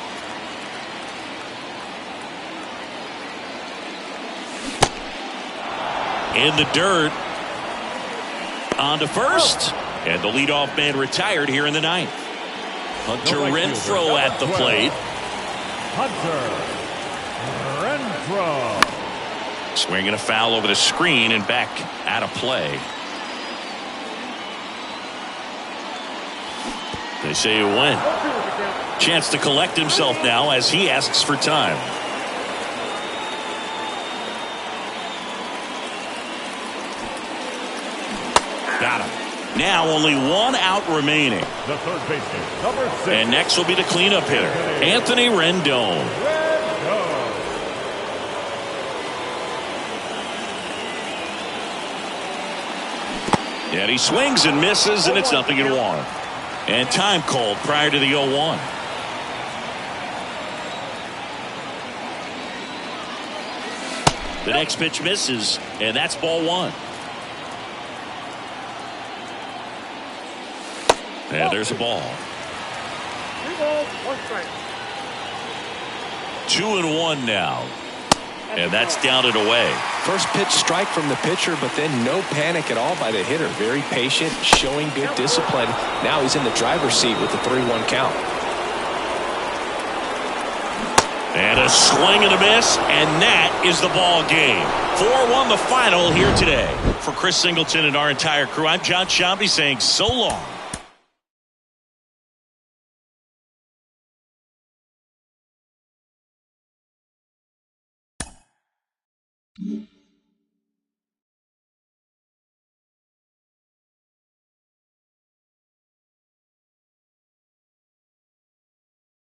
In the dirt. On to first. And the leadoff man retired here in the 9th. Hunter Renfroe at the plate. Hunter Renfroe. Swinging a foul over the screen and back out of play. They say he went. Chance to collect himself now as he asks for time. Got him. Now only 1 out remaining. The third baseman, number 6. And next will be the cleanup hitter, Anthony Rendon. And he swings and misses, and it's 0-1. And time called prior to the 0-1. The next pitch misses, and that's ball 1. And there's a ball. 3 balls, 1 strike. 2-1 now. And that's down and away. First pitch strike from the pitcher, but then no panic at all by the hitter. Very patient, showing good discipline. Now he's in the driver's seat with the 3-1 count. And a swing and a miss, and that is the ball game. 4-1 the final here today. For Chris Singleton and our entire crew, I'm John Shambi saying so long.